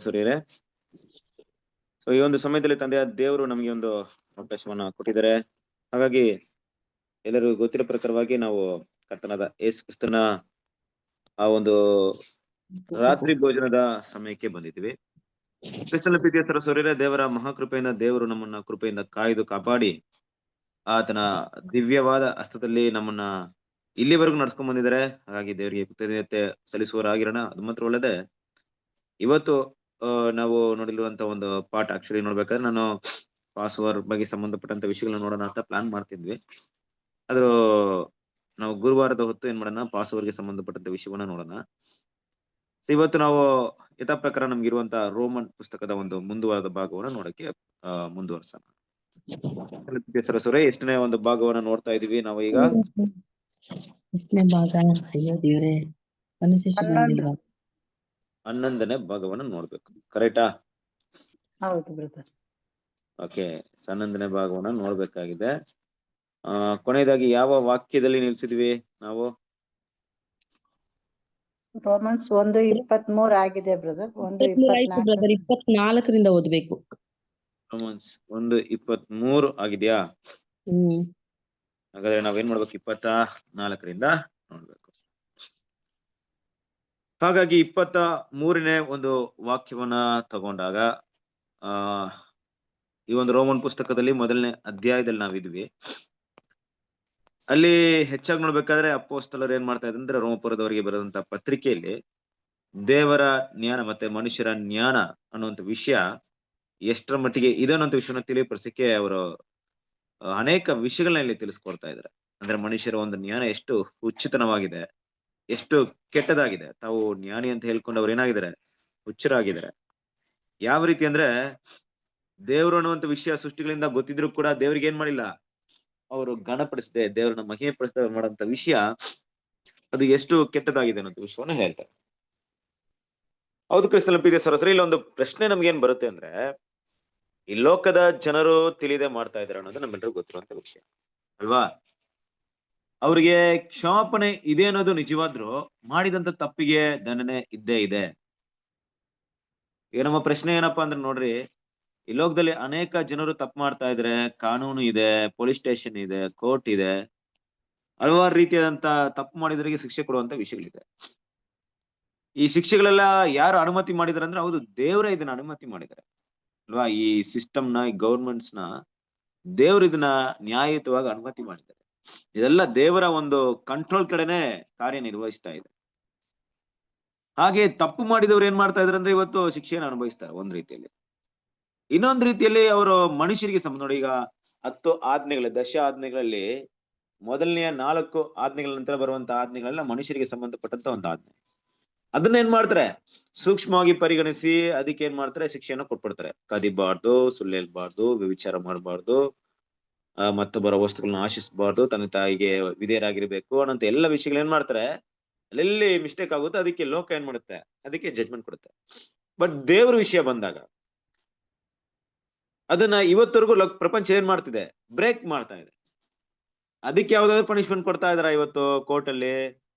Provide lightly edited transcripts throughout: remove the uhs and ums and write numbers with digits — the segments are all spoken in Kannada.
ಸೂರ್ಯರೇ, ಸೊ ಈ ಒಂದು ಸಮಯದಲ್ಲಿ ತಂದೆಯ ದೇವರು ನಮಗೆ ಒಂದು ಅವಕಾಶವನ್ನ ಕೊಟ್ಟಿದ್ದಾರೆ. ಹಾಗಾಗಿ ಎಲ್ಲರಿಗೂ ಗೊತ್ತಿರೋ ಪ್ರಕಾರವಾಗಿ ನಾವು ಕರ್ತನಾದ ಯೇಸು ಕ್ರಿಸ್ತನ ಆ ಒಂದು ರಾತ್ರಿ ಭೋಜನದ ಸಮಯಕ್ಕೆ ಬಂದಿದ್ದೀವಿ. ಕ್ರಿಸ್ತನ ಪ್ರೀತಿಯ ಸೂರ್ಯರೇ, ದೇವರ ಮಹಾಕೃಪೆಯಿಂದ ದೇವರು ನಮ್ಮನ್ನ ಕೃಪೆಯಿಂದ ಕಾಯ್ದು ಕಾಪಾಡಿ ಆತನ ದಿವ್ಯವಾದ ಹಸ್ತದಲ್ಲಿ ನಮ್ಮನ್ನ ಇಲ್ಲಿವರೆಗೂ ನಡ್ಸ್ಕೊಂಡ್ ಬಂದಿದ್ದಾರೆ. ಹಾಗಾಗಿ ದೇವರಿಗೆ ಕೃತಜ್ಞತೆ ಸಲ್ಲಿಸುವವರಾಗಿರೋಣ. ಅದು ಮಾತ್ರ ಒಳ್ಳೇದೇ. ಇವತ್ತು ನಾವು ನೋಡಿರುವಂತ ಒಂದು ಪಾಠ ಆಕ್ಚುಲಿ ನೋಡ್ಬೇಕಾದ್ರೆ ನಾನು ಪಾಸ್ವರ್ ಬಗ್ಗೆ ಸಂಬಂಧಪಟ್ಟಂತ ವಿಷಯಗಳನ್ನ ನೋಡೋಣ ಅಂತ ಪ್ಲಾನ್ ಮಾಡ್ತಿದ್ವಿ. ಅದು ನಾವು ಗುರುವಾರದ ಹೊತ್ತು ಏನ್ ಮಾಡೋಣ, ಪಾಸ್ವರ್ಗೆ ಸಂಬಂಧಪಟ್ಟಂತ ವಿಷಯವನ್ನ ನೋಡೋಣ. ಇವತ್ತು ನಾವು ಯಥಾ ಪ್ರಕಾರ ನಮ್ಗಿರುವಂತ ರೋಮನ್ ಪುಸ್ತಕದ ಒಂದು ಮುಂದುವರೆದ ಭಾಗವನ್ನ ನೋಡಕ್ಕೆ ಮುಂದುವರ್ಸೋಣ. ಸರಸುರೇ, ಎಷ್ಟನೇ ಒಂದು ಭಾಗವನ್ನ ನೋಡ್ತಾ ಇದೀವಿ ನಾವು ಈಗ? ಎಷ್ಟನೇ ಭಾಗ? ಅಯ್ಯೋ ದೇವ್ರೆ, ಬಂದಿಲ್ವಾ? 11ನೇ ಭಾಗವನ್ನ ನೋಡ್ಬೇಕು, ಕರೆಕ್ಟಾ? ಹೌದು ಬ್ರದರ್. ಓಕೆ, 11ನೇ ಭಾಗವನ್ನ ನೋಡ್ಬೇಕಾಗಿದೆ. ಕೊನೆಯದಾಗಿ ಯಾವ ವಾಕ್ಯದಲ್ಲಿ ನಿಲ್ಸಿದ್ವಿ ನಾವು? ರೋಮನ್ಸ್ 1:23 ಆಗಿದೆ ಬ್ರದರ್. 24ರಿಂದ ಓದ್ಬೇಕು. ರೋಮನ್ಸ್ 1:23 ಆಗಿದ್ಯಾ? ಹಾಗಾದ್ರೆ ನಾವೇನ್ ಮಾಡ್ಬೇಕು? 24ರಿಂದ ನೋಡ್ಬೇಕು. ಹಾಗಾಗಿ 23ನೇ ಒಂದು ವಾಕ್ಯವನ್ನ ತಗೊಂಡಾಗ ಈ ಒಂದು ರೋಮನ್ ಪುಸ್ತಕದಲ್ಲಿ ಮೊದಲನೇ ಅಧ್ಯಾಯದಲ್ಲಿ ನಾವಿದ್ವಿ. ಅಲ್ಲಿ ಹೆಚ್ಚಾಗಿ ನೋಡ್ಬೇಕಾದ್ರೆ ಅಪೊಸ್ತಲರು ಏನ್ ಮಾಡ್ತಾ ಇದ್ರು ಅಂದ್ರೆ, ರೋಮಪುರದವರಿಗೆ ಬರೆದಂತ ಪತ್ರಿಕೆಯಲ್ಲಿ ದೇವರ ಜ್ಞಾನ ಮತ್ತೆ ಮನುಷ್ಯರ ಜ್ಞಾನ ಅನ್ನುವಂಥ ವಿಷಯ ಎಷ್ಟರ ಮಟ್ಟಿಗೆ ಇದೆ ಅನ್ನೋಂಥ ವಿಷಯನ ತಿಳಿಯಪಡಿಸಕ್ಕೆ ಅವರು ಅನೇಕ ವಿಷಯಗಳನ್ನ ಇಲ್ಲಿ ತಿಳಿಸ್ಕೊಡ್ತಾ ಇದ್ದಾರೆ. ಅಂದ್ರೆ ಮನುಷ್ಯರ ಒಂದು ಜ್ಞಾನ ಎಷ್ಟು ಹುಚ್ಚುತನವಾಗಿದೆ, ಎಷ್ಟು ಕೆಟ್ಟದಾಗಿದೆ. ತಾವು ಜ್ಞಾನಿ ಅಂತ ಹೇಳ್ಕೊಂಡು ಅವ್ರು ಏನಾಗಿದ್ದಾರೆ? ಹುಚ್ಚರಾಗಿದ್ದಾರೆ. ಯಾವ ರೀತಿ ಅಂದ್ರೆ, ದೇವರು ಅನ್ನುವಂಥ ವಿಷಯ ಸೃಷ್ಟಿಗಳಿಂದ ಗೊತ್ತಿದ್ರು ಕೂಡ ದೇವ್ರಿಗೆ ಏನ್ ಮಾಡಿಲ್ಲ, ಅವರು ಗಣಪಡಿಸದೆ ದೇವ್ರನ್ನ ಮಹಿಮೆ ಪಡಿಸದೆ ಮಾಡುವಂತ ವಿಷಯ ಅದು ಎಷ್ಟು ಕೆಟ್ಟದಾಗಿದೆ ಅನ್ನೋ ವಿಷಯವನ್ನ ಹೇಳ್ತಾರೆ. ಹೌದು ಕ್ರಿಸ್ತನ ಪ್ರೀತಿಯ ಸಹೋದರರೇ, ಇಲ್ಲ ಒಂದು ಪ್ರಶ್ನೆ ನಮ್ಗೆ ಏನ್ ಬರುತ್ತೆ ಅಂದ್ರೆ, ಈ ಲೋಕದ ಜನರು ತಿಳಿದೇ ಮಾಡ್ತಾ ಇದ್ದಾರೆ ಅನ್ನೋದು ನಮ್ಮೆಲ್ಲರಿಗೂ ಗೊತ್ತಿರುವಂತ ವಿಷಯ ಅಲ್ವಾ? ಅವ್ರಿಗೆ ಕ್ಷಮಾಪಣೆ ಇದೆ ಅನ್ನೋದು ನಿಜವಾದ್ರು ಮಾಡಿದಂತ ತಪ್ಪಿಗೆ ದಂಡನೆ ಇದ್ದೇ ಇದೆ. ಈಗ ನಮ್ಮ ಪ್ರಶ್ನೆ ಏನಪ್ಪಾ ಅಂದ್ರೆ, ನೋಡ್ರಿ, ಈ ಲೋಕದಲ್ಲಿ ಅನೇಕ ಜನರು ತಪ್ಪು ಮಾಡ್ತಾ ಇದ್ರೆ ಕಾನೂನು ಇದೆ, ಪೊಲೀಸ್ ಸ್ಟೇಷನ್ ಇದೆ, ಕೋರ್ಟ್ ಇದೆ, ಹಲವಾರು ರೀತಿಯಾದಂತ ತಪ್ಪು ಮಾಡಿದವರಿಗೆ ಶಿಕ್ಷೆ ಕೊಡುವಂತ ವಿಷಯಗಳಿದೆ. ಈ ಶಿಕ್ಷೆಗಳೆಲ್ಲ ಯಾರು ಅನುಮತಿ ಮಾಡಿದಾರೆ ಅಂದ್ರೆ, ಹೌದು, ದೇವರೇ ಇದನ್ನ ಅನುಮತಿ ಮಾಡಿದ್ದಾರೆ ಅಲ್ವಾ? ಈ ಸಿಸ್ಟಮ್ನ, ಈ ಗೌರ್ಮೆಂಟ್ಸ್ ನ ದೇವ್ರು ಇದನ್ನ ನ್ಯಾಯಯುತವಾಗಿ ಅನುಮತಿ ಮಾಡಿದ್ದಾರೆ. ಇದೆಲ್ಲ ದೇವರ ಒಂದು ಕಂಟ್ರೋಲ್ ಕಡೆನೆ ಕಾರ್ಯನಿರ್ವಹಿಸ್ತಾ ಇದೆ. ಹಾಗೆ ತಪ್ಪು ಮಾಡಿದವ್ರು ಏನ್ ಮಾಡ್ತಾ ಇದಾರೆ ಅಂದ್ರೆ, ಇವತ್ತು ಶಿಕ್ಷೆಯನ್ನು ಅನುಭವಿಸ್ತಾರೆ ಒಂದ್ ರೀತಿಯಲ್ಲಿ. ಇನ್ನೊಂದ್ ರೀತಿಯಲ್ಲಿ ಅವರು ಮನುಷ್ಯರಿಗೆ ನೋಡಿ, ಈಗ 10 ಆಜ್ಞೆಗಳು, 10 ಆಜ್ಞೆಗಳಲ್ಲಿ ಮೊದಲನೆಯ 4 ಆಜ್ಞೆಗಳ ನಂತರ ಬರುವಂತ ಆಜ್ಞೆಗಳೆಲ್ಲ ಮನುಷ್ಯರಿಗೆ ಸಂಬಂಧಪಟ್ಟಂತ ಒಂದು ಆಜ್ಞೆ. ಅದನ್ನ ಏನ್ ಮಾಡ್ತಾರೆ? ಸೂಕ್ಷ್ಮವಾಗಿ ಪರಿಗಣಿಸಿ ಅದಕ್ಕೆ ಏನ್ ಮಾಡ್ತಾರೆ? ಶಿಕ್ಷೆಯನ್ನು ಕೊಟ್ಬಿಡ್ತಾರೆ. ಕದಿಬಾರ್ದು, ಸುಳ್ಳು ಹೇಳ್ಬಾರ್ದು, ವ್ಯಭಿಚಾರ ಮಾಡಬಾರ್ದು, ಮತ್ತೊಬ್ಬರ ವಸ್ತುಗಳನ್ನ ಆಶಿಸಬಾರ್ದು, ತನ್ನ ತಾಯಿಗೆ ವಿಧೇಯರಾಗಿರ್ಬೇಕು ಅನ್ನೋಂತ ಎಲ್ಲ ವಿಷಯಗಳು ಏನ್ ಮಾಡ್ತಾರೆ? ಅಲ್ಲೆಲ್ಲಿ ಮಿಸ್ಟೇಕ್ ಆಗುತ್ತೆ ಅದಕ್ಕೆ ಲೋಕ ಏನ್ ಮಾಡುತ್ತೆ? ಅದಕ್ಕೆ ಜಡ್ಜ್ಮೆಂಟ್ ಕೊಡುತ್ತೆ. ಬಟ್ ದೇವ್ರ ವಿಷಯ ಬಂದಾಗ ಅದನ್ನ ಇವತ್ತರೆಗೂ ಪ್ರಪಂಚ ಏನ್ ಮಾಡ್ತಿದೆ? ಬ್ರೇಕ್ ಮಾಡ್ತಾ ಇದೆ. ಅದಕ್ಕೆ ಯಾವ್ದಾದ್ರು ಪನಿಷ್ಮೆಂಟ್ ಕೊಡ್ತಾ ಇದಾರ ಇವತ್ತು ಕೋರ್ಟ್ ಅಲ್ಲಿ?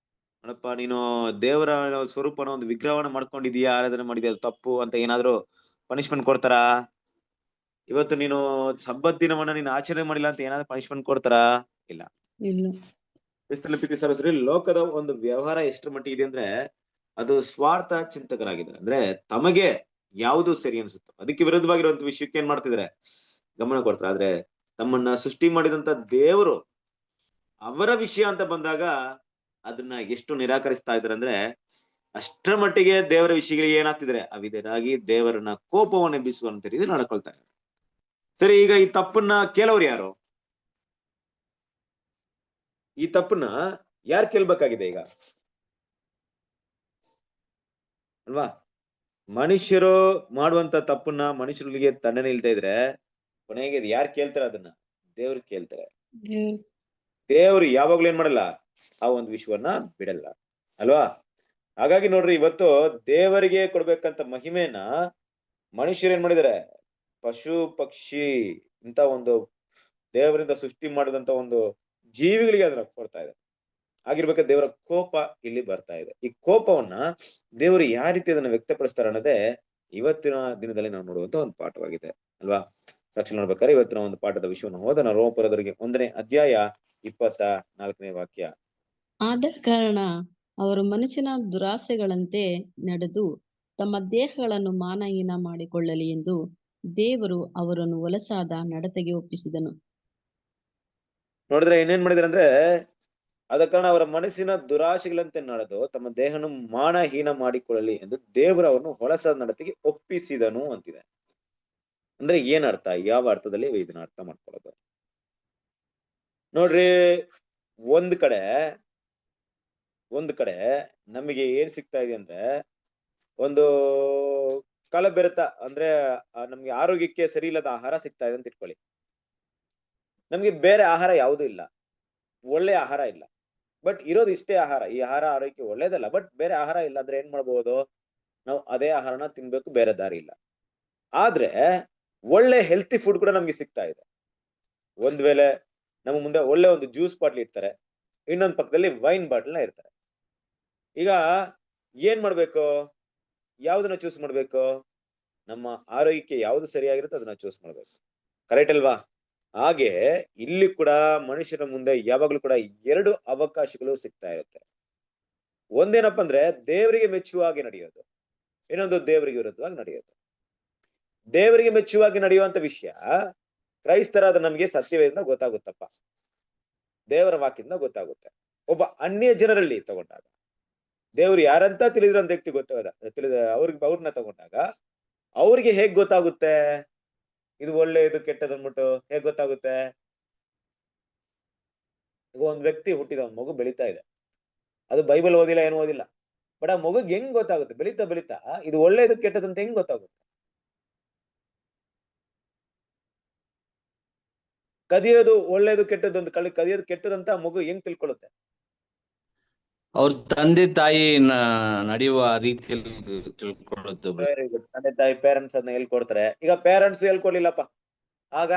ನೋಡಪ್ಪ, ನೀನು ದೇವರ ಸ್ವರೂಪನ ಒಂದು ವಿಗ್ರಹವನ್ನ ಮಾಡ್ಕೊಂಡಿದೀಯಾ, ಆರಾಧನೆ ಮಾಡಿದ್ಯಾ, ಅದು ತಪ್ಪು ಅಂತ ಏನಾದ್ರು ಪನಿಷ್ಮೆಂಟ್ ಕೊಡ್ತಾರಾ? ಇವತ್ತು ನೀನು ಸಬ್ಬತ್ ದಿನವನ್ನ ನೀನು ಆಚರಣೆ ಮಾಡಿಲ್ಲ ಅಂತ ಏನಾದ್ರು ಪನಿಷ್ಮೆಂಟ್ ಕೊಡ್ತಾರಾ? ಇಲ್ಲ. ಲೋಕದ ಒಂದು ವ್ಯವಹಾರ ಎಷ್ಟರ ಮಟ್ಟಿಗೆ ಇದೆ ಅಂದ್ರೆ, ಅದು ಸ್ವಾರ್ಥ ಚಿಂತಕರಾಗಿದೆ. ಅಂದ್ರೆ ತಮಗೆ ಯಾವುದು ಸರಿ ಅನ್ಸುತ್ತೋ ಅದಕ್ಕೆ ವಿರುದ್ಧವಾಗಿರುವಂತ ವಿಷಯಕ್ಕೆ ಏನ್ ಮಾಡ್ತಿದ್ದಾರೆ? ಗಮನ ಕೊಡ್ತಾರೆ. ಆದ್ರೆ ತಮ್ಮನ್ನ ಸೃಷ್ಟಿ ಮಾಡಿದಂತ ದೇವರು ಅವರ ವಿಷಯ ಅಂತ ಬಂದಾಗ ಅದನ್ನ ಎಷ್ಟು ನಿರಾಕರಿಸ್ತಾ ಇದಾರೆ ಅಂದ್ರೆ, ಅಷ್ಟರ ಮಟ್ಟಿಗೆ ದೇವರ ವಿಷಯಗಳಿಗೆ ಏನಾಗ್ತಿದ್ರೆ ಅವಿಧರಾಗಿ ದೇವರನ್ನ ಕೋಪವನ್ನು ಎಬ್ಬಿಸುವಂತ ರೀತಿ ನಡ್ಕೊಳ್ತಾ ಇದ್ದಾರೆ. ಸರಿ, ಈಗ ಈ ತಪ್ಪನ್ನ ಕೇಳೋರು ಯಾರು? ಈ ತಪ್ಪನ್ನ ಯಾರು ಕೇಳ್ಬೇಕಾಗಿದೆ ಈಗ ಅಲ್ವಾ? ಮನುಷ್ಯರು ಮಾಡುವಂತ ತಪ್ಪನ್ನ ಮನುಷ್ಯರಿಗೆ ದಂಡನೆ ಇಲ್ತಾ ಇದ್ರೆ ಕೊನೆಗೆ ಯಾರು ಕೇಳ್ತಾರೆ? ಅದನ್ನ ದೇವ್ರು ಕೇಳ್ತಾರೆ. ದೇವ್ರು ಯಾವಾಗ್ಲೂ ಏನ್ ಮಾಡಲ್ಲ, ಆ ಒಂದು ವಿಷಯವನ್ನ ಬಿಡಲ್ಲ ಅಲ್ವಾ? ಹಾಗಾಗಿ ನೋಡ್ರಿ, ಇವತ್ತು ದೇವರಿಗೆ ಕೊಡ್ಬೇಕಂತ ಮಹಿಮೆನ ಮನುಷ್ಯರು ಏನ್ ಮಾಡಿದಾರೆ? ಪಶು ಪಕ್ಷಿ ಇಂತ ಒಂದು ದೇವರಿಂದ ಸೃಷ್ಟಿ ಮಾಡಿದಂತ ಒಂದು ಜೀವಿಗಳಿಗೆ ಅದನ್ನ ಕೊಡ್ತಾ ಇದ್ದಾರೆ. ಆಗಿರ್ಬೇಕಾದ್ರೆ ದೇವರ ಕೋಪ ಇಲ್ಲಿ ಬರ್ತಾ ಇದೆ. ಈ ಕೋಪವನ್ನ ದೇವರು ಯಾವ ರೀತಿ ಅದನ್ನ ವ್ಯಕ್ತಪಡಿಸ್ತಾರೆ ಅನ್ನೋದೇ ಇವತ್ತಿನ ದಿನದಲ್ಲಿ ನಾವು ನೋಡುವಂತ ಒಂದು ಪಾಠವಾಗಿದೆ ಅಲ್ವಾ. ಸಾಕ್ಷಿ ನೋಡ್ಬೇಕಾದ್ರೆ ಇವತ್ತಿನ ಒಂದು ಪಾಠದ ವಿಷಯವನ್ನು ಹೋದನ ರೋಮಪುರದವರಿಗೆ 1ನೇ ಅಧ್ಯಾಯ 24ನೇ ವಾಕ್ಯ. ಆದ ಕಾರಣ ಅವರು ಮನಸ್ಸಿನ ದುರಾಸೆಗಳಂತೆ ನಡೆದು ತಮ್ಮ ದೇಹಗಳನ್ನು ಮಾನಹೀನ ಮಾಡಿಕೊಳ್ಳಲಿ ಎಂದು ದೇವರು ಅವರನ್ನು ಹೊಲಸಾದ ನಡತೆಗೆ ಒಪ್ಪಿಸಿದನು. ನೋಡಿದ್ರೆ ಇನ್ನೇನ್ ಮಾಡಿದಾರೆ ಅಂದ್ರೆ, ಆದ ಕಾರಣ ಅವರ ಮನಸ್ಸಿನ ದುರಾಶೆಗಳಂತೆ ನಡೆದು ತಮ್ಮ ದೇಹನು ಮಾನಹೀನ ಮಾಡಿಕೊಳ್ಳಲಿ ಎಂದು ದೇವರು ಅವರನ್ನು ಹೊಲಸಾದ ನಡತೆಗೆ ಒಪ್ಪಿಸಿದನು ಅಂತಿದೆ. ಅಂದ್ರೆ ಏನ್ ಅರ್ಥ, ಯಾವ ಅರ್ಥದಲ್ಲಿ ಇದನ್ನ ಅರ್ಥ ಮಾಡ್ಕೊಳ್ಳೋದು ನೋಡ್ರಿ. ಒಂದ್ ಕಡೆ ನಮಗೆ ಏನ್ ಸಿಗ್ತಾ ಇದೆ ಅಂದ್ರೆ, ಒಂದು ಕಲಬೆರೆತ ಅಂದ್ರೆ ನಮ್ಗೆ ಆರೋಗ್ಯಕ್ಕೆ ಸರಿ ಇಲ್ಲದ ಆಹಾರ ಸಿಗ್ತಾ ಇದೆ ಅಂತ ಇಟ್ಕೊಳ್ಳಿ. ನಮ್ಗೆ ಬೇರೆ ಆಹಾರ ಯಾವುದೂ ಇಲ್ಲ, ಒಳ್ಳೆ ಆಹಾರ ಇಲ್ಲ, ಬಟ್ ಇರೋದು ಇಷ್ಟೇ ಆಹಾರ. ಈ ಆಹಾರ ಆರೋಗ್ಯಕ್ಕೆ ಒಳ್ಳೇದಲ್ಲ, ಬಟ್ ಬೇರೆ ಆಹಾರ ಇಲ್ಲ ಅಂದ್ರೆ ಏನ್ ಮಾಡ್ಬೋದು, ನಾವು ಅದೇ ಆಹಾರನ ತಿನ್ಬೇಕು, ಬೇರೆ ದಾರಿ ಇಲ್ಲ. ಆದ್ರೆ ಒಳ್ಳೆ ಹೆಲ್ತಿ ಫುಡ್ ಕೂಡ ನಮ್ಗೆ ಸಿಗ್ತಾ ಇದೆ. ಒಂದ್ ವೇಳೆ ನಮ್ಮ ಮುಂದೆ ಒಳ್ಳೆ ಒಂದು ಜ್ಯೂಸ್ ಬಾಟ್ಲ್ ಇರ್ತಾರೆ, ಇನ್ನೊಂದ್ ಪಕ್ಕದಲ್ಲಿ ವೈನ್ ಬಾಟ್ಲ್ನ ಇರ್ತಾರೆ. ಈಗ ಏನ್ ಮಾಡ್ಬೇಕು, ಯಾವ್ದನ್ನ ಚೂಸ್ ಮಾಡ್ಬೇಕು, ನಮ್ಮ ಆರೋಗ್ಯಕ್ಕೆ ಯಾವ್ದು ಸರಿಯಾಗಿರುತ್ತೆ ಅದನ್ನ ಚೂಸ್ ಮಾಡ್ಬೇಕು. ಕರೆಕ್ಟ್ ಅಲ್ವಾ? ಹಾಗೆ ಇಲ್ಲಿ ಕೂಡ ಮನುಷ್ಯನ ಮುಂದೆ ಯಾವಾಗ್ಲೂ ಕೂಡ 2 ಅವಕಾಶಗಳು ಸಿಗ್ತಾ ಇರುತ್ತೆ. ಒಂದೇನಪ್ಪ ಅಂದ್ರೆ ದೇವರಿಗೆ ಮೆಚ್ಚುವಾಗಿ ನಡೆಯೋದು, ಇನ್ನೊಂದು ದೇವರಿಗೆ ವಿರುದ್ಧವಾಗಿ ನಡೆಯೋದು. ದೇವರಿಗೆ ಮೆಚ್ಚುವಾಗಿ ನಡೆಯುವಂತ ವಿಷಯ ಕ್ರೈಸ್ತರಾದ ನಮ್ಗೆ ಸತ್ಯವೇದಿಂದ ಗೊತ್ತಾಗುತ್ತಪ್ಪ, ದೇವರ ವಾಕ್ಯದಿಂದ ಗೊತ್ತಾಗುತ್ತೆ. ಒಬ್ಬ ಅನ್ಯ ಜನರಲ್ಲಿ ತಗೊಂಡಾಗ, ದೇವ್ರು ಯಾರಂತ ತಿಳಿದಿರೋಂತ ವ್ಯಕ್ತಿ ಅವ್ರನ್ನ ತಗೊಂಡಾಗ ಅವ್ರಿಗೆ ಹೇಗ್ ಗೊತ್ತಾಗುತ್ತೆ ಇದು ಒಳ್ಳೆ ಇದು ಕೆಟ್ಟದ್ ಅಂದ್ಬಿಟ್ಟು? ಹೇಗ್ ಗೊತ್ತಾಗುತ್ತೆ? ಈಗ ಒಂದ್ ವ್ಯಕ್ತಿ ಹುಟ್ಟಿದ, ಒಂದ್ ಮಗು ಬೆಳೀತಾ ಇದೆ, ಅದು ಬೈಬಲ್ ಓದಿಲ್ಲ, ಏನು ಓದಿಲ್ಲ, ಬಟ್ ಆ ಮಗುಗ್ ಹೆಂಗ್ ಗೊತ್ತಾಗುತ್ತೆ? ಬೆಳೀತಾ ಬೆಳೀತಾ ಇದು ಒಳ್ಳೇದು ಕೆಟ್ಟದಂತ ಹೆಂಗ್ ಗೊತ್ತಾಗುತ್ತೆ? ಕದಿಯೋದು ಒಳ್ಳೇದು ಕೆಟ್ಟದ್ದು ಅಂತ ಕದಿಯೋದು ಕೆಟ್ಟದಂತ ಮಗು ಹೆಂಗ್ ತಿಳ್ಕೊಳ್ಳುತ್ತೆ? ಅವ್ರ ತಂದೆ ತಾಯಿ ನಡೆಯುವ ರೀತಿಯಲ್ಲಿ ತಿಳ್ಕೊಳ್ಳುತ್ತೆ. Very good. ತಂದೆ ತಾಯಿ ಪೇರೆಂಟ್ಸ್ ಅದನ್ನ ಹೇಳ್ಕೊಡ್ತಾರೆ. ಈಗ ಪೇರೆಂಟ್ಸ್ ಹೇಳ್ಕೊಡ್ಲಿಲ್ಲಪ್ಪ, ಆಗ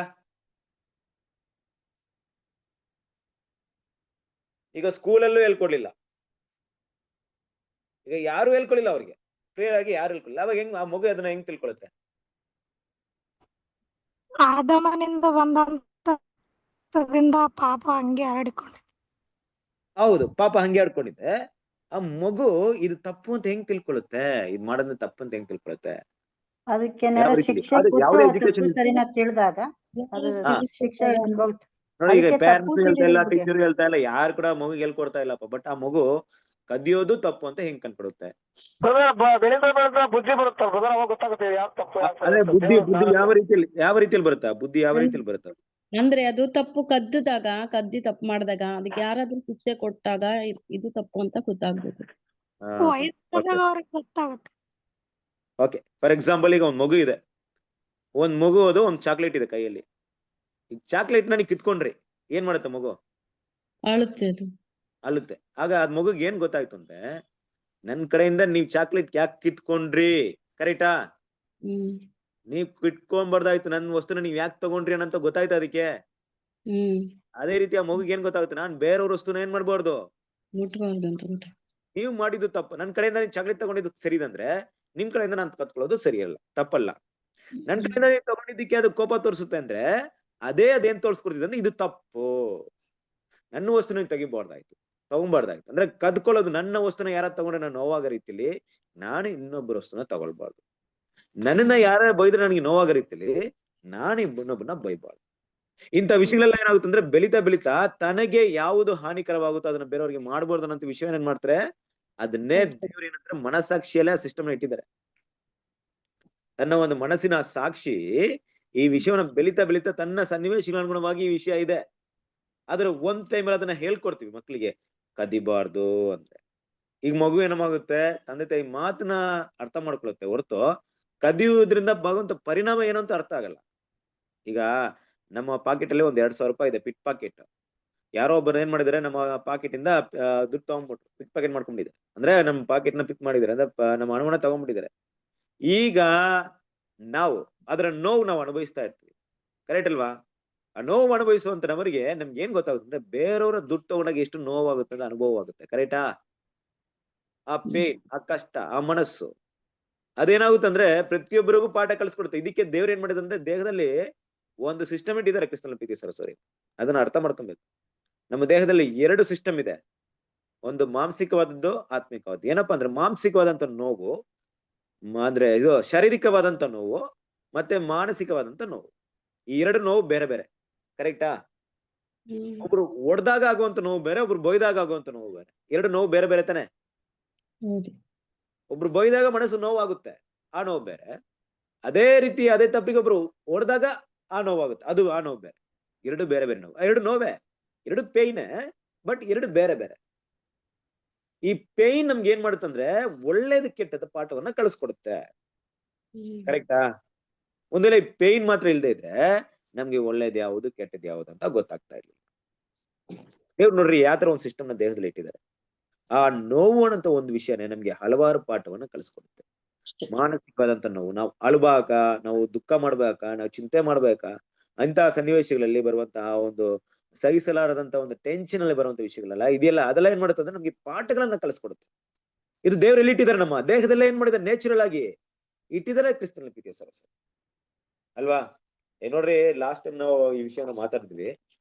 ಈಗ ಸ್ಕೂಲಲ್ಲೂ ಹೇಳ್ಕೊಡ್ಲಿಲ್ಲ, ಈಗ ಯಾರು ಹೇಳ್ಕೊಳ್ಳಿಲ್ಲ, ಅವ್ರಿಗೆ ಕ್ಲಿಯರ್ ಆಗಿ ಯಾರು ಹೇಳ್ಕೊಳ್ಳಿಲ್ಲ, ಅವಾಗ ಹೆಂಗ್ ಆ ಮಗು ಅದನ್ನ ಹೆಂಗ್ ತಿಳ್ಕೊಳ್ಳುತ್ತೆ? ಆದಮನಿಂದ ಬಂದಂತದಿಂದ ಪಾಪ ಹಂಗೆ ಹರಡಿಕೊಂಡಿದೆ. ಹೌದು, ಪಾಪ ಹಂಗೆ ಆಡ್ಕೊಂಡಿದ್ದೆ. ಆ ಮಗು ಇದು ತಪ್ಪು ಅಂತ ಹೆಂಗ್ ತಿಳ್ಕೊಳ್ಳುತ್ತೆ? ಇದ್ ಮಾಡೋದ್ ತಪ್ಪು ಅಂತ ಹೆಂಗ್ ತಿಳ್ಕೊಳ್ಳುತ್ತೆ? ಅದಕ್ಕೆ ಯಾವ ರೀತಿ? ಶಿಕ್ಷೆ ಅದು ಕೊಟ್ಟು ಯಾವ್ದೇ ತಪ್ಪು ಎಜುಕೇಶನ್ ಸರಿನ ತಿಳಿದಾಗ ಅದು ಹಾ. ಶಿಕ್ಷೆ ಅನುಭವಿಸ್ತಾರೆ. ನೋಡಿ, ಈಗ ಅದಕ್ಕೆ ಪೇರೆಂಟ್ಸ್ ತಪ್ಪು ಹೇಳ್ತಾ ಇಲ್ಲ, ತಿಳಿಯೋರಿಗೆ. ಟೀಚರ್ ಹೇಳ್ತಾ ಇಲ್ಲ, ಯಾರು ಕೂಡ ಮಗು ಹೇಳ್ಕೊಡ್ತಾ ಇಲ್ಲಪ್ಪ, ಬಟ್ ಆ ಮಗು ಕದಿಯೋದು ತಪ್ಪು ಅಂತ ಹೆಂಗ್ ಕಂಡ್ಬಿಡುತ್ತೆ? ಬುದ್ಧಿ ಬರುತ್ತೆ ಅವಾಗ ಗೊತ್ತಾಗುತ್ತೆ ಯಾವ್ದು ತಪ್ಪು ಅದೇ ಬುದ್ಧಿ ಯಾವ ರೀತಿಯಲ್ಲಿ ಬರುತ್ತಾ? ಬುದ್ಧಿ ಯಾವ ರೀತಿಯಲ್ಲಿ ಬರುತ್ತಾ? ಅಂದ್ರೆ ಅದು ತಪ್ಪು ಕದ್ದಿ ತಪ್ಪು ಮಾಡಿದಾಗ ಅದಕ್ಕೆ ಯಾರಾದ್ರೂ ಶಿಕ್ಷೆ ಕೊಟ್ಟಾಗ ಇದು ತಪ್ಪು ಅಂತ ಗೊತ್ತಾಗ್ಬೋದು. ವಯಸ್ಸಾದಾಗ ಅವ್ರಿಗೆ ಗೊತ್ತಾಗುತ್ತೆ. ಓಕೆ, ಫಾರ್ ಎಕ್ಸಾಂಪಲ್ ಈಗ ಒಂದ್ ಮಗು ಇದೆ, ಅದು ಒಂದ್ ಚಾಕ್ಲೇಟ್ ಇದೆ ಕೈಯಲ್ಲಿ. ಈಗ ಚಾಕ್ಲೇಟ್ ನೀವು ಕಿತ್ಕೊಂಡ್ರಿ, ಏನ್ ಮಾಡುತ್ತೆ ಮಗು? ಅಳುತ್ತೆ ಅದು. ಅಳುತ್ತೆ. ಆಗ ಅದ್ ಮಗುಗ್ ಏನ್ ಗೊತ್ತಾಯ್ತು ಅಂದ್ರೆ, ನನ್ ಕಡೆಯಿಂದ ನೀವ್ ಚಾಕ್ಲೇಟ್ ಯಾಕೆ ಕಿತ್ಕೊಂಡ್ರಿ, ಕರೆಕ್ಟಾ? ನೀವ್ ಕಿಟ್ಕೊಂಡ್ಬಾರ್ದಾಯ್ತು, ನನ್ ವಸ್ತುನ ನೀವ್ ಯಾಕೆ ತಗೊಂಡ್ರಿ ಅನ್ನಂತ ಗೊತ್ತಾಯ್ತು ಅದಕ್ಕೆ. ಅದೇ ರೀತಿ ಆ ಮಗುಗ್ ಏನ್ ಗೊತ್ತಾಗುತ್ತೆ, ನಾನ್ ಬೇರೆಯವ್ರ ವಸ್ತುನ ಏನ್ ಮಾಡ್ಬಾರ್ದು, ಮುಟ್ಬಾರ್ದು ಅಂತ ಗೊತ್ತಾಯ್ತು. ನೀವು ಮಾಡಿದ್ದು ತಪ್ಪು. ನನ್ ಕಡೆಯಿಂದ ನೀನ್ ಚಾಕ್ಲೇಟ್ ತಗೊಂಡಿದ್ದು ಸರಿ ಅಂದ್ರೆ, ನಿಮ್ ಕಡೆಯಿಂದ ನಾನು ಕತ್ಕೊಳ್ಳೋದು ಸರಿಯಲ್ಲ, ತಪ್ಪಲ್ಲ. ನನ್ ಕಡೆಯಿಂದ ನೀನ್ ತಗೊಂಡಿದ್ದಕ್ಕೆ ಅದು ಕೋಪ ತೋರಿಸುತ್ತೆ ಅಂದ್ರೆ ಅದೇನ್ ತೋರ್ಸ್ಕೊಡ್ತಿದೆ ಅಂದ್ರೆ ಇದು ತಪ್ಪು. ನನ್ನ ವಸ್ತುನ ತಗೊಂಬಾರ್ದಾಯ್ತು ಅಂದ್ರೆ ಕದ್ಕೊಳ್ಳೋದು. ನನ್ನ ವಸ್ತುನ ಯಾರ ತಗೊಂಡ್ರೆ ನಾನು ನೋವಾಗ ರೀತಿಲಿ ನಾನು ಇನ್ನೊಬ್ಬರ ವಸ್ತುನ ತಗೊಳ್ಬಾರ್ದು. ನನ್ನನ್ನ ಯಾರ ಬೈದ್ರೆ ನನಗೆ ನೋವಾಗ ರೀತಿಲಿ ನಾನು ಇನ್ನೊಬ್ಬನ ಬೈಬಾರ್ದು. ಇಂಥ ವಿಷಯಗಳೆಲ್ಲ ಏನಾಗುತ್ತೆ ಅಂದ್ರೆ, ಬೆಳೀತಾ ತನಗೆ ಯಾವುದು ಹಾನಿಕರವಾಗುತ್ತೋ ಅದನ್ನ ಬೇರೆಯವ್ರಿಗೆ ಮಾಡ್ಬಾರ್ದು ಅನ್ನೋ ವಿಷಯ ಏನ್ ಮಾಡ್ತಾರೆ, ಅದನ್ನೇ ದೇವ್ರು ಏನಂದ್ರೆ ಮನಸ್ಸಾಕ್ಷಿಯಲ್ಲೇ ಆ ಸಿಸ್ಟಮ್ ಇಟ್ಟಿದ್ದಾರೆ. ತನ್ನ ಒಂದು ಮನಸ್ಸಿನ ಸಾಕ್ಷಿ ಈ ವಿಷಯವನ್ನ ಬೆಳೀತಾ ತನ್ನ ಸನ್ನಿವೇಶಗಳ ಅನುಗುಣವಾಗಿ ಈ ವಿಷಯ ಇದೆ. ಆದ್ರೆ ಒಂದ್ ಟೈಮಲ್ಲಿ ಅದನ್ನ ಹೇಳ್ಕೊಡ್ತೀವಿ ಮಕ್ಳಿಗೆ, ಕದಿಬಾರ್ದು ಅಂದ್ರೆ. ಈಗ ಮಗು ಏನಮಾಗುತ್ತೆ, ತಂದೆ ತಾಯಿ ಮಾತನ್ನ ಅರ್ಥ ಮಾಡ್ಕೊಳುತ್ತೆ ಹೊರತು ಕದಿಯುವುದ್ರಿಂದ ಆಗುವಂತ ಪರಿಣಾಮ ಏನು ಅಂತ ಅರ್ಥ ಆಗಲ್ಲ. ಈಗ ನಮ್ಮ ಪಾಕೆಟ್ ಅಲ್ಲಿ ಒಂದ್ 2,000 ರೂಪಾಯಿ ಇದೆ, ಪಿಟ್ ಪಾಕೆಟ್. ಯಾರೋ ಒಬ್ಬರು ಏನ್ ಮಾಡಿದಾರೆ, ನಮ್ಮ ಪಾಕೆಟ್ ಇಂದ ದುಡ್ಡು ತಗೊಂಡ್ಬಿಟ್ರು, ಪಿಟ್ ಪಾಕೆಟ್ ಮಾಡ್ಕೊಂಡಿದ್ದಾರೆ. ಅಂದ್ರೆ ನಮ್ಮ ಪಾಕೆಟ್ ನ ಪಿಕ್ ಮಾಡಿದ್ದಾರೆ, ಅಂದ್ರೆ ನಮ್ಮ ಹಣವನ್ನ ತಗೊಂಡ್ಬಿಟ್ಟಿದ್ದಾರೆ. ಈಗ ನಾವು ಅದರ ನೋವು ನಾವು ಅನುಭವಿಸ್ತಾ ಇರ್ತೀವಿ, ಕರೆಕ್ಟ್ ಅಲ್ವಾ? ಆ ನೋವು ಅನುಭವಿಸುವಂತ ನವರಿಗೆ ನಮ್ಗೆ ಏನ್ ಗೊತ್ತಾಗುತ್ತೆ ಅಂದ್ರೆ ಬೇರೆಯವರ ದುಡ್ಡು ತಗೊಂಡಾಗ ಎಷ್ಟು ನೋವಾಗುತ್ತೆ ಅಂತ ಅನುಭವ ಆಗುತ್ತೆ. ಕರೆಕ್ಟಾ? ಆ ಪೇನ್, ಆ ಕಷ್ಟ, ಆ ಮನಸ್ಸು ಅದೇನಾಗುತ್ತೆ ಅಂದ್ರೆ ಪ್ರತಿಯೊಬ್ಬರಿಗೂ ಪಾಠ ಕಲಿಸ್ಕೊಡುತ್ತೆ. ಇದಕ್ಕೆ ದೇವ್ರ ಏನ್ ಮಾಡಿದಂದ್ರೆ ದೇಹದಲ್ಲಿ ಒಂದು ಸಿಸ್ಟಮ್ ಇಟ್ಟಿದ್ದಾರೆ ಕ್ರಿಸ್ತನ ಪ್ರೀತಿ ಸರಸ್ವರಿ. ಅದನ್ನ ಅರ್ಥ ಮಾಡ್ಕೊಬೇಕು. ನಮ್ಮ ದೇಹದಲ್ಲಿ 2 ಸಿಸ್ಟಮ್ ಇದೆ. ಒಂದು ಮಾನಸಿಕವಾದದ್ದು, ಆತ್ಮಿಕವಾದ. ಏನಪ್ಪಾ ಅಂದ್ರೆ ಮಾನಸಿಕವಾದಂತ ನೋವು ಅಂದ್ರೆ ಇದು ಶಾರೀರಿಕವಾದಂತ ನೋವು ಮತ್ತೆ ಮಾನಸಿಕವಾದಂತ ನೋವು. ಈ 2 ನೋವು ಬೇರೆ ಬೇರೆ. ಕರೆಕ್ಟಾ? ಒಬ್ರು ಒಡ್ದಾಗ ಆಗುವಂತ ನೋವು ಬೇರೆ, ಒಬ್ರು ಬೊಯ್ದಾಗ ಆಗುವಂತ ನೋವು ಬೇರೆ. 2 ನೋವು ಬೇರೆ ಬೇರೆ ತಾನೆ. ಒಬ್ರು ಬೊಯ್ದಾಗ ಮನಸ್ಸು ನೋವಾಗುತ್ತೆ, ಆ ನೋವು ಬೇರೆ. ಅದೇ ರೀತಿ ಅದೇ ತಪ್ಪಿಗೆ ಒಬ್ರು ಹೊಡೆದಾಗ ಆ ನೋವಾಗುತ್ತೆ, ಅದು ಆ ನೋವು ಬೇರೆ. 2 ಬೇರೆ ಬೇರೆ ನೋವು. 2 ನೋವೇ, 2 ಪೇಯ್ನೆ, ಬಟ್ 2 ಬೇರೆ ಬೇರೆ. ಈ ಪೇಯ್ನ್ ನಮ್ಗೆ ಏನ್ ಮಾಡುತ್ತಂದ್ರೆ ಒಳ್ಳೇದು ಕೆಟ್ಟದ ಪಾಠವನ್ನ ಕಳಿಸ್ಕೊಡುತ್ತೆ. ಕರೆಕ್ಟಾ? ಒಂದ್ ವೇಳೆ ಪೇಯ್ನ್ ಮಾತ್ರ ಇಲ್ದೇ ಇದ್ರೆ ನಮ್ಗೆ ಒಳ್ಳೇದ್ ಯಾವುದು ಕೆಟ್ಟದ್ ಯಾವುದು ಅಂತ ಗೊತ್ತಾಗ್ತಾ ಇರ್ಲಿಲ್ಲ. ದೇವ್ರು ನೋಡ್ರಿ ಯಾವ ತರ ಒಂದು ಸಿಸ್ಟಮ್ ನ ದೇಹದಲ್ಲಿ ಇಟ್ಟಿದ್ದಾರೆ. ಆ ನೋವು ಅನ್ನೋ ಒಂದು ವಿಷಯನೇ ನಮ್ಗೆ ಹಲವಾರು ಪಾಠವನ್ನ ಕಲಿಸ್ಕೊಡುತ್ತೆ. ಮಾನಸಿಕವಾದಂತ ನೋವು, ನಾವು ಅಳ್ಬೇಕಾ, ನಾವು ದುಃಖ ಮಾಡ್ಬೇಕಾ, ನಾವು ಚಿಂತೆ ಮಾಡ್ಬೇಕಾ, ಅಂತಹ ಸನ್ನಿವೇಶಗಳಲ್ಲಿ ಬರುವಂತಹ ಒಂದು ಸಹಿಸಲಾರದಂತ ಒಂದು ಟೆನ್ಷನ್ ಅಲ್ಲಿ ಬರುವಂತ ವಿಷಯಗಳೆಲ್ಲ ಇದೆಯಲ್ಲ, ಅದೆಲ್ಲ ಏನ್ ಮಾಡುತ್ತೆ ಅಂದ್ರೆ ನಮ್ಗೆ ಪಾಠಗಳನ್ನ ಕಲಿಸ್ಕೊಡುತ್ತೆ. ಇದು ದೇವ್ರು ಎಲ್ಲಿ ಇಟ್ಟಿದ್ದಾರೆ? ನಮ್ಮ ದೇಹದಲ್ಲೇ ಏನ್ ಮಾಡಿದ್ದಾರೆ, ನ್ಯಾಚುರಲ್ ಆಗಿ ಇಟ್ಟಿದ್ದಾರೆ ಕ್ರಿಸ್ತನ ಪ್ರೀತಿಯ ಸರಸ್ವರಿ ಅಲ್ವಾ? ನೋಡ್ರಿ, ಲಾಸ್ಟ್ ಟೈಮ್ ನಾವು ಈ ವಿಷಯನ ಮಾತಾಡಿದ್ವಿ.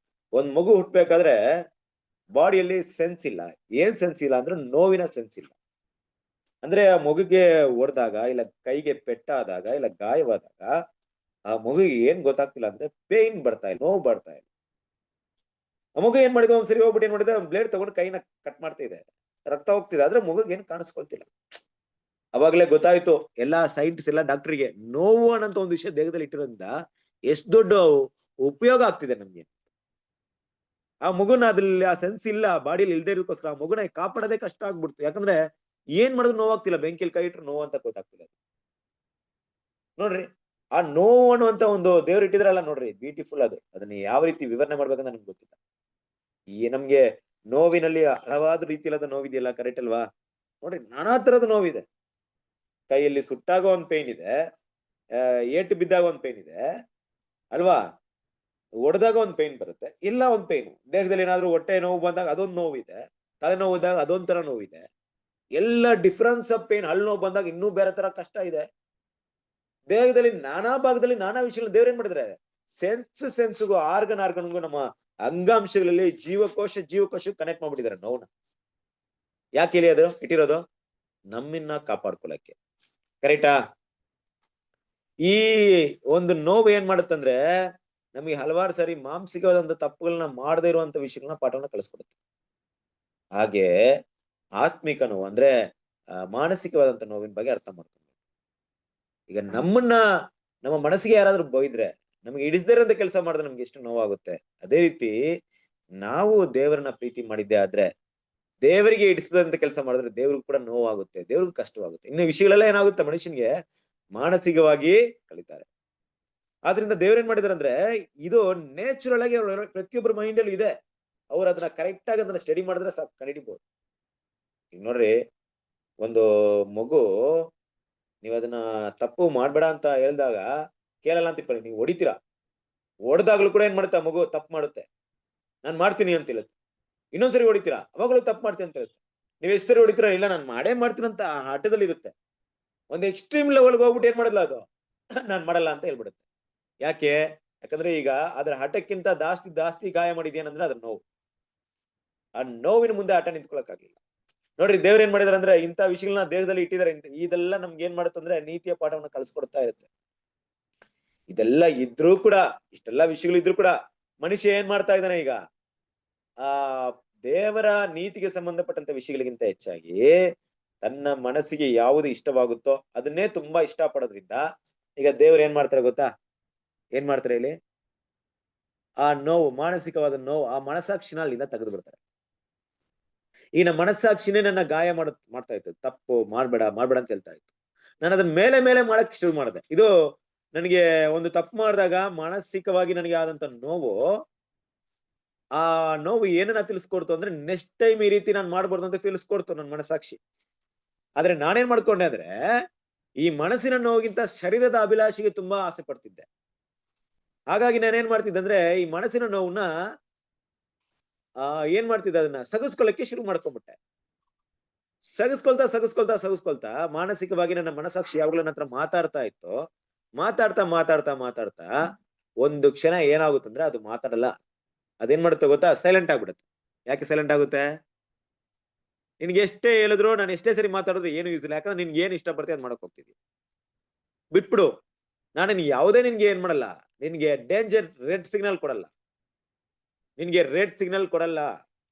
ಒಂದ್ ಮಗು ಹುಟ್ಬೇಕಾದ್ರೆ ಬಾಡಿಯಲ್ಲಿ ಸೆನ್ಸ್ ಇಲ್ಲ. ಏನ್ ಸೆನ್ಸ್ ಇಲ್ಲ ಅಂದ್ರೆ ನೋವಿನ ಸೆನ್ಸ್ ಇಲ್ಲ. ಅಂದ್ರೆ ಆ ಮಗುಗೆ ಹೊಡೆದಾಗ, ಇಲ್ಲ ಕೈಗೆ ಪೆಟ್ಟಾದಾಗ, ಇಲ್ಲ ಗಾಯವಾದಾಗ ಆ ಮಗುಗೆ ಏನ್ ಗೊತ್ತಾಗ್ತಿಲ್ಲ ಅಂದ್ರೆ ಪೇನ್ ಬರ್ತಾ ಇಲ್ಲ, ನೋವು ಬರ್ತಾ ಇಲ್ಲ. ಆ ಮಗು ಏನ್ ಮಾಡಿದ, ಒಂದ್ಸರಿ ಹೋಗ್ಬಿಟ್ಟು ಏನ್ ಮಾಡಿದ, ಬ್ಲೇಡ್ ತಗೊಂಡು ಕೈನ ಕಟ್ ಮಾಡ್ತಾ ಇದೆ, ರಕ್ತ ಹೋಗ್ತಿದೆ, ಆದ್ರೆ ಮಗುಗೆ ಏನ್ ಕಾಣಿಸ್ಕೊಳ್ತಿಲ್ಲ. ಅವಾಗ್ಲೇ ಗೊತ್ತಾಯ್ತು ಎಲ್ಲಾ ಸೈಂಟಿಸ್ಟ್ ಎಲ್ಲ ಡಾಕ್ಟರ್ಗೆ, ನೋವು ಅನ್ನೋಂತ ಒಂದು ವಿಷಯ ದೇಹದಲ್ಲಿ ಇಟ್ಟಿರೋದ್ರಿಂದ ಎಷ್ಟು ದೊಡ್ಡ ಉಪಯೋಗ ಆಗ್ತಿದೆ ನಮ್ಗೆ. ಆ ಮಗುನ ಅದ್ರಲ್ಲಿ ಆ ಸೆನ್ಸ್ ಇಲ್ಲ, ಬಾಡಿಯಲ್ಲಿ ಇಲ್ದೇ ಇರೋದಕ್ಕೋಸ್ಕರ ಆ ಮಗುನ ಕಾಪಾಡೋದೇ ಕಷ್ಟ ಆಗ್ಬಿಡ್ತು. ಯಾಕಂದ್ರೆ ಏನ್ ಮಾಡಿದ್ರು ನೋವಾಗ್ತಿಲ್ಲ, ಬೆಂಕಿಯಲ್ಲಿ ಕೈ ಇಟ್ರು ನೋವು ಅಂತ ಗೊತ್ತಾಗ್ತಿಲ್ಲ. ನೋಡ್ರಿ, ಆ ನೋವು ಅನ್ನುವಂತ ಒಂದು ದೇವ್ರು ಇಟ್ಟಿದ್ರಲ್ಲ ನೋಡ್ರಿ, ಬ್ಯೂಟಿಫುಲ್ ಅದು. ಅದನ್ನ ಯಾವ ರೀತಿ ವಿವರಣೆ ಮಾಡ್ಬೇಕಂತ ನಮ್ಗೆ ಗೊತ್ತಿಲ್ಲ. ನಮ್ಗೆ ನೋವಿನಲ್ಲಿ ಹಲವಾರು ರೀತಿಯಾದ ನೋವಿದೆಯಲ್ಲ, ಕರೆಕ್ಟ್ ಅಲ್ವಾ? ನೋಡ್ರಿ, ನಾನಾ ತರದ ನೋವಿದೆ. ಕೈಯಲ್ಲಿ ಸುಟ್ಟಾಗ ಒಂದ್ ಪೇನ್ ಇದೆ, ಏಟು ಬಿದ್ದಾಗ ಒಂದ್ ಪೇನ್ ಇದೆ ಅಲ್ವಾ? ಒಡೆದಾಗ ಒಂದ್ ಪೇನ್ ಬರುತ್ತೆ, ಇಲ್ಲ ಒಂದ್ ಪೇನ್. ದೇಹದಲ್ಲಿ ಏನಾದ್ರು ಹೊಟ್ಟೆ ನೋವು ಬಂದಾಗ ಅದೊಂದು ನೋವಿದೆ, ತಲೆನೋವು ಇದ್ದಾಗ ಅದೊಂದ್ ತರ ನೋವಿದೆ. ಎಲ್ಲ ಡಿಫ್ರೆನ್ಸ್ ಆಫ್ ಪೇನ್. ಹಲ್ಲು ನೋವು ಬಂದಾಗ ಇನ್ನೂ ಬೇರೆ ತರ ಕಷ್ಟ ಇದೆ. ದೇಹದಲ್ಲಿ ನಾನಾ ಭಾಗದಲ್ಲಿ ನಾನಾ ವಿಷಯಗಳು ದೇವ್ರ ಏನ್ ಮಾಡಿದ್ರೆ ಸೆನ್ಸ್ಗೂ ಆರ್ಗನ್ಗೂ ನಮ್ಮ ಅಂಗಾಂಶಗಳಲ್ಲಿ ಜೀವಕೋಶ ಕನೆಕ್ಟ್ ಮಾಡ್ಬಿಟ್ಟಿದ್ದಾರೆ ನೋವನ್ನ. ಯಾಕೆ ಹೇಳಿ ಅದು ಇಟ್ಟಿರೋದು? ನಮ್ಮನ್ನ ಕಾಪಾಡ್ಕೊಳಕ್ಕೆ. ಕರೆಕ್ಟಾ? ಈ ಒಂದು ನೋವು ಏನ್ ಮಾಡುತ್ತಂದ್ರೆ ನಮಗೆ ಹಲವಾರು ಸಾರಿ ಮಾನಸಿಕವಾದಂತ ತಪ್ಪುಗಳನ್ನ ಮಾಡದೇ ಇರುವಂತ ವಿಷಯಗಳನ್ನ ಪಾಠವನ್ನ ಕಲಿಸ್ಕೊಡುತ್ತೆ. ಹಾಗೆ ಆತ್ಮಿಕ ನೋವು ಅಂದ್ರೆ ಮಾನಸಿಕವಾದಂತ ನೋವಿನ ಬಗ್ಗೆ ಅರ್ಥ ಮಾಡ್ಕೊಂಡು, ಈಗ ನಮ್ಮ ಮನಸ್ಸಿಗೆ ಯಾರಾದ್ರೂ ಬೈದ್ರೆ, ನಮ್ಗೆ ಇಡಿಸದೇ ಇರೋಂತ ಕೆಲಸ ಮಾಡಿದ್ರೆ ನಮ್ಗೆ ಎಷ್ಟು ನೋವಾಗುತ್ತೆ. ಅದೇ ರೀತಿ ನಾವು ದೇವರನ್ನ ಪ್ರೀತಿ ಮಾಡಿದ್ದೆ ಆದ್ರೆ, ದೇವರಿಗೆ ಇಡಿಸದಂತ ಕೆಲಸ ಮಾಡಿದ್ರೆ ದೇವ್ರಿಗೂ ಕೂಡ ನೋವಾಗುತ್ತೆ, ದೇವ್ರಿಗೂ ಕಷ್ಟವಾಗುತ್ತೆ. ಇನ್ನು ವಿಷಯಗಳೆಲ್ಲ ಏನಾಗುತ್ತೆ, ಮನುಷ್ಯನಿಗೆ ಮಾನಸಿಕವಾಗಿ ಕಲಿತಾರೆ. ಆದ್ರಿಂದ ದೇವ್ರ ಏನ್ ಮಾಡಿದಾರೆ ಅಂದ್ರೆ ಇದು ನೇಚುರಲ್ ಆಗಿ ಪ್ರತಿಯೊಬ್ಬರ ಮೈಂಡ್ ಅಲ್ಲಿ ಇದೆ. ಅವ್ರು ಅದನ್ನ ಕರೆಕ್ಟ್ ಆಗಿ ಅದನ್ನ ಸ್ಟಡಿ ಮಾಡಿದ್ರೆ ಸಾಕು, ಕಂಡಿಡಿಬಹುದು. ಈಗ ನೋಡ್ರಿ, ಒಂದು ಮಗು ನೀವ್ ಅದನ್ನ ತಪ್ಪು ಮಾಡ್ಬೇಡ ಅಂತ ಹೇಳ್ದಾಗ ಕೇಳಲ್ಲ ಅಂತ ಇಟ್ಕೊಳ್ಳಿ, ನೀವು ಹೊಡಿತೀರಾ. ಹೊಡೆದಾಗ್ಲೂ ಕೂಡ ಏನ್ ಮಾಡುತ್ತೆ, ಆ ಮಗು ತಪ್ಪು ಮಾಡುತ್ತೆ, ನಾನ್ ಮಾಡ್ತೀನಿ ಅಂತ ಹೇಳುತ್ತೆ. ಇನ್ನೊಂದ್ಸರಿ ಹೊಡಿತೀರಾ, ಅವಾಗಲೂ ತಪ್ಪು ಮಾಡ್ತೀನಿ ಅಂತ ಹೇಳುತ್ತೆ. ನೀವ್ ಎಷ್ಟು ಸರಿ ಹೊಡಿತೀರಾ, ಇಲ್ಲ ನಾನು ಮಾಡೇ ಮಾಡ್ತೀನಿ ಅಂತ ಹಠದಲ್ಲಿ ಇರುತ್ತೆ. ಒಂದು ಎಕ್ಸ್ಟ್ರೀಮ್ ಲೆವೆಲ್ಗೆ ಹೋಗ್ಬಿಟ್ಟು ಏನ್ ಮಾಡಲ್ಲ, ಅದು ನಾನ್ ಮಾಡಲ್ಲ ಅಂತ ಹೇಳ್ಬಿಡುತ್ತೆ. ಯಾಕಂದ್ರೆ ಈಗ ಅದರ ಹಠಕ್ಕಿಂತ ಜಾಸ್ತಿ ಗಾಯ ಮಾಡಿದ್ಯೇನಂದ್ರೆ ಅದ್ರ ನೋವು. ಆ ನೋವಿನ ಮುಂದೆ ಹಠ ನಿಂತ್ಕೊಳಕ್ಕಾಗ್ಲಿಲ್ಲ. ನೋಡ್ರಿ, ದೇವ್ರ ಏನ್ ಮಾಡಿದಾರೆ ಅಂದ್ರೆ ಇಂಥ ವಿಷಯಗಳನ್ನ ದೇಹದಲ್ಲಿ ಇಟ್ಟಿದ್ದಾರೆ. ಇದೆಲ್ಲ ನಮ್ಗೆ ಏನ್ ಮಾಡುತ್ತಂದ್ರೆ ನೀತಿಯ ಪಾಠವನ್ನ ಕಲಿಸ್ಕೊಡ್ತಾ ಇರುತ್ತೆ. ಇದೆಲ್ಲ ಇದ್ರೂ ಕೂಡ, ಇಷ್ಟೆಲ್ಲಾ ವಿಷಯಗಳು ಇದ್ರೂ ಕೂಡ ಮನುಷ್ಯ ಏನ್ ಮಾಡ್ತಾ ಇದ್ದಾನೆ, ಈಗ ಆ ದೇವರ ನೀತಿಗೆ ಸಂಬಂಧಪಟ್ಟಂತ ವಿಷಯಗಳಿಗಿಂತ ಹೆಚ್ಚಾಗಿ ತನ್ನ ಮನಸ್ಸಿಗೆ ಯಾವುದು ಇಷ್ಟವಾಗುತ್ತೋ ಅದನ್ನೇ ತುಂಬಾ ಇಷ್ಟ ಪಡೋದ್ರಿಂದ ಈಗ ದೇವ್ರು ಏನ್ ಮಾಡ್ತಾರೆ ಗೊತ್ತಾ? ಏನ್ ಮಾಡ್ತಾರೆ ಇಲ್ಲಿ? ಆ ನೋವು, ಮಾನಸಿಕವಾದ ನೋವು, ಆ ಮನಸ್ಸಾಕ್ಷಿನ ಅಲ್ಲಿಂದ ತೆಗೆದು ಬಿಡ್ತಾರೆ. ಈ ನಮ್ಮ ಮನಸ್ಸಾಕ್ಷಿನೇ ನನ್ನ ಗಾಯ ಮಾಡ್ತಾ ಇತ್ತು. ತಪ್ಪು ಮಾಡ್ಬೇಡ ಅಂತ ಹೇಳ್ತಾ ಇತ್ತು. ನಾನು ಅದನ್ನ ಮೇಲೆ ಮಾಡಕ್ ಶುರು ಮಾಡಿದೆ. ಇದು ನನಗೆ ಒಂದು ತಪ್ಪು ಮಾಡಿದಾಗ ಮಾನಸಿಕವಾಗಿ ನನಗೆ ಆದಂತ ನೋವು, ಆ ನೋವು ಏನನ್ನ ತಿಳಿಸ್ಕೊಡ್ತು ಅಂದ್ರೆ ನೆಕ್ಸ್ಟ್ ಟೈಮ್ ಈ ರೀತಿ ನಾನು ಮಾಡ್ಬಾರ್ದು ಅಂತ ತಿಳಿಸ್ಕೊಡ್ತು ನನ್ನ ಮನಸ್ಸಾಕ್ಷಿ. ಆದ್ರೆ ನಾನೇನ್ ಮಾಡ್ಕೊಂಡೆ ಅಂದ್ರೆ ಈ ಮನಸ್ಸಿನ ನೋವಿಗಿಂತ ಶರೀರದ ಅಭಿಲಾಷೆಗೆ ತುಂಬಾ ಆಸೆ ಪಡ್ತಿದ್ದೆ. ಹಾಗಾಗಿ ನಾನೇನ್ ಮಾಡ್ತಿದ್ದೆ ಅಂದ್ರೆ ಈ ಮನಸ್ಸಿನ ನೋವನ್ನ ಏನ್ ಮಾಡ್ತಿದ್ದೆ, ಅದನ್ನ ಸಗಿಸ್ಕೊಳ್ಳಕ್ಕೆ ಶುರು ಮಾಡ್ಕೊಂಡ್ಬಿಟ್ಟೆ. ಸಗಿಸ್ಕೊಳ್ತಾ ಮಾನಸಿಕವಾಗಿ ನನ್ನ ಮನಸ್ಸಾಕ್ಷಿ ಯಾವಾಗ್ಲೂ ನನ್ನ ಹತ್ರ ಮಾತಾಡ್ತಾ ಇತ್ತು. ಮಾತಾಡ್ತಾ ಒಂದು ಕ್ಷಣ ಏನಾಗುತ್ತಂದ್ರೆ ಅದು ಮಾತಾಡಲ್ಲ. ಅದೇನ್ ಮಾಡುತ್ತೆ ಗೊತ್ತಾ, ಸೈಲೆಂಟ್ ಆಗ್ಬಿಡುತ್ತೆ. ಯಾಕೆ ಸೈಲೆಂಟ್ ಆಗುತ್ತೆ? ನಿನ್ಗೆ ಎಷ್ಟೇ ಹೇಳಿದ್ರು, ನಾನು ಎಷ್ಟೇ ಸರಿ ಮಾತಾಡಿದ್ರು ಏನು ಯೂಸ್ ಇಲ್ಲ. ಯಾಕಂದ್ರೆ ನಿನ್ಗೆ ಏನ್ ಇಷ್ಟ ಬರ್ತದೆ ಅದ್ ಮಾಡಕ್ ಹೋಗ್ತಿದ್ವಿ. ಬಿಟ್ಬಿಡು, ನಾನು ಯಾವುದೇ ನಿನ್ಗೆ ಏನ್ ಮಾಡಲ್ಲ, ನಿನ್ಗೆ ಡೇಂಜರ್ ರೆಡ್ ಸಿಗ್ನಲ್ ಕೊಡಲ್ಲ.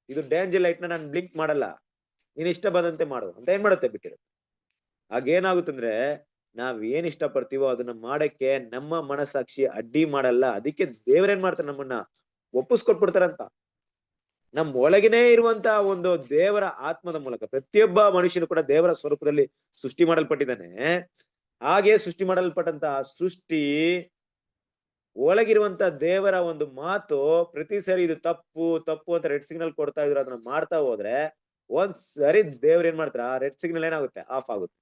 ಇದು ಡೇಂಜರ್ ಲೈಟ್ ನ ನಾನು ಬ್ಲಿಂಕ್ ಮಾಡಲ್ಲ. ನೀನ್ ಇಷ್ಟ ಬಂದಂತೆ ಮಾಡು ಅಂತ ಏನ್ ಮಾಡುತ್ತೆ, ಬಿಟ್ಟಿರುತ್ತೆ. ಆಗೇನಾಗುತ್ತಂದ್ರೆ ನಾವ್ ಏನ್ ಇಷ್ಟ ಪಡ್ತೀವೋ ಅದನ್ನ ಮಾಡಕ್ಕೆ ನಮ್ಮ ಮನಸ್ಸಾಕ್ಷಿ ಅಡ್ಡಿ ಮಾಡಲ್ಲ. ಅದಕ್ಕೆ ದೇವ್ರೇನ್ ಮಾಡ್ತಾರೆ, ನಮ್ಮನ್ನ ಒಪ್ಪಿಸ್ಕೊಟ್ಬಿಡ್ತಾರಂತ. ನಮ್ ಒಳಗಿನೇ ಇರುವಂತ ಒಂದು ದೇವರ ಆತ್ಮದ ಮೂಲಕ ಪ್ರತಿಯೊಬ್ಬ ಮನುಷ್ಯನು ಕೂಡ ದೇವರ ಸ್ವರೂಪದಲ್ಲಿ ಸೃಷ್ಟಿ ಮಾಡಲ್ಪಟ್ಟಿದ್ದಾನೆ. ಹಾಗೆ ಸೃಷ್ಟಿ ಮಾಡಲ್ಪಟ್ಟಂತ ಸೃಷ್ಟಿ ಒಳಗಿರುವಂತ ದೇವರ ಒಂದು ಮಾತು ಪ್ರತಿ ಸರಿ ಇದು ತಪ್ಪು ಅಂತ ರೆಡ್ ಸಿಗ್ನಲ್ ಕೊಡ್ತಾ ಇದ್ರು. ಅದನ್ನ ಮಾಡ್ತಾ ಹೋದ್ರೆ ಒಂದ್ ಸರಿ ದೇವ್ರ ಏನ್ ಮಾಡ್ತಾರ, ರೆಡ್ ಸಿಗ್ನಲ್ ಏನಾಗುತ್ತೆ, ಆಫ್ ಆಗುತ್ತೆ.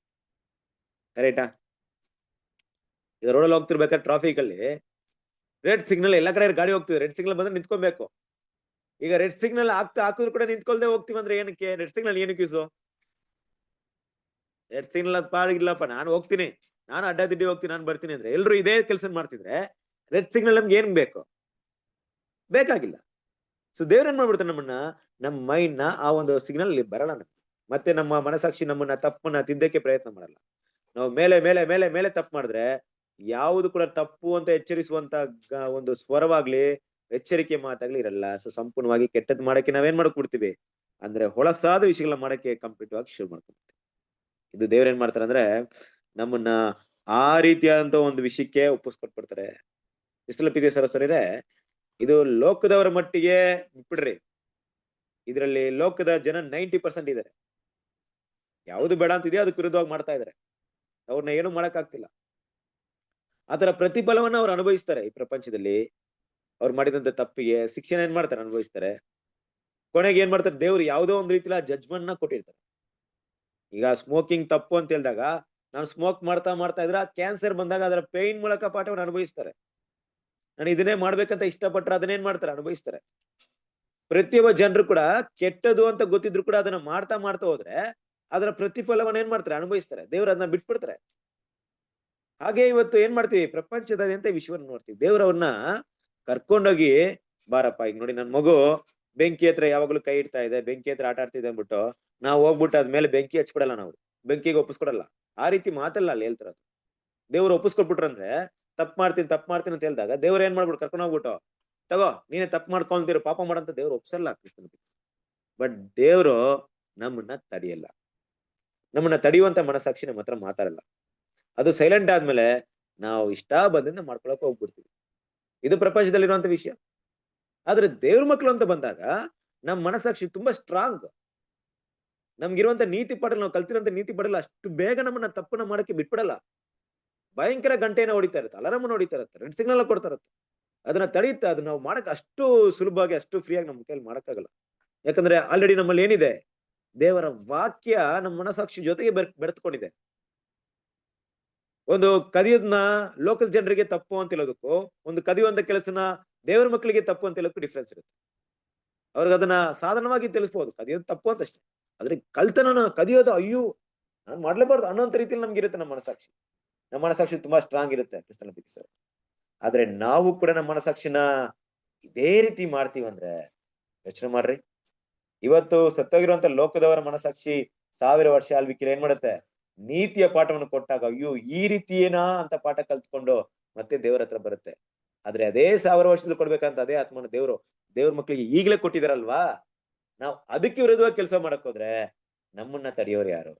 ಕರೆಕ್ಟಾ? ಈಗ ರೋಡಲ್ಲಿ ಹೋಗ್ತಿರ್ಬೇಕಾದ್ರೆ ಟ್ರಾಫಿಕ್ ಅಲ್ಲಿ ರೆಡ್ ಸಿಗ್ನಲ್, ಎಲ್ಲಾ ಕಡೆ ಗಾಡಿ ಹೋಗ್ತಿದೆ, ರೆಡ್ ಸಿಗ್ನಲ್ ಬಂದ್ರೆ ನಿಂತ್ಕೊಬೇಕು. ಈಗ ರೆಡ್ ಸಿಗ್ನಲ್ ಹಾಕಿದ್ರು ಕೂಡ ನಿಂತ್ಕೊಳ್ದೆ ಹೋಗ್ತೀವಿ ಅಂದ್ರೆ ಏನಕ್ಕೆ? ರೆಡ್ ಸಿಗ್ನಲ್ ಏನಕ್ಕೆ ಯೂಸು? ರೆಡ್ ಸಿಗ್ನಲ್ ಅದ್ ಪಾಡಿಗಿಲ್ಲಪ್ಪ, ನಾನು ಹೋಗ್ತೀನಿ, ನಾನು ಅಡ್ಡದಿಡ್ಡಿ ಹೋಗ್ತೀನಿ, ನಾನು ಬರ್ತೀನಿ ಅಂದ್ರೆ ಎಲ್ರು ಇದೇ ಕೆಲಸ ಮಾಡ್ತಿದ್ರೆ ರೆಡ್ ಸಿಗ್ನಲ್ ನಮ್ಗೆ ಏನ್ ಬೇಕು? ಬೇಕಾಗಿಲ್ಲ. ಸೊ ದೇವ್ರ ಏನ್ ಮಾಡ್ಬಿಡ್ತಾನೆ, ನಮ್ಮ ಮೈಂಡ್ ನ ಆ ಒಂದು ಸಿಗ್ನಲ್ ಬರಲ್ಲ ನಮ್ಗೆ. ಮತ್ತೆ ನಮ್ಮ ಮನಸ್ಸಾಕ್ಷಿ ನಮ್ಮನ್ನ ತಪ್ಪನ್ನ ತಿದ್ದಕ್ಕೆ ಪ್ರಯತ್ನ ಮಾಡಲ್ಲ. ನಾವು ಮೇಲೆ ಮೇಲೆ ಮೇಲೆ ಮೇಲೆ ತಪ್ಪು ಮಾಡಿದ್ರೆ ಯಾವುದು ಕೂಡ ತಪ್ಪು ಅಂತ ಎಚ್ಚರಿಸುವಂತ ಒಂದು ಸ್ವರವಾಗ್ಲಿ ಎಚ್ಚರಿಕೆ ಮಾತಾಗ್ಲಿ ಇರಲ್ಲ. ಸೊ ಸಂಪೂರ್ಣವಾಗಿ ಕೆಟ್ಟದ್ ಮಾಡಕ್ಕೆ ನಾವೇನ್ ಮಾಡ್ಕೊಡ್ತೀವಿ ಅಂದ್ರೆ ಹೊಳಸಾದ ವಿಷಯಗಳನ್ನ ಮಾಡಕ್ಕೆ ಕಂಪ್ಲೀಟ್ ಆಗಿ ಶುರು ಮಾಡ್ಕೊಡ್ತೀವಿ. ಇದು ದೇವ್ರ ಏನ್ ಮಾಡ್ತಾರೆ ಅಂದ್ರೆ ನಮ್ಮನ್ನ ಆ ರೀತಿಯಾದಂತ ಒಂದು ವಿಷಯಕ್ಕೆ ಒಪ್ಪಿಸ್ಕೊಟ್ಬಿಡ್ತಾರೆ. ಇಷ್ಟಲಪ್ಪಿದೆ ಸರಸರಿರೆ, ಇದು ಲೋಕದವರ ಮಟ್ಟಿಗೆ ಬಿಟ್ಬಿಡ್ರಿ. ಇದರಲ್ಲಿ ಲೋಕದ ಜನ 90% ಇದಾರೆ. ಯಾವುದು ಬೇಡ ಅಂತಿದೆಯೋ ಅದಕ್ಕೆ ವಿರುದ್ಧವಾಗಿ ಮಾಡ್ತಾ ಇದಾರೆ. ಅವ್ರನ್ನ ಏನು ಮಾಡಕ್ ಆಗ್ತಿಲ್ಲ. ಆತರ ಪ್ರತಿಫಲವನ್ನ ಅವ್ರು ಅನುಭವಿಸ್ತಾರೆ. ಈ ಪ್ರಪಂಚದಲ್ಲಿ ಅವ್ರು ಮಾಡಿದಂತ ತಪ್ಪಿಗೆ ಶಿಕ್ಷಣ ಏನ್ ಮಾಡ್ತಾರೆ, ಅನುಭವಿಸ್ತಾರೆ. ಕೊನೆಗೆ ಏನ್ ಮಾಡ್ತಾರೆ, ದೇವ್ರು ಯಾವುದೋ ಒಂದ್ ರೀತಿಲ ಜಡ್ಜ್ಮೆಂಟ್ ನ ಕೊಟ್ಟಿರ್ತಾರೆ. ಈಗ ಸ್ಮೋಕಿಂಗ್ ತಪ್ಪು ಅಂತ ಹೇಳಿದಾಗ ನಾವು ಸ್ಮೋಕ್ ಮಾಡ್ತಾ ಇದ್ರ ಕ್ಯಾನ್ಸರ್ ಬಂದಾಗ ಅದರ ಪೇನ್ ಮೂಲಕ ಪಾಠವನ್ನು ಅನುಭವಿಸ್ತಾರೆ. ನಾನು ಇದನ್ನೇ ಮಾಡ್ಬೇಕಂತ ಇಷ್ಟಪಟ್ರೆ ಅದನ್ನೇನ್ ಮಾಡ್ತಾರೆ, ಅನುಭವಿಸ್ತಾರೆ. ಪ್ರತಿಯೊಬ್ಬ ಜನರು ಕೂಡ ಕೆಟ್ಟದು ಅಂತ ಗೊತ್ತಿದ್ರು ಕೂಡ ಅದನ್ನ ಮಾಡ್ತಾ ಹೋದ್ರೆ ಅದರ ಪ್ರತಿಫಲವನ್ನ ಏನ್ ಮಾಡ್ತಾರೆ, ಅನುಭವಿಸ್ತಾರೆ. ದೇವ್ರು ಅದನ್ನ ಬಿಟ್ಬಿಡ್ತಾರೆ. ಹಾಗೆ ಇವತ್ತು ಏನ್ ಮಾಡ್ತೀವಿ, ಪ್ರಪಂಚದಾದ್ಯಂತ ವಿಶ್ವವನ್ನು ನೋಡ್ತೀವಿ. ದೇವ್ರವ್ರನ್ನ ಕರ್ಕೊಂಡೋಗಿ, ಬಾರಪ್ಪ ಈಗ ನೋಡಿ ನನ್ ಮಗು ಬೆಂಕಿ ಹತ್ರ ಯಾವಾಗ್ಲೂ ಕೈ ಇಡ್ತಾ ಇದೆ, ಬೆಂಕಿ ಹತ್ರ ಆಟ ಆಡ್ತಿದೆ ಅಂದ್ಬಿಟ್ಟು ನಾವು ಹೋಗ್ಬಿಟ್ಟು ಅದ್ಮೇಲೆ ಬೆಂಕಿ ಹಚ್ಬಿಡಲ್ಲ, ನಾವು ಬೆಂಕಿಗೆ ಒಪ್ಪಿಸ್ಕೊಡಲ್ಲ. ಆ ರೀತಿ ಮಾತಲ್ಲ ಅಲ್ಲಿ ಹೇಳ್ತಿರೋದು. ದೇವ್ರು ಒಪ್ಪಿಸ್ಕೊಟ್ಬಿಟ್ರಂದ್ರೆ ತಪ್ಪು ಮಾಡ್ತೀನಿ ಅಂತ ಹೇಳಿದಾಗ ದೇವ್ರ ಏನ್ ಮಾಡ್ಬಿಟ್ಟು ಕರ್ಕೊಂಡು ಹೋಗ್ಬಿಟ್ಟು, ತಗೋ ನೀನೇ ತಪ್ಪು ಮಾಡ್ಕೊಂತೀರ, ಪಾಪ ಮಾಡಂತ ದೇವ್ರು ಒಪ್ಸಲ್ಲ ಕೃಷ್ಣನ. ಬಟ್ ದೇವ್ರು ನಮ್ಮನ್ನ ತಡೆಯಲ್ಲ. ನಮ್ಮನ್ನ ತಡೆಯುವಂತ ಮನಸ್ಸಾಕ್ಷಿ ನಮ್ಮ ಹತ್ರ ಮಾತಾಡಲ್ಲ. ಅದು ಸೈಲೆಂಟ್ ಆದ್ಮೇಲೆ ನಾವು ಇಷ್ಟ ಬಂದಿಂದ ಮಾಡ್ಕೊಳಕ್ ಹೋಗ್ಬಿಡ್ತೀವಿ. ಇದು ಪ್ರಪಂಚದಲ್ಲಿರುವಂತ ವಿಷಯ. ಆದ್ರೆ ದೇವ್ರ ಮಕ್ಳು ಅಂತ ಬಂದಾಗ ನಮ್ ಮನಸ್ಸಾಕ್ಷಿ ತುಂಬಾ ಸ್ಟ್ರಾಂಗ್. ನಮ್ಗಿರುವಂತ ನೀತಿ ಪಾಠ, ನಾವು ಕಲ್ತಿರೋಂತ ನೀತಿ ಪಾಠ ಅಷ್ಟು ಬೇಗ ನಮ್ಮನ್ನ ತಪ್ಪನ್ನ ಮಾಡಕ್ಕೆ ಬಿಟ್ಬಿಡಲ್ಲ. ಭಯಂಕರ ಗಂಟೆನ ಹೊಡಿತಾ ಇರುತ್ತೆ, ಅಲಾರಾಮನ್ನ ಹೊಡಿತಾ ಇರುತ್ತೆ, ರೆಡ್ ಸಿಗ್ನಲ್ ಕೊಡ್ತಾ ಇರುತ್ತೆ. ಅದನ್ನ ತಡೆಯುತ್ತೆ. ಅದು ನಾವು ಮಾಡಕ್ ಅಷ್ಟು ಸುಲಭವಾಗಿ, ಅಷ್ಟು ಫ್ರೀಯಾಗಿ ನಮ್ಮ ಕೈಯಲ್ಲಿ ಮಾಡಕ್ಕಾಗಲ್ಲ. ಯಾಕಂದ್ರೆ ಆಲ್ರೆಡಿ ನಮ್ಮಲ್ಲಿ ಏನಿದೆ, ದೇವರ ವಾಕ್ಯ ನಮ್ಮ ಮನಸ್ಸಾಕ್ಷಿ ಜೊತೆಗೆ ಬೆರೆತ್ಕೊಂಡಿದೆ. ಒಂದು ಕದಿಯೋದನ್ನ ಲೋಕದ ಜನರಿಗೆ ತಪ್ಪು ಅಂತ ಹೇಳೋದಕ್ಕೂ, ಒಂದು ಕದಿಯುವಂತ ಕೆಲಸನ ದೇವರ ಮಕ್ಕಳಿಗೆ ತಪ್ಪು ಅಂತ ಹೇಳೋದಕ್ಕೂ ಡಿಫ್ರೆನ್ಸ್ ಇರುತ್ತೆ. ಅವ್ರಿಗೆ ಅದನ್ನ ಸಾಧಾರಣವಾಗಿ ತಿಳಿಸ್ಬೋದು, ಕದಿಯೋದು ತಪ್ಪು ಅಂತ ಅಷ್ಟೇ. ಆದ್ರೆ ಕದಿಯೋದು ಅಯ್ಯೋ ನಾನ್ ಮಾಡ್ಲೇಬಾರ್ದು ಅನ್ನೋಂತ ರೀತಿಯಲ್ಲಿ ನಮ್ಗೆ ಇರುತ್ತೆ ನಮ್ಮ ಮನಸ್ಸಾಕ್ಷಿ. ನಮ್ಮ ಮನಸ್ಸಾಕ್ಷಿ ತುಂಬಾ ಸ್ಟ್ರಾಂಗ್ ಇರುತ್ತೆ ಕ್ರಿಸ್ತನ ಪ್ರೀತಿ ಸರ್. ಆದ್ರೆ ನಾವು ಕೂಡ ನಮ್ಮ ಮನಸ್ಸಾಕ್ಷಿನ ಇದೇ ರೀತಿ ಮಾಡ್ತೀವಂದ್ರೆ ಯೋಚನೆ ಮಾಡ್ರಿ. ಇವತ್ತು ಸತ್ತೋಗಿರುವಂತ ಲೋಕದವರ ಮನಸ್ಸಾಕ್ಷಿ 1000 ವರ್ಷ ಆಳ್ವಿಕೆಯಲ್ಲಿ ಏನ್ ಮಾಡುತ್ತೆ, ನೀತಿಯ ಪಾಠವನ್ನು ಕೊಟ್ಟಾಗ ಅಯ್ಯೋ ಈ ರೀತಿ ಏನಾ ಅಂತ ಪಾಠ ಕಲ್ತ್ಕೊಂಡು ಮತ್ತೆ ದೇವರ ಹತ್ರ ಬರುತ್ತೆ. ಆದ್ರೆ ಅದೇ 1000 ವರ್ಷದಲ್ಲಿ ಕೊಡ್ಬೇಕಂತ ಅದೇ ಆತ್ಮನ ದೇವ್ರ ಮಕ್ಳಿಗೆ ಈಗಲೇ ಕೊಟ್ಟಿದಾರಲ್ವಾ. ನಾವು ಅದಕ್ಕೆ ವಿರುದ್ಧವಾಗಿ ಕೆಲಸ ಮಾಡಕ್ ಹೋದ್ರೆ ನಮ್ಮನ್ನ ತಡೆಯೋರು ಯಾರು?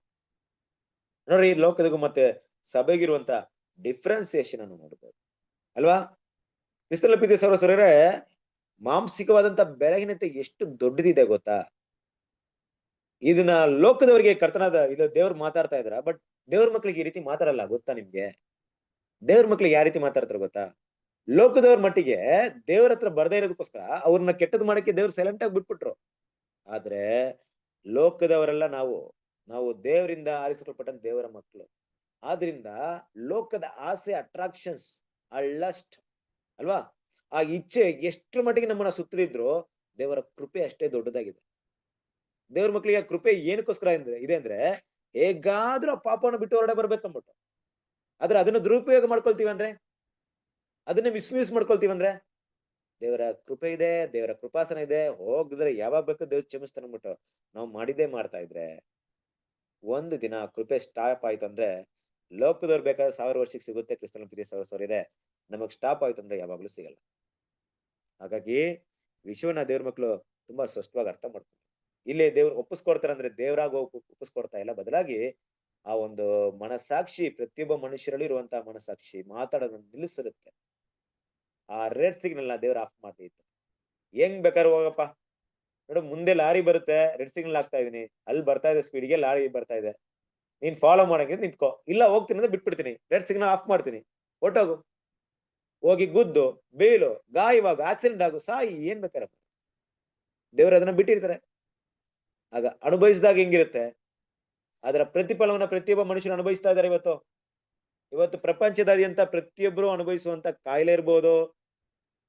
ನೋಡ್ರಿ, ಲೋಕದಗೂ ಮತ್ತೆ ಸಭೆಗಿರುವಂತ ಡಿಫ್ರೆನ್ಸಿಯೇಷನ್ ಅನ್ನು ನೋಡ್ಬೋದು ಅಲ್ವಾ. ಕ್ರಿಸ್ತನ ಪ್ರೀತಿ ಸಹೋದರರೇ, ಮಾಂಸಿಕವಾದಂತ ಬೆಳಗಿನತೆ ಎಷ್ಟು ದೊಡ್ಡದಿದೆ ಗೊತ್ತಾ? ಇದನ್ನ ಲೋಕದವರಿಗೆ ಕರ್ತನಾದ ಇದು ದೇವ್ರು ಮಾತಾಡ್ತಾ ಇದ್ರ, ಬಟ್ ದೇವ್ರ ಮಕ್ಳಿಗೆ ಈ ರೀತಿ ಮಾತಾಡಲ್ಲ ಗೊತ್ತಾ ನಿಮ್ಗೆ? ದೇವ್ರ ಮಕ್ಳಿಗೆ ಯಾವ ರೀತಿ ಮಾತಾಡ್ತಾರ ಗೊತ್ತಾ? ಲೋಕದವ್ರ ಮಟ್ಟಿಗೆ ದೇವ್ರ ಹತ್ರ ಬರ್ದೇ ಇರೋದಕ್ಕೋಸ್ಕರ ಅವ್ರನ್ನ ಕೆಟ್ಟದ್ ಮಾಡಕ್ಕೆ ದೇವ್ರು ಸೈಲೆಂಟ್ ಆಗಿ ಬಿಟ್ಬಿಟ್ರು. ಆದ್ರೆ ಲೋಕದವರೆಲ್ಲ ನಾವು ದೇವರಿಂದ ಆರಿಸಲ್ಪಟ್ಟಂತ ದೇವರ ಮಕ್ಕಳು. ಆದ್ರಿಂದ ಲೋಕದ ಆಸೆ, ಅಟ್ರಾಕ್ಷನ್ಸ್, ಲಸ್ಟ್ ಅಲ್ವಾ, ಆ ಇಚ್ಛೆ ಎಷ್ಟರ ಮಟ್ಟಿಗೆ ನಮ್ಮನ್ನ ಸುತ್ತಲಿದ್ರು ದೇವರ ಕೃಪೆ ಅಷ್ಟೇ ದೊಡ್ಡದಾಗಿದೆ. ದೇವ್ರ ಮಕ್ಳಿಗೆ ಆ ಕೃಪೆ ಏನಕ್ಕೋಸ್ಕರ ಇದೆ ಅಂದ್ರೆ ಹೇಗಾದ್ರೂ ಆ ಪಾಪವನ್ನು ಬಿಟ್ಟು ಹೊರಡೆ ಬರ್ಬೇಕಂದ್ಬಿಟ್ಟು. ಆದ್ರೆ ಅದನ್ನ ದುರುಪಯೋಗ ಮಾಡ್ಕೊಳ್ತೀವಿ ಅಂದ್ರೆ, ಅದನ್ನ ಮಿಸ್ಯೂಸ್ ಮಾಡ್ಕೊಳ್ತೀವಂದ್ರೆ, ದೇವರ ಕೃಪೆ ಇದೆ, ದೇವರ ಕೃಪಾಸನ ಇದೆ, ಹೋಗಿದ್ರೆ ಯಾವಾಗ ಬೇಕು ದೇವ್ರ ಕ್ಷಮಿಸ್ತಾನೆ ಅಂದ್ಬಿಟ್ಟು ನಾವು ಮಾಡಿದ್ದೇ ಮಾಡ್ತಾ ಇದ್ರೆ ಒಂದು ದಿನ ಕೃಪೆ ಸ್ಟಾಪ್ ಆಯ್ತು ಅಂದ್ರೆ ಲೋಕದವ್ರು ಬೇಕಾದ್ರೆ 1000 ವರ್ಷಕ್ಕೆ ಸಿಗುತ್ತೆ, ಕ್ರಿಸ್ತನ ಪ್ರೀತಿ ಇದೆ, ನಮಗ್ ಸ್ಟಾಪ್ ಆಯ್ತು ಅಂದ್ರೆ ಯಾವಾಗ್ಲೂ ಸಿಗಲ್ಲ. ಹಾಗಾಗಿ ವಿಶ್ವನ ದೇವ್ರ ಮಕ್ಳು ತುಂಬಾ ಸ್ಪಷ್ಟವಾಗಿ ಅರ್ಥ ಮಾಡ್ತಾರೆ. ಇಲ್ಲಿ ದೇವ್ರು ಒಪ್ಪಿಸ್ಕೊಡ್ತಾರೆ ಅಂದ್ರೆ ದೇವರಾಗ ಒಪ್ಪಿಸ್ಕೊಡ್ತಾ ಇಲ್ಲ, ಬದಲಾಗಿ ಆ ಒಂದು ಮನಸ್ಸಾಕ್ಷಿ, ಪ್ರತಿಯೊಬ್ಬ ಮನುಷ್ಯರಲ್ಲಿ ಇರುವಂತಹ ಮನಸ್ಸಾಕ್ಷಿ ಮಾತಾಡೋದನ್ನ ನಿಲ್ಲಿಸಿರುತ್ತೆ. ಆ ರೆಡ್ ಸಿಗ್ನಲ್ ನ ದೇವ್ರ ಆಫ್ ಮಾಡ್ತಿತ್ತು. ಹೆಂಗ್ ಬೇಕಾದ್ರೆ ಹೋಗಪ್ಪ ನೋಡು, ಮುಂದೆ ಲಾರಿ ಬರುತ್ತೆ, ರೆಡ್ ಸಿಗ್ನಲ್ ಆಗ್ತಾ ಇದೀನಿ, ಅಲ್ಲಿ ಬರ್ತಾ ಇದೆ ಸ್ಪೀಡ್ಗೆ ಲಾರಿ ಬರ್ತಾ ಇದೆ, ನೀನ್ ಫಾಲೋ ಮಾಡಂಗಿದ್ರೆ ನಿಂತ್ಕೋ, ಇಲ್ಲ ಹೋಗ್ತೀನಿ ಅಂದ್ರೆ ಬಿಟ್ಬಿಡ್ತೀನಿ, ರೆಡ್ ಸಿಗ್ನಲ್ ಆಫ್ ಮಾಡ್ತೀನಿ, ಹೊಟ್ಟೋಗು, ಹೋಗಿ ಗುದ್ದು ಬೀಳು, ಗಾಯವಾಗ ಆಕ್ಸಿಡೆಂಟ್ ಆಗು, ಸಾಯಿ, ಏನ್ ಬೇಕಾರೆ. ದೇವ್ರು ಅದನ್ನ ಬಿಟ್ಟಿರ್ತಾರೆ. ಆಗ ಅನುಭವಿಸಿದಾಗ ಹೆಂಗಿರುತ್ತೆ, ಅದರ ಪ್ರತಿಫಲವನ್ನ ಪ್ರತಿಯೊಬ್ಬ ಮನುಷ್ಯರು ಅನುಭವಿಸ್ತಾ ಇದ್ದಾರೆ. ಇವತ್ತು ಪ್ರಪಂಚದಾದ್ಯಂತ ಪ್ರತಿಯೊಬ್ಬರು ಅನುಭವಿಸುವಂತ ಕಾಯಿಲೆ ಇರ್ಬೋದು,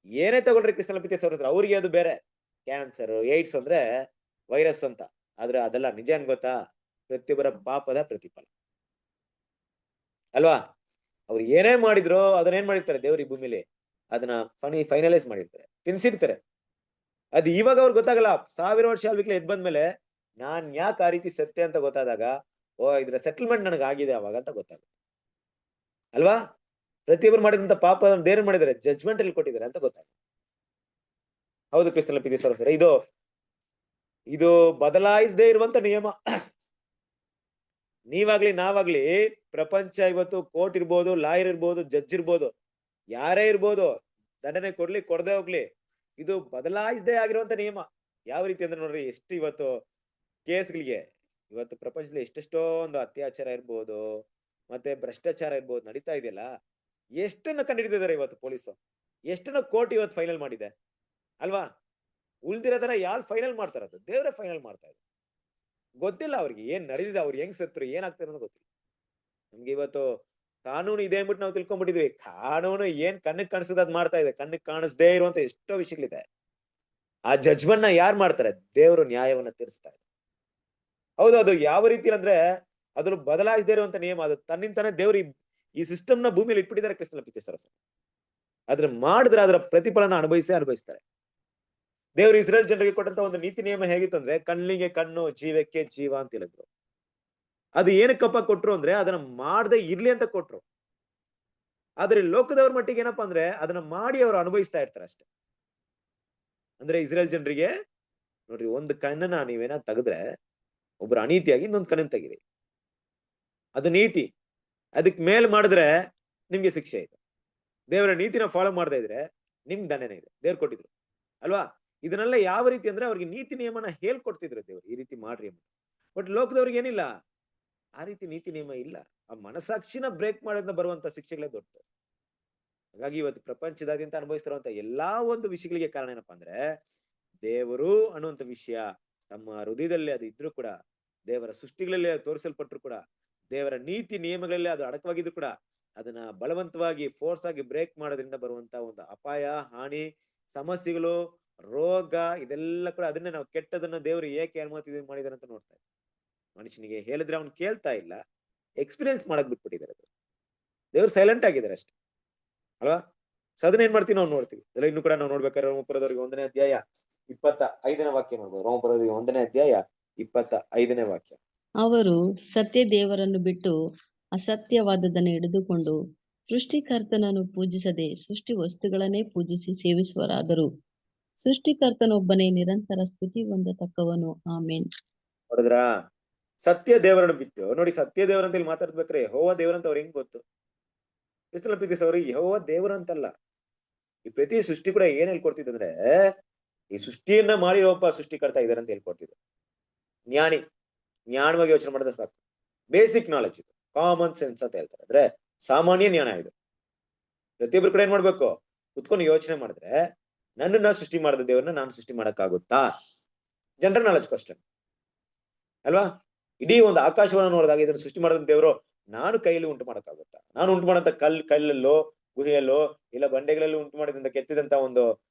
ಏನೇ ತಗೊಳ್ರಿ ಕ್ರಿಸ್ತನ ಪ್ರೀತಿ ಸಹೋದರ, ಅವ್ರಿಗೆ ಅದು ಬೇರೆ, ಕ್ಯಾನ್ಸರ್, ಏಡ್ಸ್ ಅಂದ್ರೆ ವೈರಸ್ ಅಂತ. ಆದ್ರೆ ಅದೆಲ್ಲ ನಿಜ ಏನ್ ಗೊತ್ತಾ, ಪ್ರತಿಯೊಬ್ಬರ ಪಾಪದ ಪ್ರತಿಫಲ ಅಲ್ವಾ. ಅವ್ರು ಏನೇ ಮಾಡಿದ್ರು ಅದನ್ನ ಏನ್ ಮಾಡಿರ್ತಾರೆ, ದೇವ್ರ ಈ ಭೂಮಿಲಿ ಅದನ್ನ ಫೈನಲೈಸ್ ಮಾಡಿರ್ತಾರೆ, ತಿನ್ಸಿರ್ತಾರೆ. ಅದು ಇವಾಗ ಅವ್ರಿಗೆ ಗೊತ್ತಾಗಲ್ಲ. 1000 ವರ್ಷ ಆಳ್ವಿಕ್ಲೆ ಎದ್ ಬಂದ್ಮೇಲೆ ನಾನ್ ಯಾಕೆ ಆ ರೀತಿ ಸತ್ಯ ಅಂತ ಗೊತ್ತಾದಾಗ, ಓ ಇದ್ರ ಸೆಟಲ್ಮೆಂಟ್ ನನಗೆ ಆಗಿದೆ ಅವಾಗ ಅಂತ ಗೊತ್ತಾಗುತ್ತೆ ಅಲ್ವಾ. ಪ್ರತಿಯೊಬ್ಬರು ಮಾಡಿದಂತ ಪಾಪ ದೇವ್ರು ಮಾಡಿದ್ದಾರೆ, ಜಡ್ಜ್ಮೆಂಟ್ ಅಲ್ಲಿ ಕೊಟ್ಟಿದ್ದಾರೆ ಅಂತ ಗೊತ್ತಾಗುತ್ತೆ. ಹೌದು ಕ್ರಿಸ್ತನ ಪ್ರೀತಿ ಸಹೋದರ, ಇದು ಬದಲಾಯಿಸದೇ ಇರುವಂತ ನಿಯಮ. ನೀವಾಗ್ಲಿ ನಾವಾಗ್ಲಿ, ಪ್ರಪಂಚ ಇವತ್ತು ಕೋರ್ಟ್ ಇರ್ಬೋದು, ಲಾಯರ್ ಇರ್ಬೋದು, ಜಡ್ಜ್ ಇರ್ಬೋದು, ಯಾರೇ ಇರ್ಬೋದು, ದಂಡನೆ ಕೊಡ್ಲಿ ಕೊಡದೆ ಹೋಗ್ಲಿ, ಇದು ಬದಲಾಯಿಸದೇ ಆಗಿರುವಂತ ನಿಯಮ. ಯಾವ ರೀತಿ ಅಂದ್ರೆ ನೋಡ್ರಿ, ಎಷ್ಟು ಇವತ್ತು ಕೇಸ್ಗಳಿಗೆ, ಇವತ್ತು ಪ್ರಪಂಚದಲ್ಲಿ ಎಷ್ಟೆಷ್ಟೋ ಒಂದು ಅತ್ಯಾಚಾರ ಇರ್ಬೋದು, ಮತ್ತೆ ಭ್ರಷ್ಟಾಚಾರ ಇರ್ಬೋದು ನಡೀತಾ ಇದೆಯಲ್ಲ, ಎಷ್ಟನ್ನ ಕಂಡುಹಿಡಿದಿದ್ದಾರೆ ಇವತ್ತು ಪೊಲೀಸು, ಎಷ್ಟನ್ನ ಕೋರ್ಟ್ ಇವತ್ತು ಫೈನಲ್ ಮಾಡಿದೆ ಅಲ್ವಾ. ಉಳ್ದಿರೋದನ್ನ ಯಾರು ಫೈನಲ್ ಮಾಡ್ತಾರದು, ದೇವರೇ ಫೈನಲ್ ಮಾಡ್ತಾ ಇದ್ದಾರೆ. ಗೊತ್ತಿಲ್ಲ ಅವ್ರಿಗೆ ಏನ್ ನಡೆದಿದೆ, ಅವ್ರು ಹೆಂಗ್ ಸತ್ರು, ಏನಾಗ್ತಾರೆ ಅನ್ನೋದು ಗೊತ್ತಿಲ್ಲ. ನಮ್ಗೆ ಇವತ್ತು ಕಾನೂನು ಇದೆ ಅಂದ್ಬಿಟ್ಟು ನಾವು ತಿಳ್ಕೊಂಡ್ಬಿಟ್ಟಿದ್ವಿ. ಕಾನೂನು ಏನ್ ಕಣ್ಣಿಗೆ ಕಾಣಿಸೋದು ಅದ್ ಮಾಡ್ತಾ ಇದೆ, ಕಣ್ಣಿಗೆ ಕಾಣಿಸದೇ ಇರುವಂತ ಎಷ್ಟೋ ವಿಷಯಗಳಿದೆ. ಆ ಜಡ್ಜ್ಮೆಂಟ್ ನ ಯಾರು ಮಾಡ್ತಾರೆ, ದೇವರು ನ್ಯಾಯವನ್ನ ತೀರಿಸ್ತಾ ಇದೆ. ಹೌದು, ಅದು ಯಾವ ರೀತಿ ಅಂದ್ರೆ ಅದ್ರ ಬದಲಾಯಿಸದೇ ಇರುವಂತ ನಿಯಮ. ಅದು ತನ್ನಿಂತಾನೆ ದೇವ್ರು ಈ ಸಿಸ್ಟಮ್ ನ ಭೂಮಿಯಲ್ಲಿ ಇಟ್ಬಿಟ್ಟಿದ್ದಾರೆ ಕ್ರಿಸ್ತನ ಪ್ರೀತಿ ಸಹೋದರ. ಅದ್ರ ಮಾಡಿದ್ರೆ ಅದರ ಪ್ರತಿಫಲನ ಅನುಭವಿಸ್ತಾರೆ. ದೇವರು ಇಸ್ರೇಲ್ ಜನರಿಗೆ ಕೊಟ್ಟಂತ ಒಂದು ನೀತಿ ನಿಯಮ ಹೇಗಿತ್ತು ಅಂದ್ರೆ, ಕಣ್ಣಿಗೆ ಕಣ್ಣು, ಜೀವಕ್ಕೆ ಜೀವ ಅಂತ ಹೇಳಿದ್ರು. ಅದು ಏನಕ್ಕಪ್ಪ ಕೊಟ್ರು ಅಂದ್ರೆ, ಅದನ್ನ ಮಾಡದೆ ಇರ್ಲಿ ಅಂತ ಕೊಟ್ರು. ಆದ್ರೆ ಲೋಕದವ್ರ ಮಟ್ಟಿಗೆ ಏನಪ್ಪಾ ಅಂದ್ರೆ, ಅದನ್ನ ಮಾಡಿ ಅವರು ಅನುಭವಿಸ್ತಾ ಇರ್ತಾರೆ ಅಷ್ಟೇ. ಅಂದ್ರೆ ಇಸ್ರೇಲ್ ಜನರಿಗೆ ನೋಡ್ರಿ, ಒಂದು ಕಣ್ಣನ್ನ ನೀವೇನ ತೆಗೆದ್ರೆ, ಒಬ್ರು ಅನೀತಿಯಾಗಿ ಇನ್ನೊಂದು ಕಣ್ಣನ್ನು ತೆಗಿರಿ, ಅದು ನೀತಿ. ಅದಕ್ ಮೇಲ್ ಮಾಡಿದ್ರೆ ನಿಮ್ಗೆ ಶಿಕ್ಷೆ ಇದೆ. ದೇವರ ನೀತಿನ ಫಾಲೋ ಮಾಡದೇ ಇದ್ರೆ ನಿಮ್ಗೆ ದಂಡನೆ ಇದೆ, ದೇವ್ರು ಕೊಟ್ಟಿದ್ರು ಅಲ್ವಾ. ಇದನ್ನೆಲ್ಲ ಯಾವ ರೀತಿ ಅಂದ್ರೆ ಅವ್ರಿಗೆ ನೀತಿ ನಿಯಮನ ಹೇಳ್ಕೊಡ್ತಿದ್ರು ದೇವ್ರು, ಈ ರೀತಿ ಮಾಡ್ರಿ ಅಂತ. ಬಟ್ ಲೋಕದವ್ರಿಗೆ ಏನಿಲ್ಲ, ಆ ರೀತಿ ನೀತಿ ನಿಯಮ ಇಲ್ಲ. ಆ ಮನಸ್ಸಾಕ್ಷಿನ ಬ್ರೇಕ್ ಮಾಡೋದ್ನ ಬರುವಂತ ಶಿಕ್ಷೆಗಳೇ ದೊಡ್ಡದು. ಹಾಗಾಗಿ ಇವತ್ತು ಪ್ರಪಂಚದಾದ್ಯಂತ ಅನುಭವಿಸ್ತಿರುವಂತ ಎಲ್ಲಾ ಒಂದು ವಿಷಯಗಳಿಗೆ ಕಾರಣ ಏನಪ್ಪಾ ಅಂದ್ರೆ, ದೇವರು ಅನ್ನುವಂತ ವಿಷಯ ತಮ್ಮ ಹೃದಯದಲ್ಲಿ ಅದು ಇದ್ರು ಕೂಡ, ದೇವರ ಸೃಷ್ಟಿಗಳಲ್ಲಿ ತೋರಿಸಲ್ಪಟ್ರು ಕೂಡ, ದೇವರ ನೀತಿ ನಿಯಮಗಳಲ್ಲಿ ಅದು ಅಡಕವಾಗಿದ್ರು ಕೂಡ, ಅದನ್ನ ಬಲವಂತವಾಗಿ ಫೋರ್ಸ್ ಆಗಿ ಬ್ರೇಕ್ ಮಾಡೋದ್ರಿಂದ ಬರುವಂತ ಒಂದು ಅಪಾಯ, ಹಾನಿ, ಸಮಸ್ಯೆಗಳು, ರೋಗ, ಇದೆಲ್ಲ ಕೂಡ ಅದನ್ನೇ ನಾವು ಕೆಟ್ಟದನ್ನ ದೇವರು ಏಕೆ ಅನುಮತಿ ಮಾಡಿದಾರೆ ಅಂತ ನೋಡ್ತಾ ಇದ್ದೀವಿ. ಮನುಷ್ಯನಿಗೆ ಹೇಳಿದ್ರೆ ಅವ್ನು ಕೇಳ್ತಾ ಇಲ್ಲ, ಎಕ್ಸ್ಪೀರಿಯನ್ಸ್ ಮಾಡಕ್ ಬಿಟ್ಬಿಟ್ಟಿದ್ದಾರೆ. ದೇವ್ರು ಸೈಲೆಂಟ್ ಆಗಿದ್ದಾರೆ ಅಷ್ಟೇ ಅಲ್ವಾ. ಸೊ ಅದನ್ನ ಏನ್ ಮಾಡ್ತೀವಿ ನಾವು ನೋಡ್ತೀವಿ. ಅದೆಲ್ಲ ಇನ್ನು ಕೂಡ ನಾವು ನೋಡ್ಬೇಕಾದ್ರೆ ರೋಮಪುರದವರಿಗೆ 1ನೇ ಅಧ್ಯಾಯ 25ನೇ ವಾಕ್ಯ ನೋಡ್ಬೋದು. ರೋಮಪುರದವರಿಗೆ 1ನೇ ಅಧ್ಯಾಯ 25ನೇ ವಾಕ್ಯ. ಅವರು ಸತ್ಯ ದೇವರನ್ನು ಬಿಟ್ಟು ಅಸತ್ಯವಾದದನ್ನು ಹಿಡಿದುಕೊಂಡು ಸೃಷ್ಟಿಕರ್ತನನ್ನು ಪೂಜಿಸದೆ ಸೃಷ್ಟಿ ವಸ್ತುಗಳನ್ನೇ ಪೂಜಿಸಿ ಸೇವಿಸುವರಾದರು. ಸೃಷ್ಟಿಕರ್ತನೊಬ್ಬನೇ ನಿರಂತರ ಸ್ತುತಿ ಹೊಂದತಕ್ಕವನು. ಆಮೇನ್. ನೋಡಿದ್ರಾ, ಸತ್ಯ ದೇವರನ್ನು ಬಿಟ್ಟು ನೋಡಿ, ಸತ್ಯ ದೇವರಂತ ಇಲ್ಲಿ ಮಾತಾಡ್ಬೇಕ್ರೆ ಯೆಹೋವ ದೇವರಂತ ಅವ್ರು ಹೆಂಗ್ ಗೊತ್ತು? ಕ್ರಿಸ್ತನ ಪ್ರೀತಿ ಅವ್ರಿಗೆ ಯೆಹೋವ ದೇವರಂತಲ್ಲ. ಈ ಪ್ರತಿ ಸೃಷ್ಟಿ ಕೂಡ ಏನ್ ಹೇಳ್ಕೊಡ್ತಿದ್ರೆ, ಈ ಸೃಷ್ಟಿಯನ್ನ ಮಾಡಿರೋಪ್ಪ ಸೃಷ್ಟಿಕರ್ತ ಇದಾರೆ ಅಂತ ಹೇಳ್ಕೊಡ್ತಿದ್ರು. ಜ್ಞಾನವಾಗಿ ಯೋಚನೆ ಮಾಡಿದ್ರೆ ಸಾಕು. ಬೇಸಿಕ್ ನಾಲೆಜ್ ಇದು, ಕಾಮನ್ ಸೆನ್ಸ್ ಅಂತ ಹೇಳ್ತಾರೆ. ಅಂದ್ರೆ ಸಾಮಾನ್ಯ ಜ್ಞಾನ ಇದು. ಪ್ರತಿಯೊಬ್ರು ಕೂಡ ಏನ್ ಮಾಡ್ಬೇಕು, ಕುತ್ಕೊಂಡು ಯೋಚನೆ ಮಾಡಿದ್ರೆ, ನನ್ನನ್ನ ಸೃಷ್ಟಿ ಮಾಡಿದ ದೇವರನ್ನ ನಾನು ಸೃಷ್ಟಿ ಮಾಡಕ್ಕಾಗುತ್ತಾ? ಜನರಲ್ ನಾಲೆಜ್ ಕ್ವಶನ್ ಅಲ್ವಾ. ಇಡೀ ಒಂದು ಆಕಾಶವನ್ನು ನೋಡಿದಾಗ ಇದನ್ನು ಸೃಷ್ಟಿ ಮಾಡಿದ ದೇವರು ನಾನು ಕೈಯಲ್ಲಿ ಉಂಟು ಮಾಡಕ್ಕಾಗುತ್ತಾ? ನಾನು ಉಂಟು ಮಾಡಂತ ಕಲ್ಲಲ್ಲೋ ಗುಹೆಯಲ್ಲೋ ಇಲ್ಲ ಬಂಡೆಗಳಲ್ಲಿ ಉಂಟು ಮಾಡಿದಂತ ಕೆತ್ತಿದಂತ ಒಂದು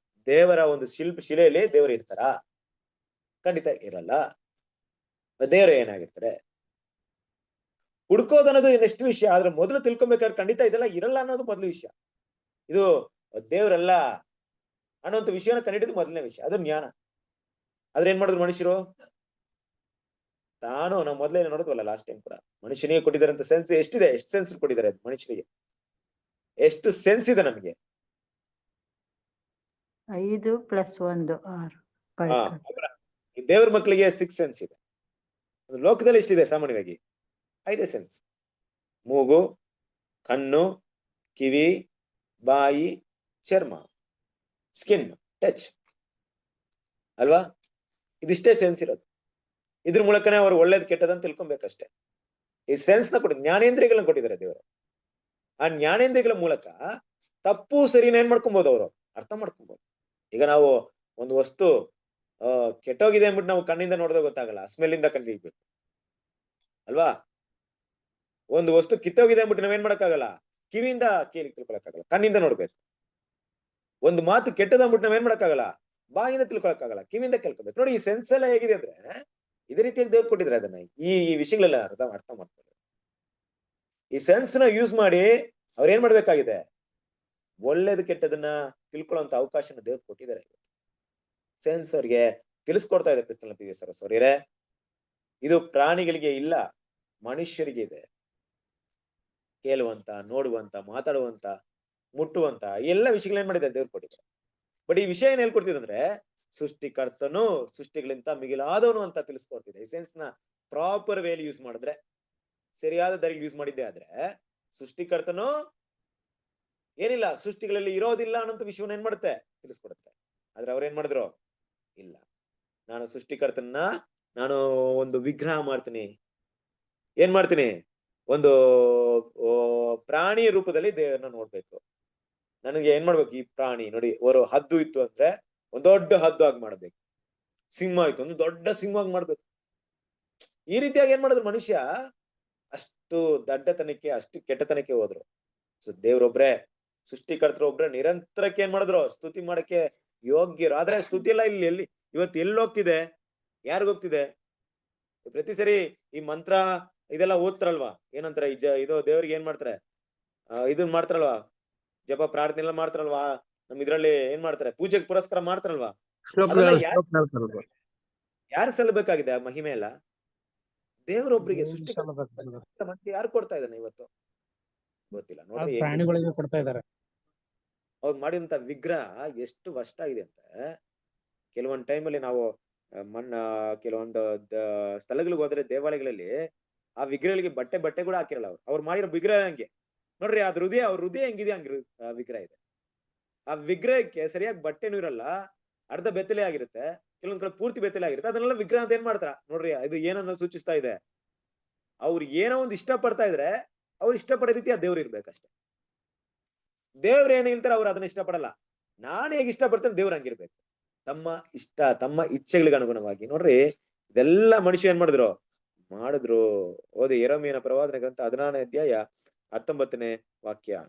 ದೇವರ ಒಂದು ಶಿಲೆಯಲ್ಲಿ ದೇವರು ಇರ್ತಾರ? ಖಂಡಿತ ಇರಲ್ಲ. ದೇವರು ಏನಾಗಿರ್ತಾರೆ? ಹುಡ್ಕೋದನ್ನೋದು ನೆಕ್ಸ್ಟ್ ವಿಷಯ. ಆದ್ರೆ ಮೊದಲು ತಿಳ್ಕೊಬೇಕಾದ್ರೆ ಖಂಡಿತ ಇದೆಲ್ಲ ಇರಲ್ಲ ಅನ್ನೋದು ಮೊದಲು ವಿಷಯ. ಇದು ದೇವರಲ್ಲ ಅನ್ನೋಂಥ ವಿಷಯನ ಕಂಡಿಡಿದು ಮೊದಲನೇ ವಿಷಯ, ಅದು ಜ್ಞಾನ. ಆದ್ರೆ ಏನ್ ಮಾಡಿದ್ರು ಮನುಷ್ಯರು? ನಾವು ಮೊದಲೇ ನೋಡಿದ್ವಲ್ಲ ಲಾಸ್ಟ್ ಟೈಮ್ ಕೂಡ, ಮನುಷ್ಯನಿಗೆ ಕೊಟ್ಟಿದ್ದಾರೆ ಅಂತ ಸೆನ್ಸ್ ಎಷ್ಟಿದೆ, ಎಷ್ಟು ಸೆನ್ಸ್ ಕೊಟ್ಟಿದ್ದಾರೆ ಮನುಷ್ಯನಿಗೆ, ಎಷ್ಟು ಸೆನ್ಸ್ ಇದೆ ನಮಗೆ. 5 + 1 6 ಹಾ, ದೇವ್ರ ಮಕ್ಕಳಿಗೆ 6 ಸೆನ್ಸ್ ಇದೆ. ಲೋಕದಲ್ಲಿ ಎಷ್ಟಿದೆ? ಸಾಮಾನ್ಯವಾಗಿ 5 ಸೆನ್ಸ್: ಮೂಗು, ಕಣ್ಣು, ಕಿವಿ, ಬಾಯಿ, ಚರ್ಮ, ಸ್ಕಿನ್, ಟಚ್ ಅಲ್ವಾ? ಇದಿಷ್ಟೇ ಸೆನ್ಸ್ ಇರೋದು. ಇದ್ರ ಮೂಲಕನೇ ಅವ್ರು ಒಳ್ಳೇದ್ ಕೆಟ್ಟದಂತ ತಿಳ್ಕೊಬೇಕಷ್ಟೇ. ಈ ಸೆನ್ಸ್ ನ ಜ್ಞಾನೇಂದ್ರಿಯಗಳನ್ನ ಕೊಟ್ಟಿದ್ದಾರೆ ದೇವರು. ಆ ಜ್ಞಾನೇಂದ್ರಿಯಗಳ ಮೂಲಕ ತಪ್ಪು ಸರಿನ ಏನ್ ಮಾಡ್ಕೊಬಹುದು, ಅವರು ಅರ್ಥ ಮಾಡ್ಕೊಬಹುದು. ಈಗ ನಾವು ಒಂದು ವಸ್ತು ಕೆಟ್ಟೋಗಿದೆ ಅಂದ್ಬಿಟ್ಟು ನಾವು ಕಣ್ಣಿಂದ ನೋಡಿದಾಗ ಗೊತ್ತಾಗಲ್ಲ, ಸ್ಮೆಲ್ಲಿಂದ ಕಂಡಿಡ್ಬೇಕು ಅಲ್ವಾ? ಒಂದು ವಸ್ತು ಕಿತ್ತೋಗಿದೆ ಅಂದ್ಬಿಟ್ಟು ನಾವೇನ್ ಮಾಡಕ್ಕಾಗಲ್ಲ, ಕಿವಿಯಿಂದ ಕೇಳಿ ತಿಳ್ಕೊಳಕ್ಕಾಗಲ್ಲ, ಕಣ್ಣಿಂದ ನೋಡ್ಬೇಕು. ಒಂದು ಮಾತು ಕೆಟ್ಟದ ಅಂದ್ಬಿಟ್ಟು ನಾವೇನ್ ಮಾಡಕ್ಕಾಗಲ್ಲ, ಬಾಯಿಂದ ತಿಳ್ಕೊಳಕ್ಕಾಗಲ್ಲ, ಕಿವಿಯಿಂದ ಕೇಳ್ಕೊಬೇಕು. ನೋಡಿ, ಈ ಸೆನ್ಸ್ ಎಲ್ಲ ಹೇಗಿದೆ ಅಂದ್ರೆ ಇದೇ ರೀತಿಯಾಗಿ ದೇವ್ರು ಕೊಟ್ಟಿದ್ರೆ ಅದನ್ನ ಈ ವಿಷಯಗಳೆಲ್ಲ ಅರ್ಥ ಮಾಡ್ತಾರೆ. ಈ ಸೆನ್ಸ್ ನ ಯೂಸ್ ಮಾಡಿ ಅವ್ರ ಏನ್ ಮಾಡ್ಬೇಕಾಗಿದೆ, ಒಳ್ಳೇದು ಕೆಟ್ಟದನ್ನ ತಿಳ್ಕೊಳ್ಳುವಂತ ಅವಕಾಶನ ದೇವ್ರು ಕೊಟ್ಟಿದ್ದಾರೆ. ಸೆನ್ಸ್ ಅವ್ರಿಗೆ ತಿಳಿಸ್ಕೊಡ್ತಾ ಇದೆ ಕ್ರಿಸ್ತನ ಸರೋಸರಿಯರೇ. ಇದು ಪ್ರಾಣಿಗಳಿಗೆ ಇಲ್ಲ, ಮನುಷ್ಯರಿಗೆ ಇದೆ. ಕೇಳುವಂತ, ನೋಡುವಂತ, ಮಾತಾಡುವಂತ, ಮುಟ್ಟುವಂತ ಎಲ್ಲ ವಿಷಯಗಳೇನ್ ಮಾಡಿದ್ದಾರೆ ದೇವ್ರು ಕೊಟ್ಟಿದ್ದಾರೆ. ಬಟ್ ಈ ವಿಷಯ ಏನ್ ಹೇಳ್ಕೊಡ್ತಿದಂದ್ರೆ ಸೃಷ್ಟಿಕರ್ತನು ಸೃಷ್ಟಿಗಳಿಂದ ಮಿಗಿಲಾದವನು ಅಂತ ತಿಳಿಸ್ಕೊಡ್ತಿದೆ. ಈ ಸೆನ್ಸ್ ನ ಪ್ರಾಪರ್ ವೇಲಿ ಯೂಸ್ ಮಾಡಿದ್ರೆ, ಸರಿಯಾದ ದಾರಿಗೆ ಯೂಸ್ ಮಾಡಿದ್ದೆ ಆದ್ರೆ ಸೃಷ್ಟಿಕರ್ತನು ಏನಿಲ್ಲ, ಸೃಷ್ಟಿಗಳಲ್ಲಿ ಇರೋದಿಲ್ಲ ಅನ್ನೋಂಥ ವಿಷಯವನ್ನ ಏನ್ ಮಾಡುತ್ತೆ, ತಿಳಿಸ್ಕೊಡುತ್ತೆ. ಆದ್ರೆ ಅವ್ರೇನ್ ಮಾಡಿದ್ರು, ಇಲ್ಲ, ನಾನು ಸೃಷ್ಟಿಕರ್ತನ ನಾನು ಒಂದು ವಿಗ್ರಹ ಮಾಡ್ತೀನಿ, ಏನ್ ಮಾಡ್ತೀನಿ, ಒಂದು ಪ್ರಾಣಿ ರೂಪದಲ್ಲಿ ದೇವರನ್ನ ನೋಡ್ಬೇಕು. ನನಗೆ ಏನ್ ಮಾಡ್ಬೇಕು, ಈ ಪ್ರಾಣಿ ನೋಡಿ, ಒಂದು ಹದ್ದು ಇತ್ತು ಅಂದ್ರೆ ಒಂದ್ ದೊಡ್ಡ ಹದ್ದು ಆಗಿ ಮಾಡ್ಬೇಕು, ಸಿಂಹ ಇತ್ತು ಒಂದು ದೊಡ್ಡ ಸಿಂಹವಾಗಿ ಮಾಡ್ಬೇಕು. ಈ ರೀತಿಯಾಗಿ ಏನ್ ಮಾಡಿದ್ರು ಮನುಷ್ಯ, ಅಷ್ಟು ದಡ್ಡತನಕ್ಕೆ, ಅಷ್ಟು ಕೆಟ್ಟತನಕ್ಕೆ ಹೋದ್ರು. ಸೊ ದೇವ್ರೊಬ್ರೆ, ಸೃಷ್ಟಿಕರ್ತರು ಒಬ್ರೆ ನಿರಂತರಕ್ಕೆ ಏನ್ ಮಾಡಿದ್ರು, ಸ್ತುತಿ ಮಾಡಕ್ಕೆ ಯೋಗ್ಯರು. ಆದ್ರೆ ಸ್ತುತಿ ಎಲ್ಲ ಇಲ್ಲಿ ಎಲ್ಲಿ ಇವತ್ತು ಎಲ್ಲಿ ಹೋಗ್ತಿದೆ, ಯಾರಿಗೋಗ್ತಿದೆ? ಪ್ರತಿ ಸರಿ ಈ ಮಂತ್ರ ಇದೆಲ್ಲ ಓದ್ತಾರಲ್ವಾ, ಏನಂತಾರೆ, ಇದು ದೇವ್ರಿಗೆ ಏನ್ ಮಾಡ್ತಾರೆ, ಇದನ್ ಮಾಡ್ತಾರಲ್ವಾ, ಜಪ ಪ್ರಾರ್ಥನೆ ಎಲ್ಲ ಮಾಡ್ತಾರಲ್ವಾ, ನಮ್ ಇದ್ರಲ್ಲಿ ಏನ್ ಮಾಡ್ತಾರೆ, ಪೂಜೆಗೆ ಪುರಸ್ಕಾರ ಮಾಡ್ತಾರಲ್ವಾ, ಯಾರು ಸಲ್ಲಬೇಕಾಗಿದೆ ಆ ಮಹಿಮೆ ಎಲ್ಲ? ದೇವರೊಬ್ರಿಗೆ. ಸೃಷ್ಟಿಕರ್ತ ಯಾರು ಕೊಡ್ತಾ ಇದ್ದಾನೆ ಇವತ್ತು? ಗೊತ್ತಿಲ್ಲ ನೋಡ್ರಿ. ಪ್ರಾಣಿಗಳಿಗೆ ಕೊಡ್ತಾ ಇದ್ದಾರೆ. ಅವ್ರು ಮಾಡಿದಂತ ವಿಗ್ರಹ ಎಷ್ಟು ಕಷ್ಟ ಆಗಿದೆ ಅಂದ್ರೆ, ಕೆಲವೊಂದ್ ಟೈಮಲ್ಲಿ ನಾವು ಕೆಲವೊಂದು ಸ್ಥಳಗಳಿಗೆ ಹೋದ್ರೆ, ದೇವಾಲಯಗಳಲ್ಲಿ ಆ ವಿಗ್ರಹಗಳಿಗೆ ಬಟ್ಟೆ ಕೂಡ ಹಾಕಿರಲ್ಲ. ಅವ್ರು ಮಾಡಿರೋ ವಿಗ್ರಹ ಹಂಗೆ ನೋಡ್ರಿ, ಅದ್ ಅವ್ರ ಹೃದಯ ಹೆಂಗಿದೆ ಹಂಗ ವಿಗ್ರಹ ಇದೆ. ಆ ವಿಗ್ರಹಕ್ಕೆ ಸರಿಯಾಗಿ ಬಟ್ಟೆನೂ ಇರಲ್ಲ, ಅರ್ಧ ಬೆತ್ತಲೆ ಆಗಿರುತ್ತೆ, ಕೆಲವೊಂದ್ ಕಡೆ ಪೂರ್ತಿ ಬೆತ್ತಲೆ ಆಗಿರುತ್ತೆ. ಅದನ್ನೆಲ್ಲ ವಿಗ್ರಹ ಅಂತ ಏನ್ ಮಾಡ್ತಾರ ನೋಡ್ರಿ, ಇದು ಏನನ್ನ ಸೂಚಿಸ್ತಾ ಇದೆ? ಅವ್ರು ಏನೋ ಒಂದು ಇಷ್ಟ ಪಡ್ತಾ ಇದ್ರೆ ಅವ್ರು ಇಷ್ಟಪಡೋ ರೀತಿ ಆ ದೇವ್ರು ಇರ್ಬೇಕಷ್ಟೆ. ದೇವ್ರ ಏನ್ ಹೇಳ್ತಾರೆ ಅವ್ರು ಅದನ್ನ ಇಷ್ಟಪಡಲ್ಲ. ನಾನು ಹೇಗೆ ಇಷ್ಟಪಡ್ತೇನೆ ದೇವ್ರ ಹಂಗಿರ್ಬೇಕು, ತಮ್ಮ ಇಷ್ಟ, ತಮ್ಮ ಇಚ್ಛೆಗಳಿಗೆ ಅನುಗುಣವಾಗಿ. ನೋಡ್ರಿ, ಇದೆಲ್ಲ ಮನುಷ್ಯ ಏನ್ ಮಾಡಿದ್ರು. ಓದಿ ಯೆರೆಮೀಯನ ಪ್ರವಾದನೆ ಗ್ರಂಥ 16ನೇ ಅಧ್ಯಾಯ 19ನೇ ವಾಕ್ಯ.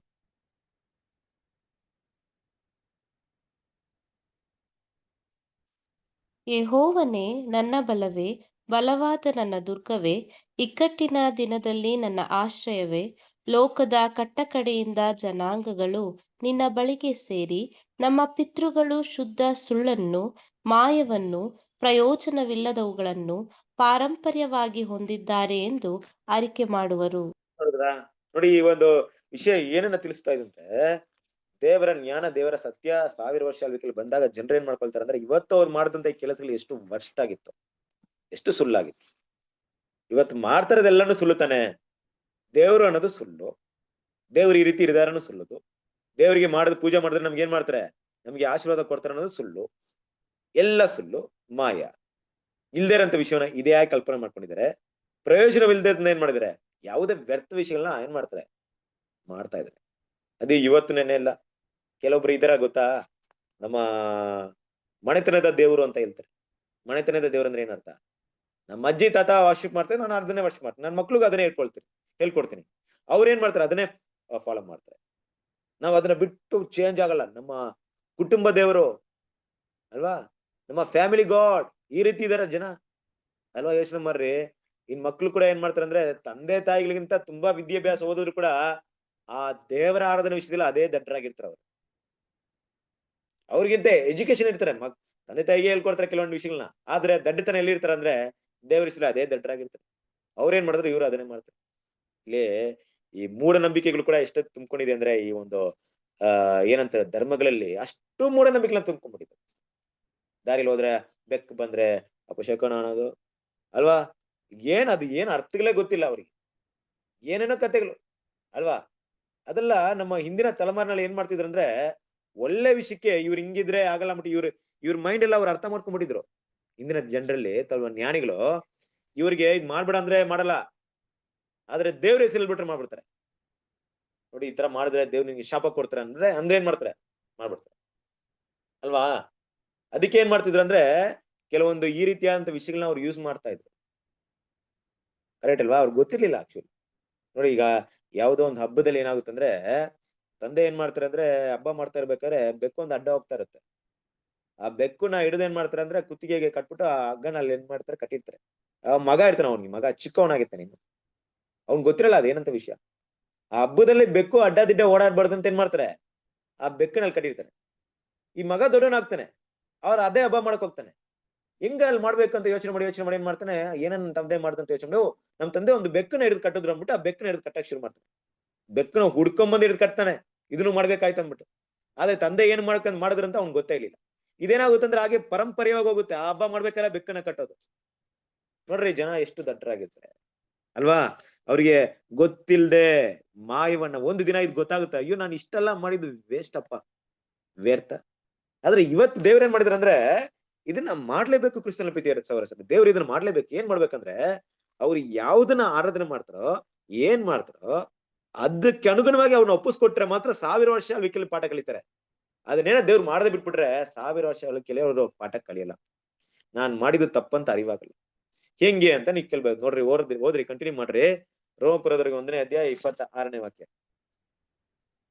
ಯೆಹೋವನೇ ನನ್ನ ಬಲವೇ, ಬಲವಾದ ನನ್ನ ದುರ್ಗವೇ, ಇಕ್ಕಟ್ಟಿನ ದಿನದಲ್ಲಿ ನನ್ನ ಆಶ್ರಯವೇ, ಲೋಕದ ಕಟ್ಟಕಡೆಯಿಂದ ಜನಾಂಗಗಳು ನಿನ್ನ ಬಳಿಗೆ ಸೇರಿ ನಮ್ಮ ಪಿತೃಗಳು ಶುದ್ಧ ಸುಳ್ಳನ್ನು, ಮಾಯವನ್ನು, ಪ್ರಯೋಜನವಿಲ್ಲದವುಗಳನ್ನು ಪಾರಂಪರ್ಯವಾಗಿ ಹೊಂದಿದ್ದಾರೆ ಎಂದು ಅರಿಕೆ ಮಾಡುವರು. ನೋಡಿದ್ರಾ? ನೋಡಿ, ಈ ಒಂದು ವಿಷಯ ಏನನ್ನ ತಿಳಿಸ್ತಾ ಇದಂತೆ, ದೇವರ ಜ್ಞಾನ, ದೇವರ ಸತ್ಯ 1000 ವರ್ಷ ಅದಕ್ಕೆ ಬಂದಾಗ ಜನರು ಏನ್ ಮಾಡ್ಕೊಳ್ತಾರೆ ಅಂದ್ರೆ, ಇವತ್ತು ಅವ್ರು ಮಾಡಿದಂತ ಕೆಲಸಗಳು ಎಷ್ಟು ವರ್ಸ್ಟ್ ಆಗಿತ್ತು, ಎಷ್ಟು ಸುಳ್ಳಾಗಿತ್ತು. ಇವತ್ತು ಮಾಡ್ತಾರದೆಲ್ಲಾನು ಸುಳ್ಳು ತಾನೆ. ದೇವ್ರು ಅನ್ನೋದು ಸುಳ್ಳು, ದೇವ್ರು ಈ ರೀತಿ ಇರಿದಾರನು ಸುಳ್ಳುದು, ದೇವರಿಗೆ ಪೂಜೆ ಮಾಡಿದ್ರೆ ನಮ್ಗೆ ಏನ್ ಮಾಡ್ತಾರೆ, ನಮ್ಗೆ ಆಶೀರ್ವಾದ ಕೊಡ್ತಾರೆ ಅನ್ನೋದು ಸುಳ್ಳು, ಎಲ್ಲ ಸುಳ್ಳು, ಮಾಯ. ಇಲ್ದೇರಂತ ವಿಷಯನ ಇದೇ ಕಲ್ಪನೆ ಮಾಡ್ಕೊಂಡಿದ್ದಾರೆ. ಪ್ರಯೋಜನವಿಲ್ಲದ ಏನ್ ಮಾಡಿದ್ದಾರೆ, ಯಾವುದೇ ವ್ಯರ್ಥ ವಿಷಯಗಳನ್ನ ಏನ್ ಮಾಡ್ತಾರೆ, ಮಾಡ್ತಾ ಇದ್ದಾರೆ. ಅದೇ ಇವತ್ತು ನೆನೆ ಇಲ್ಲ. ಕೆಲವೊಬ್ರು ಇದರ ಗೊತ್ತಾ, ನಮ್ಮ ಮನೆತನದ ದೇವರು ಅಂತ ಹೇಳ್ತಾರೆ. ಮನೆತನದ ದೇವ್ರು ಅಂದ್ರೆ ಏನರ್ಥ? ನಮ್ಮ ಅಜ್ಜಿ ತಾತ ವರ್ಷಿಪ್ ಮಾಡ್ತಾರೆ, ನಾನು ಅದನ್ನೇ ವರ್ಷ ಮಾಡ್ತೀನಿ, ನನ್ನ ಮಕ್ಳಿಗೆ ಅದನ್ನೇ ಹೇಳ್ಕೊಡ್ತೀನಿ. ಅವ್ರು ಏನ್ ಮಾಡ್ತಾರೆ, ಅದನ್ನೇ ಫಾಲೋ ಮಾಡ್ತಾರೆ. ನಾವ್ ಅದನ್ನ ಬಿಟ್ಟು ಚೇಂಜ್ ಆಗಲ್ಲ. ನಮ್ಮ ಕುಟುಂಬ ದೇವರು ಅಲ್ವಾ, ನಮ್ಮ ಫ್ಯಾಮಿಲಿ ಗಾಡ್, ಈ ರೀತಿ ಇದಾರೆ ಜನ ಅಲ್ವಾ. ಯೋಚನೆ ಮಾಡ್ರಿ, ಇನ್ ಮಕ್ಳು ಕೂಡ ಏನ್ ಮಾಡ್ತಾರೆ ಅಂದ್ರೆ ತಂದೆ ತಾಯಿಗಳಿಗಿಂತ ತುಂಬಾ ವಿದ್ಯಾಭ್ಯಾಸ ಓದಿದ್ರು ಕೂಡ ಆ ದೇವರ ಆರಾಧನೆ ವಿಷಯದಲ್ಲಿ ಅದೇ ದಡ್ಡರಾಗಿರ್ತಾರೆ ಅವ್ರು. ಅವ್ರಿಗಿಂತ ಎಜುಕೇಶನ್ ಇರ್ತಾರೆ, ತಂದೆ ತಾಯಿಗೆ ಹೇಳ್ಕೊಡ್ತಾರೆ ಕೆಲವೊಂದು ವಿಷಯಗಳನ್ನ, ಆದ್ರೆ ದಡ್ಡತನ ಎಲ್ಲಿ ಇರ್ತಾರೆ ಅಂದ್ರೆ ದೇವ್ರ ವಿಷಯ ಅದೇ ದಡ್ಡರಾಗಿರ್ತಾರೆ. ಅವ್ರೇನ್ ಮಾಡಿದ್ರು ಇವ್ರು ಅದನ್ನೇ ಮಾಡ್ತಾರೆ. ಇಲ್ಲಿ ಈ ಮೂಢನಂಬಿಕೆಗಳು ಕೂಡ ಎಷ್ಟು ತುಂಬ್ಕೊಂಡಿದೆ ಅಂದ್ರೆ ಈ ಒಂದು ಏನಂತಾರೆ ಧರ್ಮಗಳಲ್ಲಿ ಅಷ್ಟು ಮೂಢನಂಬಿಕೆಗಳನ್ನ ತುಂಬ್ಕೊಂಡ್ಬಿಟ್ಟಿದೆ. ದಾರಿಲಿ ಹೋದ್ರೆ ಬೆಕ್ಕು ಬಂದ್ರೆ ಅಪಶಕನ ಅನ್ನೋದು ಅಲ್ವಾ, ಅದು ಏನ್ ಅರ್ಥಗಳೇ ಗೊತ್ತಿಲ್ಲ ಅವ್ರಿಗೆ, ಏನೇನೋ ಕಥೆಗಳು ಅಲ್ವಾ. ಅದೆಲ್ಲ ನಮ್ಮ ಹಿಂದಿನ ತಲೆಮಾರಿನಲ್ಲಿ ಏನ್ ಮಾಡ್ತಿದ್ರು ಅಂದ್ರೆ ಒಳ್ಳೆ ವಿಷಯಕ್ಕೆ ಇವ್ರು ಹಿಂಗಿದ್ರೆ ಆಗಲ್ಲ ಅಂದ್ಬಿಟ್ಟು ಇವ್ರ ಮೈಂಡ್ ಎಲ್ಲ ಅವ್ರು ಅರ್ಥ ಮಾಡ್ಕೊಂಡ್ಬಿಟ್ಟಿದ್ರು. ಹಿಂದಿನ ಜನರಲ್ಲಿ ಜ್ಞಾನಿಗಳು ಇವ್ರಿಗೆ ಇದ್ ಮಾಡ್ಬೇಡ ಅಂದ್ರೆ ಮಾಡಲ್ಲ, ಆದ್ರೆ ದೇವ್ರ ಹೆಸರಲ್ಲಿ ಬಿಟ್ರೆ ಮಾಡ್ಬಿಡ್ತಾರೆ. ನೋಡಿ ಈ ತರ ಮಾಡಿದ್ರೆ ದೇವ್ರು ನಿಮ್ಗೆ ಶಾಪ ಕೊಡ್ತಾರೆ ಅಂದ್ರೆ ಏನ್ ಮಾಡ್ತಾರೆ, ಮಾಡ್ಬಿಡ್ತಾರೆ ಅಲ್ವಾ. ಅದಕ್ಕೆ ಏನ್ ಮಾಡ್ತಿದ್ರು ಅಂದ್ರೆ ಕೆಲವೊಂದು ಈ ರೀತಿಯಾದಂತ ವಿಷಯಗಳನ್ನ ಅವ್ರು ಯೂಸ್ ಮಾಡ್ತಾ ಇದ್ರು. ಕರೆಕ್ಟ್ ಅಲ್ವಾ, ಅವ್ರಿಗೆ ಗೊತ್ತಿರ್ಲಿಲ್ಲ ಆಕ್ಚುಲಿ. ನೋಡಿ ಈಗ ಯಾವ್ದೋ ಒಂದು ಹಬ್ಬದಲ್ಲಿ ಏನಾಗುತ್ತೆ ಅಂದ್ರೆ ತಂದೆ ಏನ್ ಮಾಡ್ತಾರೆ ಅಂದ್ರೆ ಹಬ್ಬ ಮಾಡ್ತಾ ಇರ್ಬೇಕಾದ್ರೆ ಬೆಕ್ಕು ಒಂದು ಅಡ್ಡ ಹೋಗ್ತಾ ಇರುತ್ತೆ. ಆ ಬೆಕ್ಕುನ ಹಿಡಿದು ಏನ್ ಮಾಡ್ತಾರೆ ಅಂದ್ರೆ ಕುತ್ತಿಗೆಗೆ ಕಟ್ಬಿಟ್ಟು ಆ ಹಗ್ಗನ ಅಲ್ಲಿ ಏನ್ ಮಾಡ್ತಾರೆ ಕಟ್ಟಿರ್ತಾರೆ. ಆ ಮಗ ಇರ್ತಾನೆ, ಅವ್ನಿಗೆ ಮಗ ಚಿಕ್ಕವನಾಗಿರ್ತಾನೆ, ಇನ್ನು ಅವ್ನ್ ಗೊತ್ತಿರಲ್ಲ ಅದೇನಂತ ವಿಷಯ. ಆ ಹಬ್ಬದಲ್ಲಿ ಬೆಕ್ಕು ಅಡ್ಡ ದಿಡ್ಡ ಓಡಾಡ್ಬಾರ್ದು ಅಂತ ಏನ್ ಮಾಡ್ತಾರೆ, ಆ ಬೆಕ್ಕನಲ್ಲಿ ಕಟ್ಟಿರ್ತಾರೆ. ಈ ಮಗ ದೊಡ್ಡವನಾಗ್ತಾನೆ, ಅವ್ರು ಅದೇ ಹಬ್ಬ ಮಾಡಕ್ ಹೋಗ್ತಾನೆ. ಹೆಂಗ ಅಲ್ಲಿ ಮಾಡ್ಬೇಕಂತ ಯೋಚನೆ ಮಾಡಿ ಏನ್ ಮಾಡ್ತಾನೆ, ಏನನ್ನ ತಂದೆ ಮಾಡ್ದಂತ ಯೋಚನೆ ಮಾಡಿ ನಮ್ ತಂದೆ ಒಂದು ಬೆಕ್ಕನ ಹಿಡಿದು ಕಟ್ಟಿದ್ರು ಅಂದ್ಬಿಟ್ಟು ಆ ಬೆಕ್ಕನ ಹಿಡಿದು ಕಟ್ಟಕ್ ಶುರು ಮಾಡ್ತಾನೆ. ಬೆಕ್ಕನ ಹುಡ್ಕೊಂಬಂದ್ ಹಿಡಿದು ಕಟ್ತಾನೆ, ಇದನ್ನು ಮಾಡ್ಬೇಕಾಯ್ತು ಅಂದ್ಬಿಟ್ಟು. ಆದ್ರೆ ತಂದೆ ಏನ್ ಮಾಡಿದ್ರಂತ ಅವ್ನ್ ಗೊತ್ತೇ ಇರ್ಲಿಲ್ಲ. ಇದೇನಾಗುತ್ತೆ ಅಂದ್ರೆ ಹಾಗೆ ಪರಂಪರೆಯಾಗಿ ಹೋಗುತ್ತೆ, ಆ ಹಬ್ಬ ಮಾಡ್ಬೇಕಲ್ಲ ಬೆಕ್ಕನ ಕಟ್ಟೋದು. ನೋಡ್ರಿ ಜನ ಎಷ್ಟು ದಡ್ಡರಾಗಿರ್ತಾರೆ ಅಲ್ವಾ. ಅವ್ರಿಗೆ ಗೊತ್ತಿಲ್ದೆ ಮಾಯವನ್ನ ಒಂದು ದಿನ ಇದು ಗೊತ್ತಾಗುತ್ತೆ, ಅಯ್ಯೋ ನಾನು ಇಷ್ಟೆಲ್ಲ ಮಾಡಿದ್ದು ವೇಸ್ಟ್ ಅಪ್ಪ, ವ್ಯರ್ಥ. ಆದ್ರೆ ಇವತ್ತು ದೇವ್ರ ಏನ್ ಮಾಡಿದ್ರ ಅಂದ್ರೆ ಇದನ್ನ ಮಾಡ್ಲೇಬೇಕು. ಕ್ರಿಸ್ತನ ಪ್ರೀತಿ ದೇವ್ರು ಇದನ್ನ ಮಾಡ್ಲೇಬೇಕು. ಏನ್ ಮಾಡ್ಬೇಕಂದ್ರೆ ಅವ್ರು ಯಾವ್ದನ್ನ ಆರಾಧನೆ ಮಾಡ್ತಾರೋ ಏನ್ ಮಾಡ್ತಾರೋ ಅದಕ್ಕೆ ಅನುಗುಣವಾಗಿ ಅವ್ರನ್ನ ಒಪ್ಪಿಸ್ಕೊಟ್ರೆ ಮಾತ್ರ 1000 ವರ್ಷ ವಿಕಲ ಪಾಠ ಕಲಿತಾರೆ. ಅದನ್ನೇನ ದೇವ್ರು ಮಾಡದೆ ಬಿಟ್ಬಿಟ್ರೆ 1000 ವರ್ಷ ಕೆಲವರು ಪಾಠ ಕಲಿಯಲ್ಲ. ನಾನ್ ಮಾಡಿದ್ದು ತಪ್ಪಂತ ಅರಿವಾಗಲ್ಲ. ಹೆಂಗೆ ಅಂತ ನೀವ್ ಕೇಳ್ಬೇಕು. ನೋಡ್ರಿ ಓದ್ರಿ ಕಂಟಿನ್ಯೂ ಮಾಡ್ರಿ. ರೋಮಪುರದವರಿಗೆ 1ನೇ ಅಧ್ಯಾಯ 26ನೇ ವಾಕ್ಯ.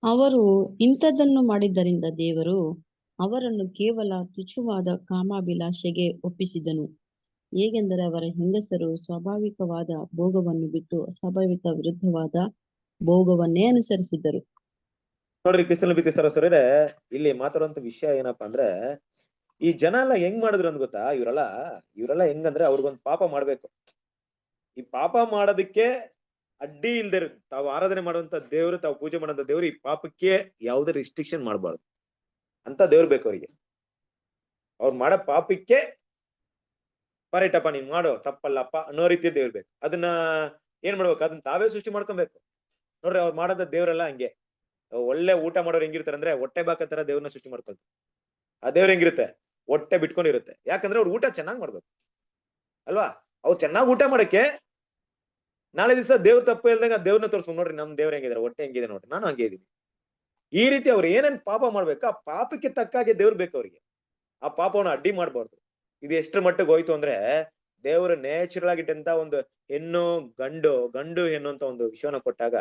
ಅವರು ಇಂಥದನ್ನು ಮಾಡಿದ್ದರಿಂದ ದೇವರು ಅವರನ್ನು ಕೇವಲ ತುಚ್ಛವಾದ ಕಾಮಾಭಿಲಾಷೆಗೆ ಒಪ್ಪಿಸಿದನು. ಹೇಗೆಂದರೆ ಅವರ ಹೆಂಗಸರು ಸ್ವಾಭಾವಿಕವಾದ ಭೋಗವನ್ನು ಬಿಟ್ಟು ಅಸ್ವಾಭಾವಿಕ ವಿರುದ್ಧವಾದ ಭೋಗವನ್ನೇ ಅನುಸರಿಸಿದ್ದರು. ನೋಡ್ರಿ ಕ್ರಿಸ್ತನ ಪ್ರೀತಿ ಸಹೋದರರೇ, ಇಲ್ಲಿ ಮಾತಾಡುವಂತ ವಿಷಯ ಏನಪ್ಪಾ ಅಂದ್ರೆ ಈ ಜನ ಎಲ್ಲ ಹೆಂಗ್ ಮಾಡಿದ್ರು ಅಂತ ಗೊತ್ತಾ. ಇವರೆಲ್ಲ ಹೆಂಗಂದ್ರೆ ಅವ್ರಿಗೊಂದು ಪಾಪ ಮಾಡ್ಬೇಕು. ಈ ಪಾಪ ಮಾಡೋದಕ್ಕೆ ಅಡ್ಡಿ ಇಲ್ದೇ ತಾವು ಆರಾಧನೆ ಮಾಡುವಂತ ದೇವ್ರು, ತಾವು ಪೂಜೆ ಮಾಡುವಂತ ದೇವ್ರು ಈ ಪಾಪಕ್ಕೆ ಯಾವುದೇ ರಿಸ್ಟ್ರಿಕ್ಷನ್ ಮಾಡಬಾರ್ದು ಅಂತ ದೇವ್ರು ಬೇಕು ಅವ್ರಿಗೆ. ಅವ್ರು ಮಾಡೋ ಪಾಪಕ್ಕೆ ಪರೇಟಪ್ಪ ನೀನ್ ಮಾಡೋ ತಪ್ಪಲ್ಲಪ್ಪ ಅನ್ನೋ ರೀತಿಯ ದೇವ್ರು ಬೇಕು. ಅದನ್ನ ಏನ್ ಮಾಡ್ಬೇಕು, ಅದನ್ನ ತಾವೇ ಸೃಷ್ಟಿ ಮಾಡ್ಕೊಬೇಕು. ನೋಡ್ರಿ ಅವ್ರು ಮಾಡೋದ ದೇವ್ರೆಲ್ಲ ಹಂಗೆ. ಒಳ್ಳೆ ಊಟ ಮಾಡೋರು ಹೆಂಗಿರ್ತಾರೆ ಅಂದ್ರೆ ಹೊಟ್ಟೆ ಬಾಕ ತರ ದೇವ್ರನ್ನ ಸೃಷ್ಟಿ ಮಾಡ್ಕೊಳ್ತಾರೆ. ಆ ದೇವ್ರ ಹೆಂಗಿರುತ್ತೆ, ಹೊಟ್ಟೆ ಬಿಟ್ಕೊಂಡಿರುತ್ತೆ. ಯಾಕಂದ್ರೆ ಅವ್ರು ಊಟ ಚೆನ್ನಾಗ್ ಮಾಡ್ಬೇಕು ಅಲ್ವಾ. ಅವ್ರು ಚೆನ್ನಾಗ್ ಊಟ ಮಾಡಕ್ಕೆ ನಾಳೆ ದಿವಸ ದೇವ್ರ ತಪ್ಪು ಇಲ್ದಂಗ ದೇವ್ರನ್ನ ತೋರಿಸ್ಕೊಂಡು ನೋಡ್ರಿ ನಮ್ ದೇವ್ರ ಹೆಂಗಿದಾರೆ, ಹೊಟ್ಟೆ ಹೆಂಗಿದೆ ನೋಡ್ರಿ, ನಾನು ಹಂಗೆ ಇದೀನಿ. ಈ ರೀತಿ ಅವ್ರು ಏನೇನ್ ಪಾಪ ಮಾಡ್ಬೇಕು ಆ ಪಾಪಕ್ಕೆ ತಕ್ಕಾಗೆ ದೇವ್ರು ಬೇಕು ಅವ್ರಿಗೆ. ಆ ಪಾಪವನ್ನು ಅಡ್ಡಿ ಮಾಡ್ಬಾರ್ದು. ಇದು ಎಷ್ಟರ ಮಟ್ಟಿಗೆ ಹೋಯ್ತು ಅಂದ್ರೆ ದೇವರು ನೇಚರಲ್ ಆಗಿಟ್ಟಂತ ಒಂದು ಗಂಡು ಹೆಣ್ಣು ಅಂತ ಒಂದು ವಿಷಯನ ಕೊಟ್ಟಾಗ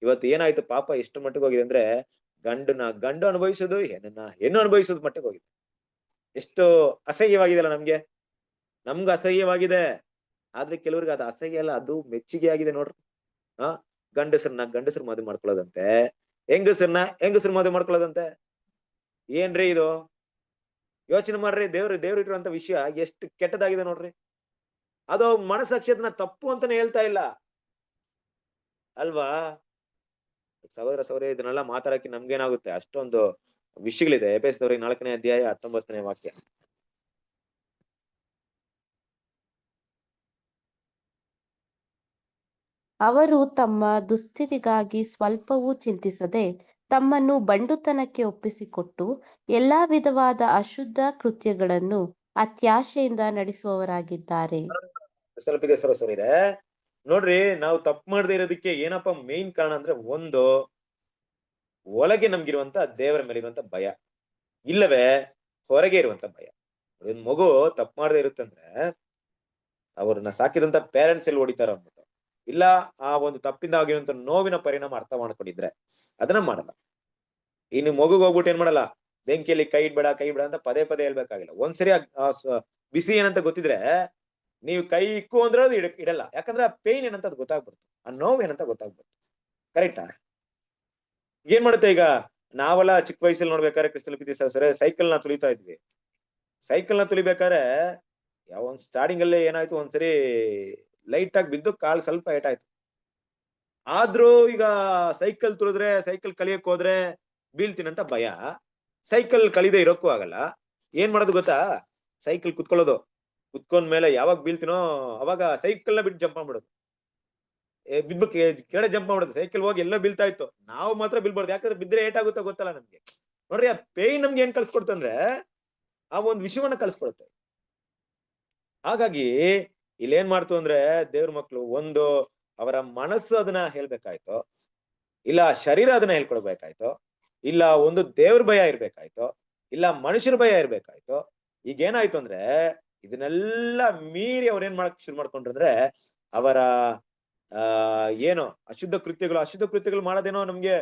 ಇವತ್ತು ಏನಾಯ್ತು, ಪಾಪ ಎಷ್ಟು ಮಟ್ಟಿಗೆ ಹೋಗಿದೆ ಅಂದ್ರೆ ಗಂಡು ಅನುಭವಿಸೋದು, ಹೆಣ್ಣು ಅನುಭವಿಸೋದು ಮಟ್ಟಿಗೆ ಹೋಗಿದೆ. ಎಷ್ಟು ಅಸಹ್ಯವಾಗಿದೆಯಲ್ಲ ನಮ್ಗೆ ಅಸಹ್ಯವಾಗಿದೆ. ಆದ್ರೆ ಕೆಲವ್ರಿಗೆ ಅದು ಅಸಹ್ಯ ಅಲ್ಲ, ಅದು ಮೆಚ್ಚುಗೆ ಆಗಿದೆ ನೋಡ್ರಿ. ಗಂಡಸರು ಮದುವೆ ಮಾಡ್ಕೊಳ್ಳೋದಂತೆ, ಹೆಂಗಸರು ಮದುವೆ ಮಾಡ್ಕೊಳ್ಳೋದಂತೆ. ಏನ್ರಿ ಇದು, ಯೋಚನೆ ಮಾಡ್ರಿ. ದೇವ್ರು ಇಟ್ಟಿರುವಂತ ವಿಷಯ ಎಷ್ಟು ಕೆಟ್ಟದಾಗಿದೆ ನೋಡ್ರಿ. ಅದು ಮನಸ್ಸಾಕ್ಷಿ ಅದನ್ನ ತಪ್ಪು ಅಂತಾನೆ ಹೇಳ್ತಾ ಇಲ್ಲ ಅಲ್ವಾ. ಸಹೋದರ ಇದನ್ನೆಲ್ಲ ಮಾತಾಡಕ್ಕೆ ನಮ್ಗೇನಾಗುತ್ತೆ, ಅಷ್ಟೊಂದು ವಿಷಯಗಳಿದೆ. ಎಫೆಸದವರಿಗೆ 4ನೇ ಅಧ್ಯಾಯ 19ನೇ ವಾಕ್ಯ. ಅವರು ತಮ್ಮ ದುಸ್ಥಿತಿಗಾಗಿ ಸ್ವಲ್ಪವೂ ಚಿಂತಿಸದೆ ತಮ್ಮನ್ನು ಬಂಡುತನಕ್ಕೆ ಒಪ್ಪಿಸಿಕೊಟ್ಟು ಎಲ್ಲಾ ವಿಧವಾದ ಅಶುದ್ಧ ಕೃತ್ಯಗಳನ್ನು ಅತ್ಯಾಶೆಯಿಂದ ನಡೆಸುವವರಾಗಿದ್ದಾರೆ. ಸ್ವಲ್ಪ ಇದೆ ಸರೋಸರಿದೆ ನೋಡ್ರಿ. ನಾವು ತಪ್ಪು ಮಾಡದೇ ಇರೋದಕ್ಕೆ ಏನಪ್ಪಾ ಮೇನ್ ಕಾರಣ ಅಂದ್ರೆ, ಒಂದು ಒಳಗೆ ನಮ್ಗಿರುವಂತ ದೇವರ ಮೇಲೆ ಇರುವಂತ ಭಯ, ಇಲ್ಲವೇ ಹೊರಗೆ ಇರುವಂತ ಭಯ. ಒಂದ್ ಮಗು ತಪ್ಪು ಮಾಡದೇ ಇರುತ್ತಂದ್ರೆ ಅವ್ರನ್ನ ಸಾಕಿದಂತ ಪೇರೆಂಟ್ಸ್ ಎಲ್ಲಿ ಹೊಡಿತಾರ ಅಂದ್ಬಿಟ್ಟು, ಇಲ್ಲ ಆ ಒಂದು ತಪ್ಪಿಂದ ಆಗಿರುವಂತ ನೋವಿನ ಪರಿಣಾಮ ಅರ್ಥ ಮಾಡ್ಕೊಂಡಿದ್ರೆ ಅದನ್ನ ಮಾಡಲ್ಲ. ಇನ್ನು ಮಗುಗ್ ಹೋಗ್ಬಿಟ್ಟು ಏನ್ ಮಾಡಲ್ಲ, ಬೆಂಕಿಯಲ್ಲಿ ಕೈ ಇಡ್ಬೇಡ ಅಂತ ಪದೇ ಹೇಳ್ಬೇಕಾಗಿಲ್ಲ. ಒಂದ್ಸರಿ ಬಿಸಿ ಏನಂತ ಗೊತ್ತಿದ್ರೆ ನೀವು ಕೈ ಇಕ್ಕು ಅಂದ್ರೆ ಅದು ಇಡಲ್ಲ. ಯಾಕಂದ್ರೆ ಆ ಪೇನ್ ಏನಂತ ಅದು ಗೊತ್ತಾಗ್ಬಿಡ್ತು, ಆ ನೋವು ಏನಂತ ಗೊತ್ತಾಗ್ಬಿಡ್ತು. ಕರೆಕ್ಟಾ? ಏನ್ ಮಾಡುತ್ತೆ ಈಗ, ನಾವೆಲ್ಲ ಚಿಕ್ಕ ವಯಸ್ಸಲ್ಲಿ ನೋಡ್ಬೇಕಾದ್ರೆ ಕ್ರಿಸ್ತಲ್ ಪ್ರೀತಿ ಸಹೋದರರೇ ಸೈಕಲ್ ನ ತುಳಿತಾ ಇದ್ವಿ. ಸೈಕಲ್ ನ ತುಳಿಬೇಕಾದ್ರೆ ಒಂದ್ ಸ್ಟಾರ್ಟಿಂಗ್ ಅಲ್ಲಿ ಏನಾಯ್ತು, ಒಂದ್ಸರಿ ಲೈಟ್ ಆಗಿ ಬಿದ್ದು ಕಾಲ್ ಸ್ವಲ್ಪ ಏಟಾಯ್ತು. ಆದ್ರೂ ಈಗ ಸೈಕಲ್ ತುಳಿದ್ರೆ, ಸೈಕಲ್ ಕಲಿಯಕ್ ಹೋದ್ರೆ ಬೀಳ್ತೀನಂತ ಭಯ. ಸೈಕಲ್ ಕಲಿದೆ ಇರೋಕ್ಕೂ ಆಗಲ್ಲ. ಏನ್ ಮಾಡೋದು ಗೊತ್ತಾ, ಸೈಕಲ್ ಕುತ್ಕೊಳ್ಳೋದು, ಕುತ್ಕೊಂಡ್ಮೇಲೆ ಯಾವಾಗ ಬೀಳ್ತೀನೋ ಅವಾಗ ಸೈಕಲ್ ನ ಬಿಟ್ಟು ಜಂಪ್ ಮಾಡ್ಬಿಡೋದು. ಬಿದ್ದು ಕೆಳಗೆ ಜಂಪ್ ಮಾಡ್ಬಿಡೋದು. ಸೈಕಲ್ ಹೋಗಿ ಎಲ್ಲ ಬೀಳ್ತಾ ಇತ್ತು, ನಾವು ಮಾತ್ರ ಬೀಳ್ಬಾರ್ದು. ಯಾಕಂದ್ರೆ ಬಿದ್ರೆ ಏಟಾಗುತ್ತೋ ಗೊತ್ತಲ್ಲ ನಮ್ಗೆ. ನೋಡ್ರಿ, ಆ ಪೇನ್ ನಮ್ಗೆ ಏನ್ ಕಳ್ಸ್ಕೊಡ್ತಂದ್ರೆ ಆ ಒಂದ್ ವಿಷಯವನ್ನ ಕಳ್ಸ್ಕೊಡುತ್ತೆ. ಹಾಗಾಗಿ ಇಲ್ಲಿ ಏನ್ ಮಾಡ್ತು ಅಂದ್ರೆ ದೇವ್ರ ಮಕ್ಳು, ಒಂದು ಅವರ ಮನಸ್ಸು ಅದನ್ನ ಹೇಳ್ಬೇಕಾಯ್ತು, ಇಲ್ಲ ಶರೀರ ಅದನ್ನ ಹೇಳ್ಕೊಡ್ಬೇಕಾಯ್ತು, ಇಲ್ಲ ಒಂದು ದೇವ್ರ ಭಯ ಇರ್ಬೇಕಾಯ್ತು, ಇಲ್ಲ ಮನುಷ್ಯರ ಭಯ ಇರ್ಬೇಕಾಯ್ತು. ಈಗ ಏನಾಯ್ತು ಅಂದ್ರೆ ಇದನ್ನೆಲ್ಲ ಮೀರಿ ಅವ್ರ ಏನ್ ಮಾಡಕ್ ಶುರು ಮಾಡ್ಕೊಂಡ್ರು ಅಂದ್ರೆ ಅವರ ಏನು ಅಶುದ್ಧ ಕೃತ್ಯಗಳು ಮಾಡೋದೇನೋ, ನಮ್ಗೆ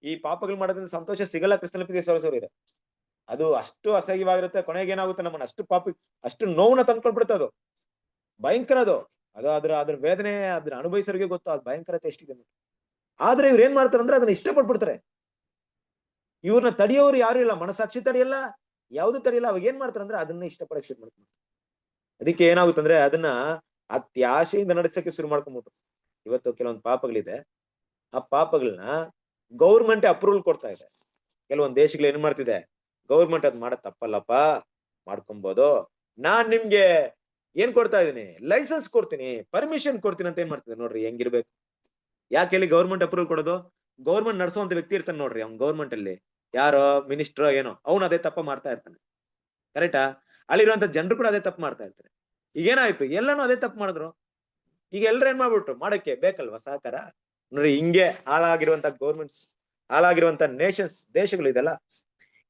ಈ ಪಾಪಗಳು ಮಾಡೋದ್ರಿಂದ ಸಂತೋಷ ಸಿಗಲ್ಲ. ಕ್ರಿಸ್ತನ ಪ್ರೀತಿ ಸಹೋದರರೇ, ಅದು ಅಷ್ಟು ಅಸಹ್ಯವಾಗಿರುತ್ತೆ. ಕೊನೆಗೆ ಏನಾಗುತ್ತೆ, ನಮ್ಮನ್ನ ಅಷ್ಟು ನೋವನ್ನ ತಂದ್ಕೊಳ್ಬಿಡುತ್ತೆ. ಅದು ಭಯಂಕರ. ಅದು ಅದ್ರ ವೇದನೆ ಅದ್ರ ಅನುಭವಿಸೋರಿಗೆ ಗೊತ್ತು ಅದು ಭಯಂಕರತೆ ಎಷ್ಟಿದೆ. ಆದ್ರೆ ಇವ್ರು ಏನ್ ಮಾಡ್ತಾರೆ ಅಂದ್ರೆ ಅದನ್ನ ಇಷ್ಟಪಟ್ಬಿಡ್ತಾರೆ. ಇವ್ರನ್ನ ತಡೆಯೋರು ಯಾರು ಇಲ್ಲ, ಮನಸ್ಸಾಕ್ಷಿ ತಡೆಯಲ್ಲ, ಯಾವ್ದು ತಡೆಯಲ್ಲ. ಅವಾಗ ಏನ್ ಮಾಡ್ತಾರೆ ಅಂದ್ರೆ ಅದನ್ನ ಇಷ್ಟಪಡಕ್ ಶುರು ಮಾಡ್ತಾರೆ. ಅದಕ್ಕೆ ಏನಾಗುತ್ತಂದ್ರೆ ಅದನ್ನ ಅತ್ಯಾಶೆಯಿಂದ ನಡೆಸಕ್ಕೆ ಶುರು ಮಾಡ್ಕೊಂಡ್ಬಿಟ್ರು. ಇವತ್ತು ಕೆಲವೊಂದು ಪಾಪಗಳಿದೆ, ಆ ಪಾಪಗಳನ್ನ ಗೌರ್ಮೆಂಟ್ ಅಪ್ರೂವಲ್ ಕೊಡ್ತಾ ಇದೆ. ಕೆಲವೊಂದು ದೇಶಗಳು ಏನ್ ಮಾಡ್ತಿದೆ, ಗೌರ್ಮೆಂಟ್ ಅದ್ ಮಾಡಕ್ ತಪ್ಪಲ್ಲಪ್ಪ, ಮಾಡ್ಕೊಬಹುದು, ನಾನ್ ನಿಮ್ಗೆ ಏನ್ ಕೊಡ್ತಾ ಇದೀನಿ, ಲೈಸೆನ್ಸ್ ಕೊಡ್ತೀನಿ, ಪರ್ಮಿಷನ್ ಕೊಡ್ತೀನಿ ಅಂತ ಏನ್ ಮಾಡ್ತಿದೆ. ನೋಡ್ರಿ ಹೆಂಗಿರ್ಬೇಕು. ಯಾಕೆ ಇಲ್ಲಿ ಗೌರ್ಮೆಂಟ್ ಅಪ್ರೂವಲ್ ಕೊಡೋದು? ಗೌರ್ಮೆಂಟ್ ನಡೆಸುವಂತ ವ್ಯಕ್ತಿ ಇರ್ತಾನೆ ನೋಡ್ರಿ, ಅವ್ನ್ ಗೌರ್ಮೆಂಟ್ ಅಲ್ಲಿ ಯಾರೋ ಮಿನಿಸ್ಟ್ರೋ ಏನೋ, ಅವ್ನು ಅದೇ ತಪ್ಪ ಮಾಡ್ತಾ ಇರ್ತಾನೆ. ಕರೆಕ್ಟಾ? ಅಲ್ಲಿರುವಂತ ಜನರು ಕೂಡ ಅದೇ ತಪ್ಪು ಮಾಡ್ತಾ ಇರ್ತಾರೆ. ಈಗೇನಾಯ್ತು, ಎಲ್ಲಾನು ಅದೇ ತಪ್ಪು ಮಾಡಿದ್ರು. ಈಗ ಎಲ್ರು ಏನ್ ಮಾಡ್ಬಿಟ್ರು, ಮಾಡಕ್ಕೆ ಬೇಕಲ್ವಾ ಸಹಕಾರ. ನೋಡ್ರಿ, ಹಿಂಗೆ ಹಾಳಾಗಿರುವಂತ ಗೌರ್ಮೆಂಟ್ಸ್, ಹಾಳಾಗಿರುವಂತ ದೇಶಗಳು ಇದೆಲ್ಲ.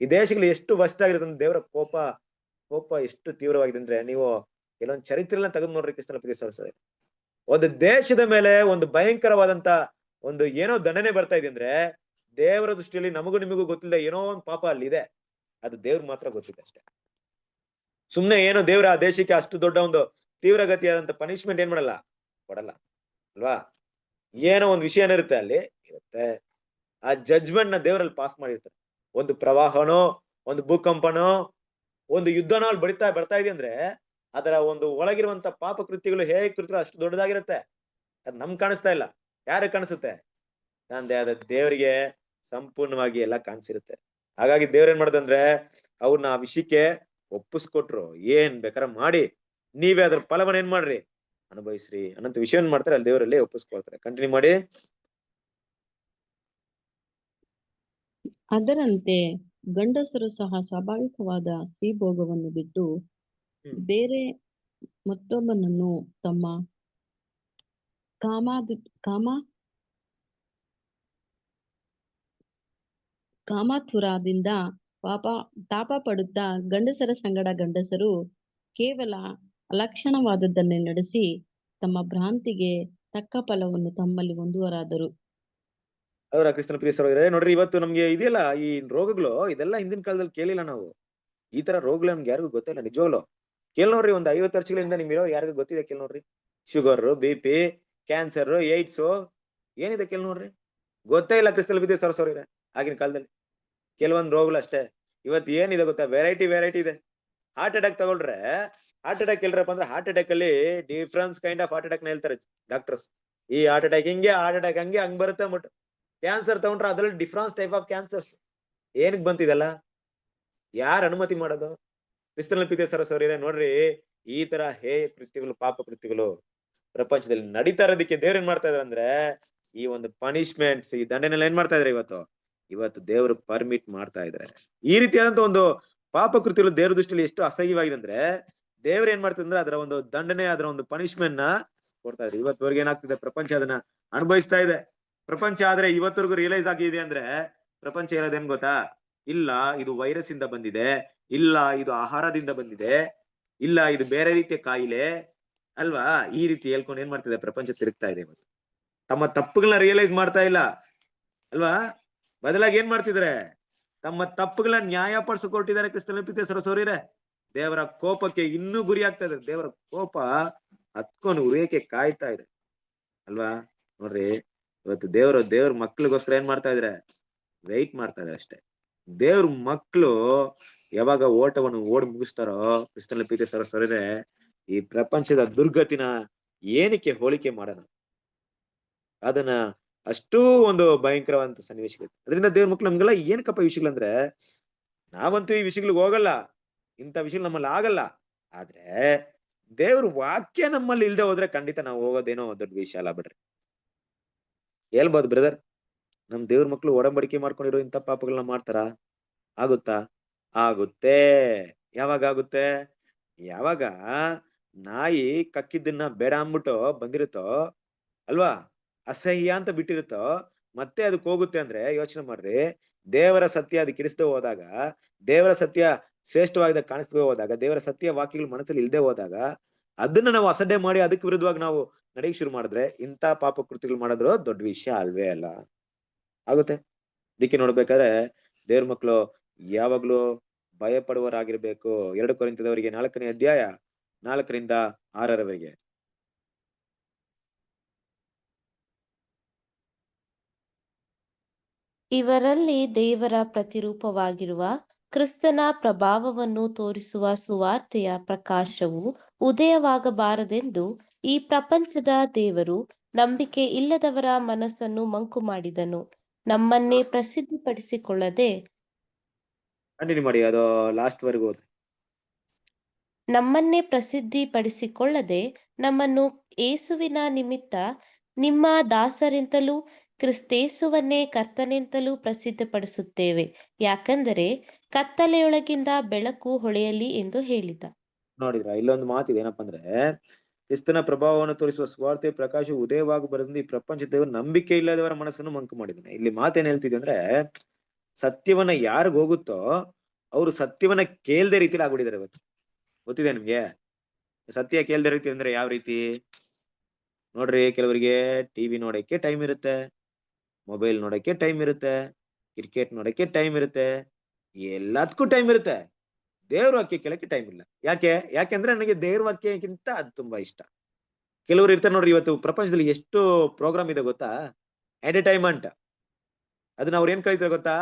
ಈ ದೇಶಗಳು ಎಷ್ಟು ವರ್ಷಾಗಿರುತ್ತೆ, ದೇವರ ಕೋಪ ಎಷ್ಟು ತೀವ್ರವಾಗಿದೆ ಅಂದ್ರೆ ನೀವು ಕೆಲವೊಂದು ಚರಿತ್ರೆಗಳನ್ನ ತೆಗೆದು ನೋಡ್ರಿ. ಕ್ರಿಸ್ತನ ಪ್ರೀತಿ ಸಹೋದರರೇ, ಒಂದು ದೇಶದ ಮೇಲೆ ಒಂದು ಭಯಂಕರವಾದಂತ ಒಂದು ಏನೋ ದಂಡನೆ ಬರ್ತಾ ಇದೆ ಅಂದ್ರೆ ದೇವರ ದೃಷ್ಟಿಯಲ್ಲಿ ನಮಗೂ ನಿಮಗೂ ಗೊತ್ತಿಲ್ಲದೆ ಏನೋ ಒಂದು ಪಾಪ ಅಲ್ಲಿ ಇದೆ. ಅದು ದೇವ್ರ ಮಾತ್ರ ಗೊತ್ತಿದೆ ಅಷ್ಟೇ. ಸುಮ್ನೆ ಏನೋ ದೇವ್ರ ಆ ದೇಶಕ್ಕೆ ಅಷ್ಟು ದೊಡ್ಡ ಒಂದು ತೀವ್ರಗತಿಯಾದಂತ ಪನಿಷ್ಮೆಂಟ್ ಏನ್ ಮಾಡಲ್ಲ, ಕೊಡಲ್ಲ ಅಲ್ವಾ? ಏನೋ ಒಂದು ವಿಷಯ ಏನಿರುತ್ತೆ ಅಲ್ಲಿ ಇರುತ್ತೆ. ಆ ಜಡ್ಜ್ಮೆಂಟ್ ನ ದೇವರಲ್ಲಿ ಪಾಸ್ ಮಾಡಿರ್ತಾರೆ. ಒಂದು ಪ್ರವಾಹನೋ, ಒಂದು ಭೂಕಂಪನೋ, ಒಂದು ಯುದ್ಧನೋ ಅಲ್ಲಿ ಬರ್ತಾ ಇದೆ ಅಂದ್ರೆ ಅದರ ಒಂದು ಒಳಗಿರುವಂತ ಪಾಪ ಕೃತ್ಯಗಳು ಹೇಗೆ ಕೃತ್ಯ ಅಷ್ಟು ದೊಡ್ಡದಾಗಿರುತ್ತೆ. ಅದ್ ನಮ್ಗೆ ಕಾಣಿಸ್ತಾ ಇಲ್ಲ. ಯಾರಿಗೆ ಕಾಣಿಸುತ್ತೆ? ತಂದೆ ಆದ ದೇವರಿಗೆ ಸಂಪೂರ್ಣವಾಗಿ ಎಲ್ಲ ಕಾಣಿಸಿರುತ್ತೆ. ಹಾಗಾಗಿ ದೇವ್ರ ಏನ್ ಮಾಡ್ದಂದ್ರೆ ಅವ್ರನ್ನ ಆ ವಿಷಯಕ್ಕೆ ಒಪ್ಪಿಸ್ಕೊಟ್ರು. ಏನ್ ಬೇಕಾದ್ರೆ ಮಾಡಿ, ನೀವೇ ಅದ್ರ ಫಲವನ್ನ ಏನ್ ಮಾಡ್ರಿ, ಅನುಭವಿಸ್ರಿ ಅನ್ನಂತ ವಿಷಯ ಏನ್ ಮಾಡ್ತಾರೆ ಅಲ್ಲಿ ದೇವರಲ್ಲಿ ಒಪ್ಪಿಸ್ಕೊಳ್ತಾರೆ. ಕಂಟಿನ್ಯೂ ಮಾಡಿ. ಅದರಂತೆ ಗಂಡಸರು ಸಹ ಸ್ವಾಭಾವಿಕವಾದ ಸ್ತ್ರೀಭೋಗವನ್ನು ಬಿಟ್ಟು ಬೇರೆ ಮತ್ತೊಬ್ಬನನ್ನು ತಮ್ಮ ಕಾಮಾತುರದಿಂದ ತಾಪ ಪಡುತ್ತಾ ಗಂಡಸರ ಸಂಗಡ ಗಂಡಸರು ಕೇವಲ ಅಲಕ್ಷಣವಾದದ್ದನ್ನೇ ನಡೆಸಿ ತಮ್ಮ ಭ್ರಾಂತಿಗೆ ತಕ್ಕ ಫಲವನ್ನು ತಮ್ಮಲ್ಲಿ ಹೊಂದುವರಾದರು. ಅವರ ಕ್ರಿಸ್ತನ ಪ್ರಿಯ ಸಹೋದರರೇ, ನೋಡ್ರಿ, ಇವತ್ತು ನಮ್ಗೆ ಇದೆಯಲ್ಲ ಈ ರೋಗಗಳು, ಇದೆಲ್ಲ ಹಿಂದಿನ ಕಾಲದಲ್ಲಿ ಕೇಳಿಲ್ಲ ನಾವು. ಈ ತರ ರೋಗಗಳು ನಮ್ಗೆ ಯಾರಿಗೂ ಗೊತ್ತಿಲ್ಲ ನಿಜವಾಗ್ಲು. ಕೇಳ್ ನೋಡ್ರಿ, ಒಂದು 50 ವರ್ಷಗಳಿಂದ ನಿಮ್ಗೆ ಯಾರಿಗೂ ಗೊತ್ತಿದೆ ಕೇಳ್ ನೋಡ್ರಿ. ಶುಗರ್, BP, ಕ್ಯಾನ್ಸರ್, ಏಡ್ಸ್ ಏನಿದೆ ಕೇಳ್ ನೋಡ್ರಿ. ಗೊತ್ತೇ ಇಲ್ಲ ಕ್ರಿಸ್ತನ ಪ್ರಿಯ ಸಹೋದರರೇ. ಆಗಿನ ಕಾಲದಲ್ಲಿ ಕೆಲವೊಂದು ರೋಗಗಳು ಅಷ್ಟೇ. ಇವತ್ತು ಏನಿದೆ ಗೊತ್ತಾ, ವೆರೈಟಿ ಇದೆ. ಹಾರ್ಟ್ ಅಟ್ಯಾಕ್ ತಗೊಳ್ರೆ, ಹಾರ್ಟ್ ಅಟ್ಯಾಕ್ ಎಲ್ರಪ್ಪ ಅಂದ್ರೆ ಹಾರ್ಟ್ ಅಟ್ಯಾಕ್ ಅಲ್ಲಿ difference kind of heart attack ನ ಹೇಳ್ತಾರೆ ಡಾಕ್ಟರ್ಸ್. ಈ ಹಾರ್ಟ್ ಅಟ್ಯಾಕ್ ಹಿಂಗೆ, ಹಾರ್ಟ್ ಅಟ್ಯಾಕ್ ಹಂಗ್ ಬರುತ್ತೆ ಅಂದ್ಬಿಟ್ಟು. ಕ್ಯಾನ್ಸರ್ ತಗೊಂಡ್ರೆ ಅದ್ರಲ್ಲಿ ಡಿಫ್ರೆನ್ಸ್ ಟೈಪ್ ಆಫ್ ಕ್ಯಾನ್ಸರ್ಸ್. ಏನಕ್ ಬಂತಿದಲ್ಲ? ಯಾರು ಅನುಮತಿ ಮಾಡೋದು? ಕ್ರಿಸ್ತನ ಪ್ರೀತಿಯ ಸಹೋದರರೇ, ನೋಡ್ರಿ, ಈ ತರ ಕೃತ್ಯಗಳು, ಪಾಪ ಕೃತ್ಯಗಳು ಪ್ರಪಂಚದಲ್ಲಿ ನಡೀತಾ ಇರೋದಕ್ಕೆ ದೇವ್ರ ಏನ್ ಮಾಡ್ತಾ ಇದಾರೆ ಅಂದ್ರೆ ಈ ಒಂದು ಪನಿಷ್ಮೆಂಟ್ಸ್, ಈ ದಂಡನೆಲ್ಲ ಏನ್ ಮಾಡ್ತಾ ಇದಾರೆ ಇವತ್ತು ದೇವರು ಪರ್ಮಿಟ್ ಮಾಡ್ತಾ ಇದಾರೆ. ಈ ರೀತಿಯಾದಂತ ಒಂದು ಪಾಪ ಕೃತ್ಯಗಳು ದೇವ್ರ ದೃಷ್ಟಿಯಲ್ಲಿ ಎಷ್ಟು ಅಸಹ್ಯವಾಗಿದೆ ಅಂದ್ರೆ ದೇವ್ರ ಏನ್ ಮಾಡ್ತಾರೆ ಅಂದ್ರೆ ಅದರ ಒಂದು ದಂಡನೆ, ಅದರ ಒಂದು ಪನಿಷ್ಮೆಂಟ್ ನ ಕೊಡ್ತಾ ಇದ್ದಾರೆ. ಇವತ್ತವರೆಗೆ ಏನಾಗ್ತಿದೆ, ಪ್ರಪಂಚ ಅದನ್ನ ಅನುಭವಿಸ್ತಾ ಇದೆ. ಪ್ರಪಂಚ ಆದ್ರೆ ಇವತ್ತವರೆಗೂ ರಿಯಲೈಸ್ ಆಗಿದೆ ಅಂದ್ರೆ ಪ್ರಪಂಚ ಹೇಳೋದೇನ್ ಗೊತ್ತಾ, ಇಲ್ಲ ಇದು ವೈರಸ್ ಇಂದ ಬಂದಿದೆ, ಇಲ್ಲ ಇದು ಆಹಾರದಿಂದ ಬಂದಿದೆ, ಇಲ್ಲ ಇದು ಬೇರೆ ರೀತಿಯ ಕಾಯಿಲೆ ಅಲ್ವಾ, ಈ ರೀತಿ ಹೇಳ್ಕೊಂಡು ಏನ್ ಮಾಡ್ತಿದೆ ಪ್ರಪಂಚ ತಿರುಗ್ತಾ ಇದೆ. ಇವತ್ತು ತಮ್ಮ ತಪ್ಪುಗಳನ್ನ ರಿಯಲೈಸ್ ಮಾಡ್ತಾ ಇಲ್ಲ ಅಲ್ವಾ, ಬದಲಾಗಿ ಏನ್ ಮಾಡ್ತಿದ್ರೆ ತಮ್ಮ ತಪ್ಪುಗಳನ್ನ ನ್ಯಾಯಪಡಿಸಿಕೊಟ್ಟಿದ್ದಾರೆ ಕ್ರಿಸ್ತನಲ್ಲಿ ಪ್ರೀತಿಯ ಸಹೋದರರೇ. ದೇವರ ಕೋಪಕ್ಕೆ ಇನ್ನೂ ಗುರಿ ಆಗ್ತಾ ಇದೆ. ದೇವರ ಕೋಪ ಹತ್ಕೊಂಡು ಉರಿಯಕ್ಕೆ ಕಾಯ್ತಾ ಇದೆ ಅಲ್ವಾ? ನೋಡ್ರಿ, ಇವತ್ತು ದೇವ್ರ ಮಕ್ಳಿಗೋಸ್ಕರ ಏನ್ ಮಾಡ್ತಾ ಇದ್ರೆ? ವೆಯ್ಟ್ ಮಾಡ್ತಾ ಇದ್ದಾರೆ ಅಷ್ಟೇ. ದೇವ್ರ ಮಕ್ಳು ಯಾವಾಗ ಓಟವನ್ನು ಓಡಿ ಮುಗಿಸ್ತಾರೋ ಕ್ರಿಸ್ತನಲ್ಲಿ ಪ್ರೀತಿಯ ಸಹೋದರರೇ, ಈ ಪ್ರಪಂಚದ ದುರ್ಗತಿನ ಏನಕ್ಕೆ ಹೋಲಿಕೆ ಮಾಡೋಣ? ಅದನ್ನ ಅಷ್ಟೂ ಒಂದು ಭಯಂಕರವಾದಂತ ಸನ್ನಿವೇಶಗಳು. ಅದರಿಂದ ದೇವ್ರ ಮಕ್ಳು ನಮ್ಗೆಲ್ಲ ಏನಕ್ಕಪ್ಪ ಈ ವಿಷಯಗಳಂದ್ರೆ, ನಾವಂತೂ ಈ ವಿಷಯಗಳಿಗೆ ಹೋಗಲ್ಲ, ಇಂಥ ವಿಷಯಗಳು ನಮ್ಮಲ್ಲಿ ಆಗಲ್ಲ. ಆದ್ರೆ ದೇವ್ರ ವಾಕ್ಯ ನಮ್ಮಲ್ಲಿ ಇಲ್ದೆ ಹೋದ್ರೆ ಖಂಡಿತ ನಾವು ಹೋಗೋದೇನೋ ದೊಡ್ಡ ವಿಷಯ ಅಲ್ಲ ಬಿಡ್ರಿ. ಹೇಳ್ಬೋದು ಬ್ರದರ್, ನಮ್ ದೇವ್ರ ಮಕ್ಳು ಒಡಂಬಡಿಕೆ ಮಾಡ್ಕೊಂಡಿರೋ ಇಂಥ ಪಾಪಗಳನ್ನ ಮಾಡ್ತಾರ? ಆಗುತ್ತಾ? ಆಗುತ್ತೆ. ಯಾವಾಗ ಆಗುತ್ತೆ? ಯಾವಾಗ ನಾಯಿ ಕಕ್ಕಿದ್ದನ್ನ ಬೇಡ ಅಂದ್ಬಿಟ್ಟು ಬಂದಿರುತ್ತೋ ಅಲ್ವಾ, ಅಸಹ್ಯ ಅಂತ ಬಿಟ್ಟಿರುತ್ತೋ, ಮತ್ತೆ ಅದಕ್ಕೆ ಹೋಗುತ್ತೆ ಅಂದ್ರೆ ಯೋಚನೆ ಮಾಡ್ರಿ. ದೇವರ ಸತ್ಯ ಅದಕ್ಕೆ ಇಡಿಸ್ದೆ ಹೋದಾಗ, ದೇವರ ಸತ್ಯ ಶ್ರೇಷ್ಠವಾದ ಕಾಣಿಸ್ದೇ ಹೋದಾಗ, ದೇವರ ಸತ್ಯ ವಾಕ್ಯಗಳು ಮನಸ್ಸಲ್ಲಿ ಇಲ್ದೆ ಹೋದಾಗ, ಅದನ್ನ ನಾವು ಅಸಡ್ಡೆ ಮಾಡಿ ಅದಕ್ಕೆ ವಿರುದ್ಧವಾಗಿ ನಾವು ನಡೆಯಕ್ ಶುರು ಮಾಡಿದ್ರೆ ಇಂಥ ಪಾಪ ಕೃತಿಗಳು ಮಾಡೋದ್ರು ದೊಡ್ಡ ವಿಷಯ ಅಲ್ವೇ ಅಲ್ಲ. ಆಗುತ್ತೆ. ಇದಕ್ಕೆ ನೋಡ್ಬೇಕಾದ್ರೆ ದೇವ್ರ ಮಕ್ಳು ಯಾವಾಗ್ಲೂ ಭಯ ಪಡುವವರಾಗಿರ್ಬೇಕು. 2 ಕೊರಿಂಥದವರಿಗೆ 4ನೇ ಅಧ್ಯಾಯ 4ರಿಂದ 6ರವರೆಗೆ. ಇವರಲ್ಲಿ ದೇವರ ಪ್ರತಿರೂಪವಾಗಿರುವ ಕ್ರಿಸ್ತನ ಪ್ರಭಾವವನ್ನು ತೋರಿಸುವ ಸುವಾರ್ತೆಯ ಪ್ರಕಾಶವು ಉದಯವಾಗಬಾರದೆಂದು ಈ ಪ್ರಪಂಚದ ದೇವರು ನಂಬಿಕೆ ಇಲ್ಲದವರ ಮನಸ್ಸನ್ನು ಮಂಕು ಮಾಡಿದನು. ನಮ್ಮನ್ನೇ ಪ್ರಸಿದ್ಧಿಪಡಿಸಿಕೊಳ್ಳದೆ ಕಂಟಿನ್ಯೂ ಮಾಡಿ, ಅದು ಲಾಸ್ಟ್ ವರೆಗೂ ಹೋದ್ರೆ. ನಮ್ಮನ್ನು ಏಸುವಿನ ನಿಮಿತ್ತ ನಿಮ್ಮ ದಾಸರೆಂತಲೂ ಕ್ರಿಸ್ತೇಸುವನ್ನೇ ಕರ್ತನೆಂತಲೂ ಪ್ರಸಿದ್ಧಪಡಿಸುತ್ತೇವೆ, ಯಾಕಂದರೆ ಕತ್ತಲೆಯೊಳಗಿಂದ ಬೆಳಕು ಹೊಳೆಯಲಿ ಎಂದು ಹೇಳಿದ. ನೋಡಿದ್ರ, ಇಲ್ಲೊಂದು ಮಾತಿದೆ. ಏನಪ್ಪಾ ಅಂದ್ರೆ, ಕ್ರಿಸ್ತನ ಪ್ರಭಾವವನ್ನು ತೋರಿಸುವ ಸ್ವಾರ್ಥ ಪ್ರಕಾಶ ಉದಯವಾಗಬಾರದೆಂದು ಈ ಪ್ರಪಂಚ ದೇವರು ನಂಬಿಕೆ ಇಲ್ಲದವರ ಮನಸ್ಸನ್ನು ಮಂಕು ಮಾಡಿದ್ದಾನೆ. ಇಲ್ಲಿ ಮಾತೇನ್ ಹೇಳ್ತಿದೆ ಅಂದ್ರೆ, ಸತ್ಯವನ್ನ ಯಾರಿಗ್ ಹೋಗುತ್ತೋ ಅವ್ರು ಸತ್ಯವನ್ನ ಕೇಳ್ದೆ ರೀತಿಲಿ ಆಗ್ಬಿಟ್ಟಿದ್ದಾರೆ. ಇವತ್ತು ಗೊತ್ತಿದೆ ನಿಮ್ಗೆ ಸತ್ಯ ಕೇಳ್ದೆ ರೀತಿ ಅಂದ್ರೆ ಯಾವ ರೀತಿ? ನೋಡ್ರಿ, ಕೆಲವರಿಗೆ ಟಿವಿ ನೋಡಕ್ಕೆ ಟೈಮ್ ಇರುತ್ತೆ, ಮೊಬೈಲ್ ನೋಡಕ್ಕೆ ಟೈಮ್ ಇರುತ್ತೆ, ಕ್ರಿಕೆಟ್ ನೋಡಕ್ಕೆ ಟೈಮ್ ಇರುತ್ತೆ, ಎಲ್ಲದಕ್ಕೂ ಟೈಮ್ ಇರುತ್ತೆ. ದೇವ್ರ ವಾಕ್ಯ ಕೇಳಕ್ಕೆ ಟೈಮ್ ಇಲ್ಲ. ಯಾಕೆಂದ್ರೆ ನನಗೆ ದೇವ್ರ ವಾಕ್ಯಕ್ಕಿಂತ ಅದು ತುಂಬಾ ಇಷ್ಟ. ಕೆಲವರು ಇರ್ತಾರೆ ನೋಡ್ರಿ, ಇವತ್ತು ಪ್ರಪಂಚದಲ್ಲಿ ಎಷ್ಟು ಪ್ರೋಗ್ರಾಮ್ ಇದೆ ಗೊತ್ತಾ? ಎಂಟರ್ಟೈನ್ಮೆಂಟ್. ಅದನ್ನ ಅವ್ರು ಏನ್ ಕರೀತಾರೆ ಗೊತ್ತಾ?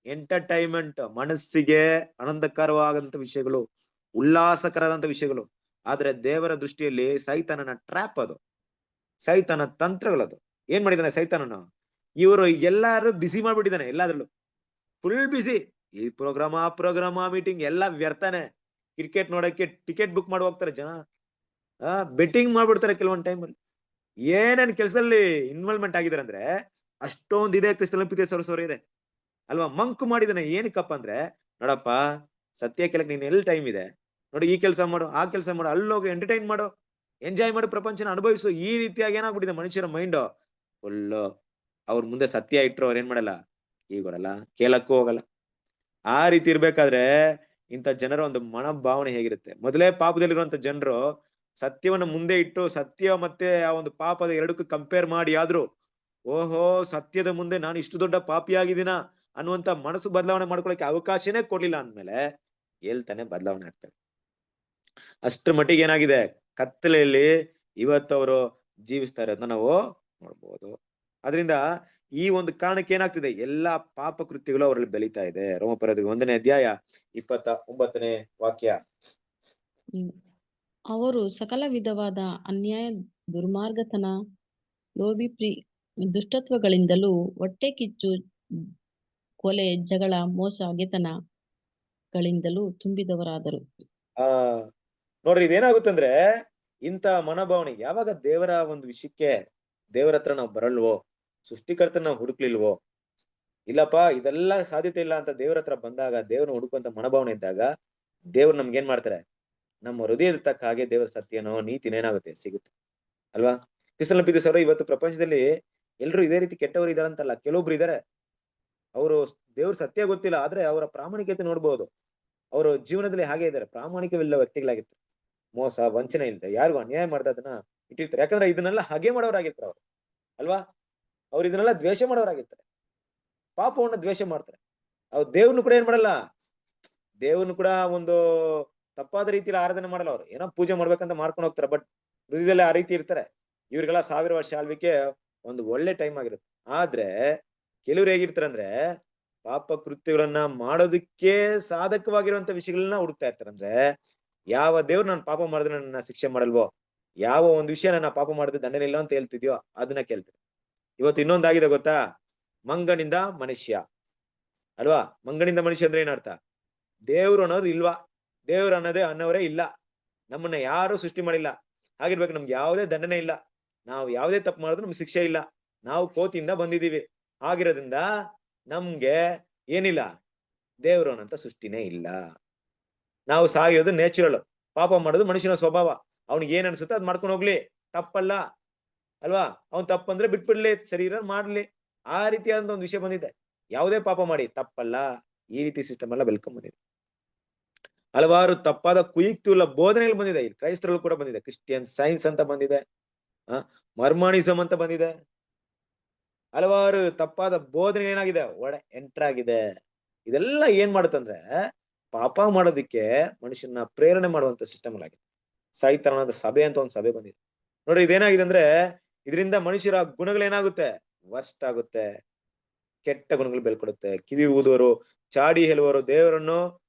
ಎಂಟರ್ಟೈನ್ಮೆಂಟ್. ಮನಸ್ಸಿಗೆ ಆನಂದಕರವಾದಂತ ವಿಷಯಗಳು, ಉಲ್ಲಾಸಕರವಾದಂತ ವಿಷಯಗಳು. ಆದ್ರೆ ದೇವರ ದೃಷ್ಟಿಯಲ್ಲಿ ಸೈತಾನನ ಟ್ರ್ಯಾಪ್ ಅದು, ಸೈತಾನ ತಂತ್ರಗಳದು. ಏನ್ ಮಾಡಿದಾನೆ ಸೈತಾನನ? ಇವರು ಎಲ್ಲಾರು ಬಿಸಿ ಮಾಡ್ಬಿಟ್ಟಿದ್ದಾನೆ. ಎಲ್ಲಾದ್ರಲ್ಲೂ ಫುಲ್ ಬಿಸಿ. ಈ ಪ್ರೋಗ್ರಾಮ ಮೀಟಿಂಗ್ ಎಲ್ಲ ವ್ಯರ್ಥನೆ. ಕ್ರಿಕೆಟ್ ನೋಡಕ್ಕೆ ಟಿಕೆಟ್ ಬುಕ್ ಮಾಡಿ ಹೋಗ್ತಾರೆ ಜನ. ಬೆಟ್ಟಿಂಗ್ ಮಾಡ್ಬಿಡ್ತಾರೆ ಕೆಲವೊಂದ್ ಟೈಮಲ್ಲಿ. ಏನೇನ್ ಕೆಲಸದಲ್ಲಿ ಇನ್ವಾಲ್ವ್ಮೆಂಟ್ ಆಗಿದ್ದಾರೆ ಅಂದ್ರೆ ಅಷ್ಟೊಂದಿದೆ ಕ್ರಿಸ್ತನ ಪ್ರೀತಿಯ ಸಹೋದರರೇ ಅಲ್ವಾ? ಮಂಕು ಮಾಡಿದಾನೆ. ಏನಕ್ಕಪ್ಪ ಅಂದ್ರೆ, ನೋಡಪ್ಪ, ಸತ್ಯ ಕೇಳಕ್ ನೀನ್ ಎಲ್ಲಿ ಟೈಮ್ ಇದೆ? ನೋಡಿ, ಈ ಕೆಲಸ ಮಾಡು, ಆ ಕೆಲಸ ಮಾಡು, ಅಲ್ಲೋಗಿ ಎಂಟರ್ಟೈನ್ ಮಾಡು, ಎಂಜಾಯ್ ಮಾಡು, ಪ್ರಪಂಚನ ಅನುಭವಿಸು. ಈ ರೀತಿಯಾಗಿ ಏನಾಗ್ಬಿಟ್ಟಿದೆ ಮನುಷ್ಯರ ಮೈಂಡ್ ಫುಲ್ಲು. ಅವ್ರ ಮುಂದೆ ಸತ್ಯ ಇಟ್ರು ಅವ್ರ ಏನ್ ಮಾಡಲ್ಲ, ಈಗೊಡಲ್ಲ, ಕೇಳಕ್ಕೂ ಹೋಗಲ್ಲ. ಆ ರೀತಿ ಇರ್ಬೇಕಾದ್ರೆ ಇಂಥ ಜನರ ಒಂದು ಮನೋಭಾವನೆ ಹೇಗಿರುತ್ತೆ? ಮೊದಲೇ ಪಾಪದಲ್ಲಿರುವಂತ ಜನರು ಸತ್ಯವನ್ನ ಮುಂದೆ ಇಟ್ಟು, ಸತ್ಯ ಮತ್ತೆ ಆ ಒಂದು ಪಾಪದ ಎರಡಕ್ಕೂ ಕಂಪೇರ್ ಮಾಡಿ ಆದ್ರೂ, ಓಹೋ, ಸತ್ಯದ ಮುಂದೆ ನಾನು ಇಷ್ಟು ದೊಡ್ಡ ಪಾಪಿಯಾಗಿದ್ದೀನ ಅನ್ನುವಂತ ಮನಸ್ಸು ಬದಲಾವಣೆ ಮಾಡ್ಕೊಳಕ್ಕೆ ಅವಕಾಶನೇ ಕೊಡ್ಲಿಲ್ಲ ಅಂದ್ಮೇಲೆ ಹೇಳ್ತಾನೆ ಬದಲಾವಣೆ ಆಗ್ತಾರೆ. ಅಷ್ಟ್ರ ಮಟ್ಟಿಗೆ ಏನಾಗಿದೆ ಕತ್ತಲೆಯಲ್ಲಿ ಇವತ್ತು ಅವರು ಜೀವಿಸ್ತಾ ಇರೋದನ್ನ ನಾವು ನೋಡ್ಬೋದು. ಅದರಿಂದ ಈ ಒಂದು ಕಾರಣಕ್ಕೆ ಏನಾಗ್ತಿದೆ, ಎಲ್ಲಾ ಪಾಪ ಕೃತ್ಯಗಳು ಅವರಲ್ಲಿ ಬೆಳೀತಾ ಇದೆ. ರೋಮಪುರದ 1ನೇ ಅಧ್ಯಾಯ 29ನೇ ವಾಕ್ಯ. ಅವರು ಸಕಲ ವಿಧವಾದ ಅನ್ಯಾಯ, ದುರ್ಮಾರ್ಗತನ, ದುಷ್ಟತ್ವಗಳಿಂದಲೂ, ಹೊಟ್ಟೆ ಕಿಚ್ಚು, ಕೊಲೆ, ಜಗಳ, ಮೋಸ, ಹಗೆತನಗಳಿಂದಲೂ ತುಂಬಿದವರಾದರು. ನೋಡ್ರಿ, ಇದೇನಾಗುತ್ತಂದ್ರೆ, ಇಂಥ ಮನೋಭಾವನೆ ಯಾವಾಗ ದೇವರ ಒಂದು ವಿಷಯಕ್ಕೆ ದೇವರ ಹತ್ರ ನಾವು ಬರಲ್ವೋ, ಸೃಷ್ಟಿಕರ್ತನ ನಾವು ಹುಡುಕ್ಲಿಲ್ವೋ, ಇಲ್ಲಪ್ಪ ಇದೆಲ್ಲ ಸಾಧ್ಯತೆ ಇಲ್ಲ ಅಂತ ದೇವ್ರ ಹತ್ರ ಬಂದಾಗ, ದೇವ್ರನ್ನ ಹುಡುಕುವಂತ ಮನೋಭಾವನೆ ಇದ್ದಾಗ, ದೇವ್ರು ನಮ್ಗೆ ಏನ್ ಮಾಡ್ತಾರೆ? ನಮ್ಮ ಹೃದಯದ ತಕ್ಕ ಹಾಗೆ ದೇವರ ಸತ್ಯನೋ ನೀತಿನ ಏನಾಗುತ್ತೆ ಸಿಗುತ್ತೆ ಅಲ್ವಾ? ಕ್ರಿಸ್ತನ ಪ್ರೀತಿಯ ಸಹೋದರರೇ, ಇವತ್ತು ಪ್ರಪಂಚದಲ್ಲಿ ಎಲ್ರು ಇದೇ ರೀತಿ ಕೆಟ್ಟವರು ಇದಾರಂತಲ್ಲ, ಕೆಲವೊಬ್ರು ಇದಾರೆ. ಅವರು ದೇವ್ರ ಸತ್ಯ ಗೊತ್ತಿಲ್ಲ, ಆದ್ರೆ ಅವರ ಪ್ರಾಮಾಣಿಕತೆ ನೋಡ್ಬೋದು. ಅವರು ಜೀವನದಲ್ಲಿ ಹಾಗೆ ಇದ್ದಾರೆ, ಪ್ರಾಮಾಣಿಕವಿಲ್ಲ ವ್ಯಕ್ತಿಗಳಾಗಿರ್ತಾರೆ. ಮೋಸ, ವಂಚನೆ ಇಲ್ಲದೆ ಯಾರಿಗೂ ಅನ್ಯಾಯ ಮಾಡ್ತಾ ಅದನ್ನ ಇಟ್ಟಿರ್ತಾರೆ. ಯಾಕಂದ್ರೆ ಇದನ್ನೆಲ್ಲ ಹಾಗೆ ಮಾಡೋರಾಗಿರ್ತಾರೆ ಅವ್ರು ಅಲ್ವಾ? ಅವ್ರು ಇದನ್ನೆಲ್ಲ ದ್ವೇಷ ಮಾಡೋರಾಗಿರ್ತಾರೆ, ಪಾಪವನ್ನ ದ್ವೇಷ ಮಾಡ್ತಾರೆ. ಅವ್ರು ದೇವ್ರನ್ನು ಕೂಡ ಏನ್ ಮಾಡಲ್ಲ, ದೇವ್ರನ್ನು ಕೂಡ ಒಂದು ತಪ್ಪಾದ ರೀತಿಯಲ್ಲಿ ಆರಾಧನೆ ಮಾಡಲ್ಲ. ಅವ್ರು ಏನೋ ಪೂಜೆ ಮಾಡ್ಬೇಕಂತ ಮಾಡ್ಕೊಂಡು ಹೋಗ್ತಾರೆ, ಬಟ್ ಹೃದಯದಲ್ಲಿ ಆ ರೀತಿ ಇರ್ತಾರೆ. ಇವ್ರಿಗೆಲ್ಲ 1000 ವರ್ಷ ಆಳ್ವಿಕೆ ಒಂದು ಒಳ್ಳೆ ಟೈಮ್ ಆಗಿರುತ್ತೆ. ಆದ್ರೆ ಕೆಲವ್ರು ಹೇಗಿರ್ತಾರೆ ಅಂದ್ರೆ ಪಾಪ ಕೃತ್ಯಗಳನ್ನ ಮಾಡೋದಕ್ಕೆ ಸಾಧಕವಾಗಿರುವಂತ ವಿಷಯಗಳನ್ನ ಹುಡುಕ್ತಾ ಇರ್ತಾರೆ. ಅಂದ್ರೆ ಯಾವ ದೇವ್ರು ನಾನು ಪಾಪ ಮಾಡಿದ್ರೆ ನನ್ನ ಶಿಕ್ಷೆ ಮಾಡಲ್ವೋ, ಯಾವ ಒಂದು ವಿಷಯ ನನ್ನ ಪಾಪ ಮಾಡಿದ್ರೆ ದಂಡನೆ ಇಲ್ಲ ಅಂತ ಹೇಳ್ತಿದ್ಯೋ ಅದನ್ನ ಕೇಳ್ತಾರೆ. ಇವತ್ತು ಇನ್ನೊಂದಾಗಿದೆ ಗೊತ್ತಾ, ಮಂಗನಿಂದ ಮನುಷ್ಯ ಅಲ್ವಾ? ಮಂಗನಿಂದ ಮನುಷ್ಯ ಅಂದ್ರೆ ಏನರ್ಥ? ದೇವ್ರು ಅನ್ನೋದು ಇಲ್ವಾ, ದೇವ್ರು ಅನ್ನೋರೇ ಇಲ್ಲ, ನಮ್ಮನ್ನ ಯಾರು ಸೃಷ್ಟಿ ಮಾಡಿಲ್ಲ, ಹಾಗಿರ್ಬೇಕು ನಮ್ಗೆ ಯಾವುದೇ ದಂಡನೆ ಇಲ್ಲ, ನಾವು ಯಾವುದೇ ತಪ್ಪು ಮಾಡಿದ್ರು ನಮ್ಗೆ ಶಿಕ್ಷೆ ಇಲ್ಲ, ನಾವು ಕೋತಿಯಿಂದ ಬಂದಿದೀವಿ. ಆಗಿರೋದ್ರಿಂದ ನಮ್ಗೆ ಏನಿಲ್ಲ, ದೇವ್ರು ಅನ್ನೋಂಥ ಸೃಷ್ಟಿನೇ ಇಲ್ಲ. ನಾವು ಸಾಯೋದು ನ್ಯಾಚುರಲ್, ಪಾಪ ಮಾಡೋದು ಮನುಷ್ಯನ ಸ್ವಭಾವ. ಅವ್ನಿಗೆ ಏನ್ ಅನ್ಸುತ್ತೆ ಅದ್ ಮಾಡ್ಕೊಂಡು ಹೋಗ್ಲಿ, ತಪ್ಪಲ್ಲ ಅಲ್ವಾ? ಅವ್ನ್ ತಪ್ಪಂದ್ರೆ ಬಿಟ್ಬಿಡ್ಲಿ, ಸರಿ ಇರೋ ಮಾಡ್ಲಿ, ಆ ರೀತಿಯಾದ ಒಂದು ವಿಷಯ ಬಂದಿದೆ. ಯಾವುದೇ ಪಾಪ ಮಾಡಿ ತಪ್ಪಲ್ಲ, ಈ ರೀತಿ ಸಿಸ್ಟಮ್ ಎಲ್ಲ ಬೆಳ್ಕೊಂಡ್ ಬಂದಿದೆ. ಹಲವಾರು ತಪ್ಪಾದ ಕುಯುಕ್ತಿಯುಳ್ಳ ಬೋಧನೆಗಳು ಬಂದಿದೆ. ಇಲ್ಲಿ ಕ್ರೈಸ್ತರಲ್ಲಿ ಕೂಡ ಬಂದಿದೆ. ಕ್ರಿಶ್ಚಿಯನ್ ಸೈನ್ಸ್ ಅಂತ ಬಂದಿದೆ, ಮರ್ಮಾನಿಸಮ್ ಅಂತ ಬಂದಿದೆ. ಹಲವಾರು ತಪ್ಪಾದ ಬೋಧನೆ ಏನಾಗಿದೆ, ಎಂಟರ್ ಆಗಿದೆ. ಇದೆಲ್ಲ ಏನ್ ಮಾಡುತ್ತಂದ್ರೆ ಪಾಪ ಮಾಡೋದಿಕ್ಕೆ ಮನುಷ್ಯನ ಪ್ರೇರಣೆ ಮಾಡುವಂತ ಸಿಸ್ಟಮ್ ಆಗಿದೆ. ಸೈತಾನದ ಸಭೆ ಅಂತ ಒಂದು ಸಭೆ ಬಂದಿದೆ ನೋಡ್ರಿ. ಇದೇನಾಗಿದೆ ಅಂದ್ರೆ ಇದರಿಂದ ಮನುಷ್ಯರ ಗುಣಗಳೇನಾಗುತ್ತೆ, ವರ್ಸ್ಟ್ ಆಗುತ್ತೆ, ಕೆಟ್ಟ ಗುಣಗಳು ಬೆಳ್ಕೊಡುತ್ತೆ. ಕಿವಿ ಊದುವರು, ಚಾಡಿ ಹೇಳುವರು, ದೇವರನ್ನು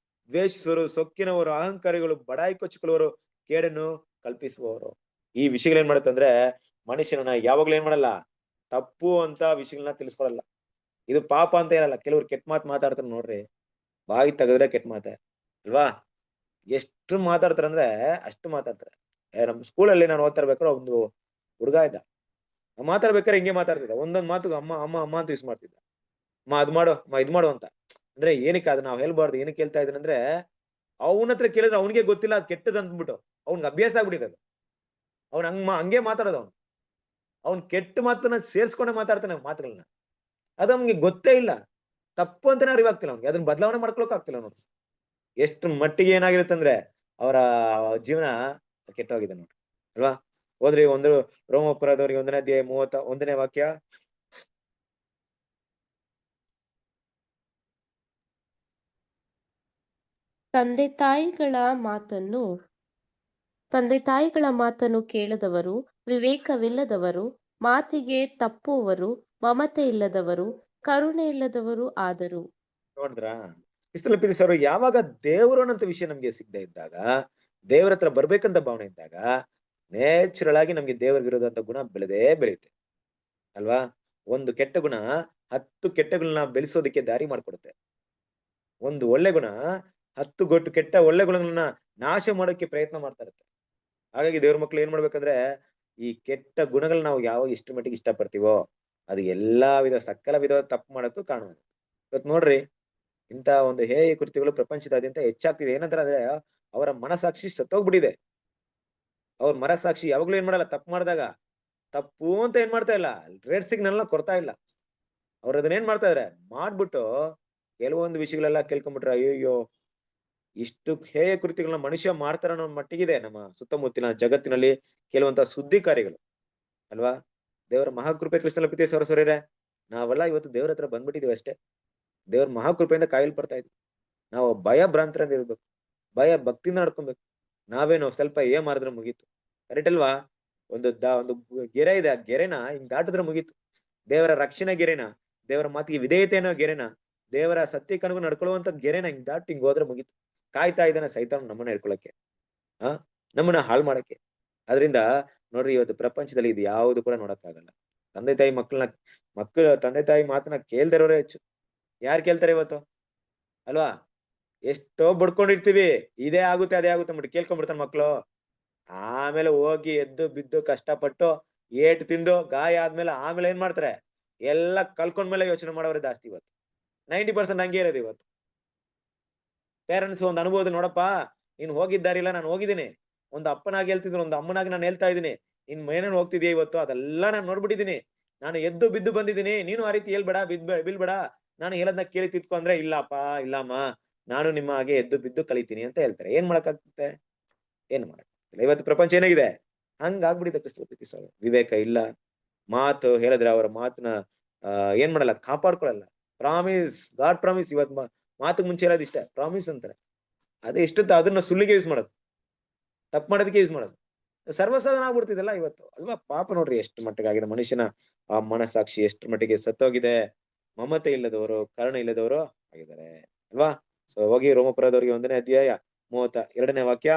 ದ್ವೇಷಿಸುವರು, ಸೊಕ್ಕಿನವರು, ಅಹಂಕಾರಿಗಳು, ಬಡಾಯಿ ಕೊಚ್ಚಿಕೊಳ್ಳುವರು, ಕೇಡನ್ನು ಕಲ್ಪಿಸುವವರು. ಈ ವಿಷಯಗಳು ಏನ್ ಮಾಡುತ್ತೆ ಅಂದ್ರೆ ಮನುಷ್ಯನನ್ನ ಯಾವಾಗ್ಲೂ ಏನ್ ಮಾಡಲ್ಲ, ತಪ್ಪು ಅಂತ ವಿಷಯಗಳನ್ನ ತಿಳಿಸ್ಕೊಳಲ್ಲ. ಇದು ಪಾಪ ಅಂತ ಹೇಳಲ್ಲ. ಕೆಲವ್ರು ಕೆಟ್ಟ ಮಾತು ಮಾತಾಡ್ತಾರೆ ನೋಡ್ರಿ, ಬಾಯಿ ತೆಗೆದ್ರೆ ಕೆಟ್ಟ ಮಾತೆ ಅಲ್ವಾ? ಎಷ್ಟು ಮಾತಾಡ್ತಾರೆ ಅಂದ್ರೆ ಅಷ್ಟು ಮಾತಾಡ್ತಾರೆ. ನಮ್ ಸ್ಕೂಲಲ್ಲಿ ನಾನು ಓದ್ತಾ ಇರ್ಬೇಕಾದ್ರೆ ಒಂದು ಹುಡುಗ ಇದ್ದ, ಮಾತಾಡ್ಬೇಕಾದ್ರೆ ಹಿಂಗೆ ಮಾತಾಡ್ತಿದ್ದ. ಒಂದೊಂದ್ ಮಾತು ಅಮ್ಮ ಅಮ್ಮ ಅಮ್ಮ ಅಂತ ಯೂಸ್ ಮಾಡ್ತಿದ್ದ. ಅಮ್ಮ ಅದ್ ಮಾಡು, ಅಮ್ಮ ಇದ್ ಮಾಡು ಅಂತ. ಅಂದ್ರೆ ಏನಕ್ಕೆ ಅದು ನಾವು ಹೇಳ್ಬಾರ್ದು, ಏನಕ್ಕೆ ಹೇಳ್ತಾ ಇದ್ದೀನಿ ಅಂದ್ರೆ ಅವನ ಹತ್ರ ಕೇಳಿದ್ರೆ ಅವ್ನಿಗೆ ಗೊತ್ತಿಲ್ಲ ಅದ್ ಕೆಟ್ಟದ್ ಅಂದ್ಬಿಟ್ಟು ಅವ್ನಿಗೆ ಅಭ್ಯಾಸ ಆಗ್ಬಿಟ್ಟಿದೆ ಅದು. ಅವ್ನ್ ಹಂಗೆ ಮಾತಾಡೋದು. ಅವ್ನ್ ಕೆಟ್ಟ ಮಾತನ್ನ ಸೇರ್ಸ್ಕೊಂಡೆ ಮಾತಾಡ್ತಾನೆ ಮಾತುಗಳನ್ನ. ಅದು ಅವ್ನಿಗೆ ಗೊತ್ತೇ ಇಲ್ಲ, ತಪ್ಪು ಅಂತಾನೆ ಅರಿವಾಗ್ತಿಲ್ಲ ಅವ್ನಿಗೆ, ಅದನ್ನ ಬದಲಾವಣೆ ಮಾಡ್ಕೊಳಕ್ ಆಗ್ತಿಲ್ಲ ನೋಡಿ. ಎಷ್ಟು ಮಟ್ಟಿಗೆ ಏನಾಗಿರುತ್ತೆ ಅಂದ್ರೆ ಅವರ ಜೀವನ ಕೆಟ್ಟೋಗಿದೆ ನೋಡಿ ಅಲ್ವಾ? ಹೋದ್ರಿ ಒಂದು ರೋಮಪುರದವರಿಗೆ 1ನೇ ಅಧ್ಯಾಯ 31ನೇ ವಾಕ್ಯ. ತಂದೆ ತಾಯಿಗಳ ಮಾತನ್ನು ಕೇಳದವರು, ವಿವೇಕವಿಲ್ಲದವರು, ಮಾತಿಗೆ ತಪ್ಪುವವರು, ಮಮತೆ ಇಲ್ಲದವರು, ಕರುಣೆ ಇಲ್ಲದವರು ಆದರು. ನೋಡಿದ್ರಾ? ಇಷ್ಟೆಲ್ಲ ಪ್ರೀತಿಸೋರು ಯಾವಾಗ ದೇವರು ಅನ್ನೋಂಥ ವಿಷಯ ನಮ್ಗೆ ಸಿಗದೆ ಇದ್ದಾಗ, ದೇವರ ಹತ್ರ ಬರ್ಬೇಕಂತ ಭಾವನೆ ಇದ್ದಾಗ ನೇಚರಲ್ ಆಗಿ ನಮ್ಗೆ ದೇವರ ವಿರೋಧ ಗುಣ ಬೆಳೆಯುತ್ತೆ ಅಲ್ವಾ? ಒಂದು ಕೆಟ್ಟ ಗುಣ 10 ಕೆಟ್ಟಗಳನ್ನ ಬೆಳೆಸೋದಕ್ಕೆ ದಾರಿ ಮಾಡ್ಕೊಡುತ್ತೆ. ಒಂದು ಒಳ್ಳೆ ಗುಣ 10 ಕೆಟ್ಟ ಒಳ್ಳೆ ಗುಣಗಳನ್ನ ನಾಶ ಮಾಡೋಕೆ ಪ್ರಯತ್ನ ಮಾಡ್ತಾ ಇರುತ್ತೆ. ಹಾಗಾಗಿ ದೇವ್ರ ಮಕ್ಳು ಏನ್ ಮಾಡ್ಬೇಕಂದ್ರೆ ಈ ಕೆಟ್ಟ ಗುಣಗಳನ್ನ ನಾವು ಯಾವಾಗ ಎಷ್ಟು ಮಟ್ಟಿಗೆ ಇಷ್ಟಪಡ್ತೀವೋ ಅದು ಎಲ್ಲಾ ಸಕಲ ವಿಧವಾದ ತಪ್ಪು ಮಾಡೋಕ್ಕೂ ಕಾರಣ. ಇವತ್ತು ನೋಡ್ರಿ, ಇಂತ ಒಂದು ಹೇಯ ಕೃತ್ಯಗಳು ಪ್ರಪಂಚದಾದ್ಯಂತ ಹೆಚ್ಚಾಗ್ತಿದೆ. ಏನಂದ್ರೆ ಅವರ ಮನಸಾಕ್ಷಿ ಸತ್ತೋಗ್ಬಿಟ್ಟಿದೆ. ಅವ್ರ ಮನಸಾಕ್ಷಿ ಯಾವಾಗ್ಲೂ ಏನ್ ಮಾಡಲ್ಲ, ತಪ್ಪು ಮಾಡಿದಾಗ ತಪ್ಪು ಅಂತ ಏನ್ ಮಾಡ್ತಾ ಇಲ್ಲ, ರೆಡ್ ಸಿಗ್ನಲ್ ಕೊಡ್ತಾ ಇಲ್ಲ. ಅವ್ರ ಅದನ್ನ ಏನ್ ಮಾಡ್ತಾ ಇದಾರೆ, ಮಾಡ್ಬಿಟ್ಟು ಕೆಲವೊಂದು ವಿಷಯಗಳೆಲ್ಲ ಕೇಳ್ಕೊಂಡ್ಬಿಟ್ರೆ ಅಯ್ಯೋ ಇಷ್ಟು ಹೇಯ ಕೃತ್ಯಗಳನ್ನ ಮನುಷ್ಯ ಮಾಡ್ತಾರ ಅನ್ನೋ ಮಟ್ಟಿಗಿದೆ ನಮ್ಮ ಸುತ್ತಮುತ್ತಲಿನ ಜಗತ್ತಿನಲ್ಲಿ ಕೆಲವಂತ ಸುದ್ದಿ ಕಾರ್ಯಗಳು ಅಲ್ವಾ? ದೇವರ ಮಹಾಕೃಪೆ ಕ್ರಿಸ್ತನ ಪ್ರೀತಿಯ ಸರಸರಿರೆ, ನಾವೆಲ್ಲ ಇವತ್ತು ದೇವ್ರ ಹತ್ರ ಬಂದ್ಬಿಟ್ಟಿದೀವಿ ಅಷ್ಟೇ. ದೇವ್ರ ಮಹಾಕೃಪೆಯಿಂದ ಕಾಯಲ್ಪಡ್ತಾ ಇದ್ವಿ. ನಾವು ಭಯ ಭ್ರಾಂತರಿಂದ ಇರ್ಬೇಕು, ಭಯ ಭಕ್ತಿಯಿಂದ ನಡ್ಕೊಬೇಕು. ನಾವೇನು ಸ್ವಲ್ಪ ಮಾಡಿದ್ರೆ ಮುಗೀತು, ಕರೆಕ್ಟ್ ಅಲ್ವಾ? ಒಂದು ಗೆರೆ ಇದೆ, ಆ ಗೆರೆನ ಹಿಂಗ್ ದಾಟಿದ್ರೆ ಮುಗೀತು. ದೇವರ ರಕ್ಷಣೆ ಗೆರೆನ, ದೇವರ ಮಾತಿಗೆ ವಿಧೇಯತೆ ಅನ್ನೋ ಗೆರೆನ, ದೇವರ ಸತ್ಯಕ್ಕನುಗು ನಡ್ಕೊಳ್ಳುವಂತ ಗೆರೆನ ಹಿಂಗ್ ದಾಟಿ ಹಿಂಗ್ ಹೋದ್ರೆ ಮುಗೀತು. ಕಾಯ್ತಾ ಇದ್ದಾನೆ ಸೈತಾನ ನಮ್ಮನ್ನ ಹೇಳ್ಕೊಳಕ್ಕೆ, ನಮ್ಮನ್ನ ಹಾಳು ಮಾಡಕ್ಕೆ. ಅದರಿಂದ ನೋಡ್ರಿ, ಇವತ್ತು ಪ್ರಪಂಚದಲ್ಲಿ ಇದು ಯಾವುದು ಕೂಡ ನೋಡಕ್ಕಾಗಲ್ಲ. ತಂದೆ ತಾಯಿ ಮಕ್ಕಳು ತಂದೆ ತಾಯಿ ಮಾತನ್ನ ಕೇಳ್ದಿರೋರೇ ಹೆಚ್ಚು. ಯಾರು ಕೇಳ್ತಾರೆ ಇವತ್ತು ಅಲ್ವಾ? ಎಷ್ಟೋ ಬಡ್ಕೊಂಡಿರ್ತೀವಿ, ಇದೇ ಆಗುತ್ತೆ ಅದೇ ಆಗುತ್ತೆ ಅಂದ್ಬಿಟ್ಟು ಕೇಳ್ಕೊಂಡ್ಬಿಡ್ತಾನೆ ಮಕ್ಳು. ಆಮೇಲೆ ಹೋಗಿ ಎದ್ದು ಬಿದ್ದು ಕಷ್ಟಪಟ್ಟು ಏಟು ತಿಂದು ಗಾಯ ಆದ್ಮೇಲೆ ಆಮೇಲೆ ಏನ್ ಮಾಡ್ತಾರೆ, ಎಲ್ಲ ಕಲ್ಕೊಂಡ್ಮೇಲೆ ಯೋಚನೆ ಮಾಡೋರೇ ಜಾಸ್ತಿ ಇವತ್ತು. 90% ಹಂಗೆ ಇರೋದು ಇವತ್ತು. ಪೇರೆಂಟ್ಸ್ ಒಂದು ಅನುಭವದ, ನೋಡಪ್ಪ ನೀನ್ ಹೋಗಿದ್ದಾರಿಲ್ಲ, ನಾನು ಹೋಗಿದ್ದೀನಿ. ಒಂದು ಅಪ್ಪನಾಗಿ ಹೇಳ್ತಿದ್ರು, ಒಂದು ಅಮ್ಮನಾಗಿ ನಾನು ಹೇಳ್ತಾ ಇದ್ದೀನಿ, ನಿನ್ ಮೇನೇನ್ ಹೋಗ್ತಿದ್ಯಾ ಇವತ್ತು, ಅದೆಲ್ಲ ನಾನು ನೋಡ್ಬಿಟ್ಟಿದ್ದೀನಿ. ನಾನು ಎದ್ದು ಬಿದ್ದು ಬಂದಿದ್ದೀನಿ, ನೀನು ಆ ರೀತಿ ಹೇಳ್ಬೇಡ, ಬೀಳ್ಬೇಡ, ನಾನು ಹೇಳದ್ನ ಕೇಳಿ ತಿತ್ಕೊ ಅಂದ್ರೆ ಇಲ್ಲಪ್ಪ ಇಲ್ಲಮ್ಮ, ನಾನು ನಿಮ್ಮ ಹಾಗೆ ಎದ್ದು ಬಿದ್ದು ಕಲಿತೀನಿ ಅಂತ ಹೇಳ್ತಾರೆ. ಏನ್ ಮಾಡಕ್ಕಾಗುತ್ತೆ? ಏನ್ ಮಾಡಕ್ಕಾಗ್ತಿಲ್ಲ. ಇವತ್ತು ಪ್ರಪಂಚ ಏನಾಗಿದೆ, ಹಂಗಾಗ್ಬಿಟ್ಟಿದೆ. ಕ್ರಿಸ್ತ ಪ್ರೀತಿ ವಿವೇಕ ಇಲ್ಲ, ಮಾತು ಹೇಳಿದ್ರೆ ಅವರ ಮಾತನ್ನ ಏನ್ ಮಾಡಲ್ಲ, ಕಾಪಾಡ್ಕೊಳಲ್ಲ. Promise, god promise. ಇವತ್ ಮಾತು ಮುಂಚೆ ಇರೋದು ಇಷ್ಟ, ಪ್ರಾಮಿಸ್ ಅಂತಾರೆ. ಅದೇ ಎಷ್ಟೊತ್ತು ಅದನ್ನ ಸುಳ್ಳಿಗೆ ಯೂಸ್ ಮಾಡೋದು, ತಪ್ಪು ಮಾಡೋದಕ್ಕೆ ಯೂಸ್ ಮಾಡೋದು, ಸರ್ವಸಾಧಾರಣ ಆಗ್ಬಿಡ್ತಿದಲ್ಲ ಇವತ್ತು ಅಲ್ವಾ. ಪಾಪ ನೋಡ್ರಿ ಎಷ್ಟು ಮಟ್ಟಿಗೆ ಆಗಿದೆ ಮನುಷ್ಯನ ಆ ಮನಸ್ಸಾಕ್ಷಿ, ಎಷ್ಟು ಮಟ್ಟಿಗೆ ಸತ್ತೋಗಿದೆ. ಮಮತೆ ಇಲ್ಲದವರು, ಕರುಣೆ ಇಲ್ಲದವರು ಆಗಿದ್ದಾರೆ ಅಲ್ವಾ. ಸೊ ಹೋಗಿ ರೋಮಪುರದವರಿಗೆ 1ನೇ ಅಧ್ಯಾಯ 32ನೇ ವಾಕ್ಯ.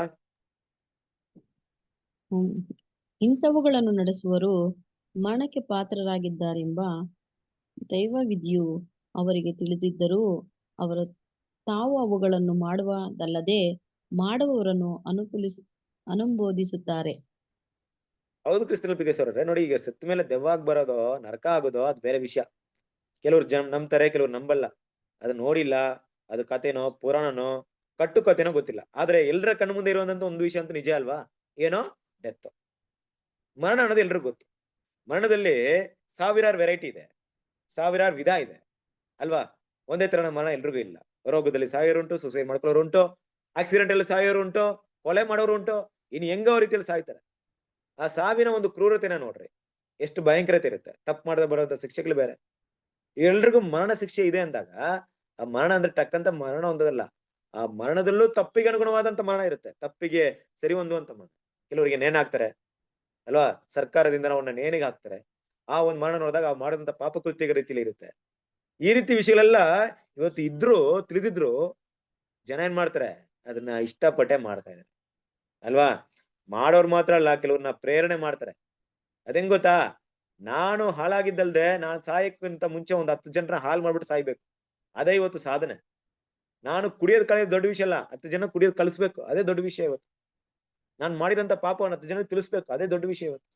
ಇಂಥವುಗಳನ್ನು ನಡೆಸುವರು ಮರಣಕ್ಕೆ ಪಾತ್ರರಾಗಿದ್ದಾರೆಂಬ ದೈವವಿಧಿಯು ಅವರಿಗೆ ತಿಳಿದಿದ್ದರೂ ಅವರು ತಾವು ಅವುಗಳನ್ನು ಮಾಡುವುದಲ್ಲದೆ ಮಾಡುವವರನ್ನು ಅನುಮೋದಿಸುತ್ತಾರೆ. ಹೌದು ಕ್ರಿಸ್ತನಲ್ಲಿ ಪ್ರೀತಿಸೋರೆ, ನೋಡಿ ಈಗ ಸತ್ತ ಮೇಲೆ ದೆವ್ವಾಗ ಬರೋದು, ನರಕ ಆಗೋದು ಅದು ಬೇರೆ ವಿಷಯ. ಕೆಲವ್ರು ನಂಬ್ತಾರೆ, ಕೆಲವ್ರು ನಂಬಲ್ಲ. ಅದು ನೋಡಿಲ್ಲ, ಅದು ಕಥೆನೋ ಪುರಾಣನೋ ಕಟ್ಟು ಕಥೆನೋ ಗೊತ್ತಿಲ್ಲ. ಆದ್ರೆ ಎಲ್ರ ಕಣ್ಣು ಮುಂದೆ ಇರುವಂತ ಒಂದು ವಿಷಯ ಅಂತ ನಿಜ ಅಲ್ವಾ, ಏನೋ ಡೆತ್, ಮರಣ ಅನ್ನೋದು ಎಲ್ರಿಗೂ ಗೊತ್ತು. ಮರಣದಲ್ಲಿ ಸಾವಿರಾರು ವೆರೈಟಿ ಇದೆ, ಸಾವಿರಾರು ವಿಧ ಇದೆ ಅಲ್ವಾ. ಒಂದೇ ತರ ಮರಣ ಎಲ್ರಿಗೂ ಇಲ್ಲ. ರೋಗದಲ್ಲಿ ಸಾಯೋರು ಉಂಟು, ಸುಸೈಡ್ ಮಾಡ್ಕೊಳ್ಳೋರು ಉಂಟು, ಆಕ್ಸಿಡೆಂಟ್ ಅಲ್ಲಿ ಸಾಯೋರು ಉಂಟು, ಕೊಲೆ ಮಾಡೋರು ಉಂಟು, ಇನ್ನು ಹೆಂಗೋ ರೀತಿಯಲ್ಲಿ ಸಾಯ್ತಾರೆ. ಆ ಸಾವಿನ ಒಂದು ಕ್ರೂರತೆನ ನೋಡ್ರಿ, ಎಷ್ಟು ಭಯಂಕರತೆ ಇರುತ್ತೆ. ತಪ್ಪು ಮಾಡದೆ ಬರೋಂಥ ಶಿಕ್ಷೆಗಳು ಬೇರೆ. ಎಲ್ರಿಗೂ ಮರಣ ಶಿಕ್ಷೆ ಇದೆ ಅಂದಾಗ ಆ ಮರಣ ಅಂದ್ರೆ ಟಕ್ಕಂತ ಮರಣ ಒಂದಲ್ಲ, ಆ ಮರಣದಲ್ಲೂ ತಪ್ಪಿಗೆ ಅನುಗುಣವಾದಂತ ಮರಣ ಇರುತ್ತೆ, ತಪ್ಪಿಗೆ ಸರಿ ಹೊಂದುವಂತ ಮರಣ. ಕೆಲವರಿಗೆ ನೇಣು ಹಾಕ್ತಾರೆ ಅಲ್ವಾ, ಸರ್ಕಾರದಿಂದ ಅವನ್ನ ನೇಣಿಗೆ ಹಾಕ್ತಾರೆ. ಆ ಒಂದು ಮರಣ ನೋಡಿದಾಗ ಆ ಮಾಡಿದಂತ ಪಾಪಕೃತ್ಯ ರೀತಿಯಲ್ಲಿ ಇರುತ್ತೆ. ಈ ರೀತಿ ವಿಷಯಗಳೆಲ್ಲ ಇವತ್ತು ಇದ್ರು ತಿಳಿದಿದ್ರು ಜನ ಏನ್ ಮಾಡ್ತಾರೆ, ಅದನ್ನ ಇಷ್ಟಪಟ್ಟೆ ಮಾಡ್ತಾ ಇದ್ದಾರೆ ಅಲ್ವಾ. ಮಾಡೋರು ಮಾತ್ರ ಅಲ್ಲ, ಕೆಲವ್ರನ್ನ ಪ್ರೇರಣೆ ಮಾಡ್ತಾರೆ. ಅದೇಂಗ್ ಗೊತ್ತಾ, ನಾನು ಹಾಳಾಗಿದ್ದಲ್ದೆ ನಾನು ಸಾಯಕ್ಕಿಂತ ಮುಂಚೆ ಒಂದು 10 ಜನರ ಹಾಳು ಮಾಡ್ಬಿಟ್ಟು ಸಾಯ್ಬೇಕು, ಅದೇ ಇವತ್ತು ಸಾಧನೆ. ನಾನು ಕುಡಿಯೋದ್ ಕಳೆಯೋದು ದೊಡ್ಡ ವಿಷಯ ಅಲ್ಲ, 10 ಜನ ಕುಡಿಯೋದ್ ಕಳಿಸ್ಬೇಕು, ಅದೇ ದೊಡ್ಡ ವಿಷಯ ಇವತ್ತು. ನಾನು ಮಾಡಿದಂತ ಪಾಪವನ್ನು 10 ಜನಕ್ಕೆ ತಿಳಿಸ್ಬೇಕು, ಅದೇ ದೊಡ್ಡ ವಿಷಯ ಇವತ್ತು.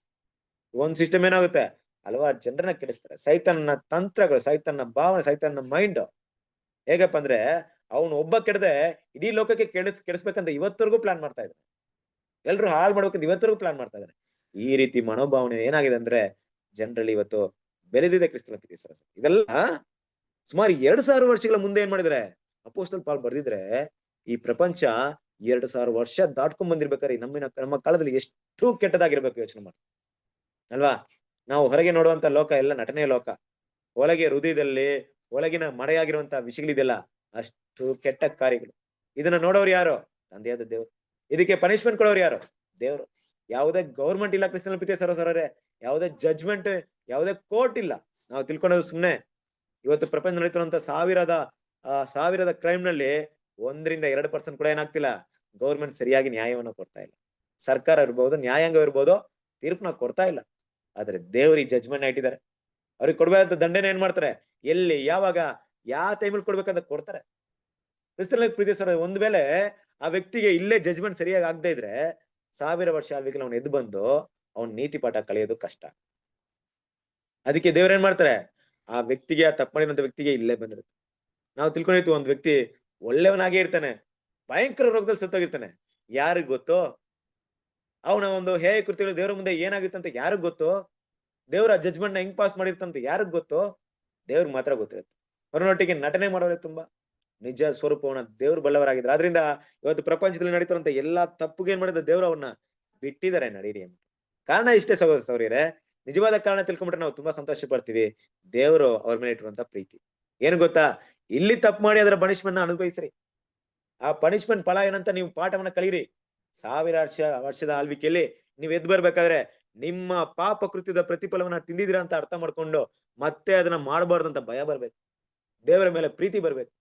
ಒಂದ್ ಸಿಸ್ಟಮ್ ಏನಾಗುತ್ತೆ, ಹಲವಾರು ಜನರನ್ನ ಕೆಡಿಸ್ತಾರೆ. ಸೈತಾನನ ತಂತ್ರಗಳು, ಸೈತಾನನ ಭಾವನೆ, ಸೈತಾನನ ಮೈಂಡ್ ಹೇಗಪ್ಪ ಅಂದ್ರೆ ಅವನು ಒಬ್ಬ ಕೆಡದೆ ಇಡೀ ಲೋಕಕ್ಕೆ ಕೆಡಿಸ್ಬೇಕಂತ ಇವತ್ತವರೆಗೂ ಪ್ಲಾನ್ ಮಾಡ್ತಾ ಇದ್ದಾರೆ. ಎಲ್ರು ಹಾಳು ಮಾಡ್ಬೇಕಂತ ಇವತ್ತವರೆಗೂ ಪ್ಲಾನ್ ಮಾಡ್ತಾ ಇದ್ದಾರೆ. ಈ ರೀತಿ ಮನೋಭಾವನೆ ಏನಾಗಿದೆ ಅಂದ್ರೆ ಜನರಲ್ಲಿ ಇವತ್ತು ಬೆಳೆದಿದೆ ಕ್ರಿಸ್ತನ ಪ್ರೀತಿ ಸಹೋದರ. ಇದೆಲ್ಲ ಸುಮಾರು 2000 ವರ್ಷಗಳ ಮುಂದೆ ಏನ್ ಮಾಡಿದ್ರೆ ಅಪೊಸ್ತಲ ಪೌಲ್ ಬರ್ದಿದ್ರೆ, ಈ ಪ್ರಪಂಚ 2000 ವರ್ಷ ದಾಟ್ಕೊಂಡ್ ಬಂದಿರ್ಬೇಕಾದ್ರೆ ನಮ್ಮ ಕಾಲದಲ್ಲಿ ಎಷ್ಟು ಕೆಟ್ಟದಾಗಿರ್ಬೇಕು ಯೋಚನೆ ಮಾಡಿ ಅಲ್ವಾ. ನಾವು ಹೊರಗೆ ನೋಡುವಂತ ಲೋಕ ಎಲ್ಲ ನಟನೆಯ ಲೋಕ, ಒಳಗೆ ಹೃದಯದಲ್ಲಿ ಒಳಗಿನ ಮರೆಯಾಗಿರುವಂತ ವಿಷಯಗಳಿದೆಯಲ್ಲ ಅಷ್ಟು ಕೆಟ್ಟ ಕಾರ್ಯಗಳು. ಇದನ್ನ ನೋಡೋರು ಯಾರು, ತಂದೆಯಾದ ದೇವರು. ಇದಕ್ಕೆ ಪನಿಷ್ಮೆಂಟ್ ಕೊಡೋರು ಯಾರು, ದೇವರು. ಯಾವುದೇ ಗೌರ್ಮೆಂಟ್ ಇಲ್ಲ ಕ್ರಿಸ್ತನ ಪ್ರೀತಿಯ ಸಹೋದರರೇ, ಯಾವುದೇ ಜಡ್ಜ್ಮೆಂಟ್, ಯಾವುದೇ ಕೋರ್ಟ್ ಇಲ್ಲ. ನಾವು ತಿಳ್ಕೊಳ್ಳೋದು ಸುಮ್ನೆ. ಇವತ್ತು ಪ್ರಪಂಚ ನಡೀತಿರುವಂತ ಸಾವಿರದ ಕ್ರೈಮ್ ನಲ್ಲಿ 1-2% ಕೂಡ ಏನಾಗ್ತಿಲ್ಲ, ಗೌರ್ಮೆಂಟ್ ಸರಿಯಾಗಿ ನ್ಯಾಯವನ್ನು ಕೊಡ್ತಾ ಇಲ್ಲ. ಸರ್ಕಾರ ಇರ್ಬೋದು, ನ್ಯಾಯಾಂಗ ಇರ್ಬೋದು, ತೀರ್ಪನ್ನ ಕೊಡ್ತಾ ಇಲ್ಲ. ಆದ್ರೆ ದೇವ್ರಿಗೆ ಜಡ್ಜ್ಮೆಂಟ್ ಇಟ್ಟಿದ್ದಾರೆ. ಅವ್ರಿಗೆ ಕೊಡ್ಬೇಕಾದ ದಂಡನೆ ಏನ್ ಮಾಡ್ತಾರೆ, ಎಲ್ಲಿ ಯಾವಾಗ ಯಾವ ಟೈಮಲ್ಲಿ ಕೊಡ್ಬೇಕಂತ ಕೊಡ್ತಾರೆ. ಕ್ರಿಸ್ತನ ಪ್ರೀತಿ ಸರ್, ಒಂದ್ ವೇಳೆ ಆ ವ್ಯಕ್ತಿಗೆ ಇಲ್ಲೇ ಜಡ್ಜ್ಮೆಂಟ್ ಸರಿಯಾಗಿ ಆಗದೆ ಇದ್ರೆ 1000 ವರ್ಷ ಆಗ್ಲಿಕ್ಕೆ ಅವ್ನು ಎದ್ದು ಬಂದು ಅವ್ನ ನೀತಿ ಪಾಠ ಕಲಿಯೋದು ಕಷ್ಟ. ಅದಕ್ಕೆ ದೇವ್ರ ಏನ್ ಮಾಡ್ತಾರೆ, ಆ ವ್ಯಕ್ತಿಗೆ, ಆ ತಪ್ಪು ಮಾಡಿದಂತ ವ್ಯಕ್ತಿಗೆ ಇಲ್ಲೇ ಬಂದಿರುತ್ತೆ. ನಾವು ತಿಳ್ಕೊಂಡಿರ್ತೀವಿ ಒಂದ್ ವ್ಯಕ್ತಿ ಒಳ್ಳೆಯವನಾಗೇ ಇರ್ತಾನೆ, ಭಯಂಕರ ರೋಗದಲ್ಲಿ ಸತ್ತೋಗಿರ್ತಾನೆ, ಯಾರಿಗ್ ಗೊತ್ತು? ಅವನ ಒಂದು ಹೇಯ ಕೃತ್ಯಗಳು ದೇವ್ರ ಮುಂದೆ ಏನಾಗುತ್ತೆ ಅಂತ ಯಾರಿಗ್ ಗೊತ್ತು? ದೇವ್ರ ಜಡ್ಜ್ಮೆಂಟ್ ನ ಹೆಂಗ್ ಪಾಸ್ ಮಾಡಿರ್ತಂತ ಯಾರಿಗ್ ಗೊತ್ತು? ದೇವ್ರಿಗೆ ಮಾತ್ರ ಗೊತ್ತಿರುತ್ತೆ. ಹೊರನೊಟ್ಟಿಗೆ ನಟನೆ ಮಾಡೋರೆ ತುಂಬಾ, ನಿಜ ಸ್ವರೂಪವನ್ನ ದೇವ್ರು ಬಲ್ಲವರಾಗಿದ್ರು. ಆದ್ರಿಂದ ಇವತ್ತು ಪ್ರಪಂಚದಲ್ಲಿ ನಡೀತಾರಂತ ಎಲ್ಲಾ ತಪ್ಪುಗೆ ಏನ್ ಮಾಡಿದ ದೇವ್ರು ಅವನ್ನ ಬಿಟ್ಟಿದ್ದಾರೆ ನಡೀರಿ ಅಂತ. ಕಾರಣ ಇಷ್ಟೇ ಸಹೋದರರೇ, ನಿಜವಾದ ಕಾರಣ ತಿಳ್ಕೊಂಡ್ಬಿಟ್ರೆ ನಾವು ತುಂಬಾ ಸಂತೋಷ ಪಡ್ತೀವಿ. ದೇವರು ಅವ್ರ ಮೇಲೆ ಇಟ್ಟಿರುವಂತ ಪ್ರೀತಿ ಏನು ಗೊತ್ತಾ, ಇಲ್ಲಿ ತಪ್ಪು ಮಾಡಿ ಅದರ ಪನಿಷ್ಮೆಂಟ್ ನ ಅನುಭವಿಸ್ರಿ. ಆ ಪನಿಷ್ಮೆಂಟ್ ಫಲ ಏನಂತ ನೀವು ಪಾಠವನ್ನ ಕಲೀರಿ. 1000 ವರ್ಷದ ಆಳ್ವಿಕೆಯಲ್ಲಿ ನೀವ್ ಎದ್ದು ಬರ್ಬೇಕಾದ್ರೆ ನಿಮ್ಮ ಪಾಪ ಕೃತ್ಯದ ಪ್ರತಿಫಲವನ್ನ ತಿಂದಿದ್ದೀರಾ ಅಂತ ಅರ್ಥ ಮಾಡ್ಕೊಂಡು ಮತ್ತೆ ಅದನ್ನ ಮಾಡಬಾರ್ದಂತ ಭಯ ಬರ್ಬೇಕು, ದೇವರ ಮೇಲೆ ಪ್ರೀತಿ ಬರ್ಬೇಕು.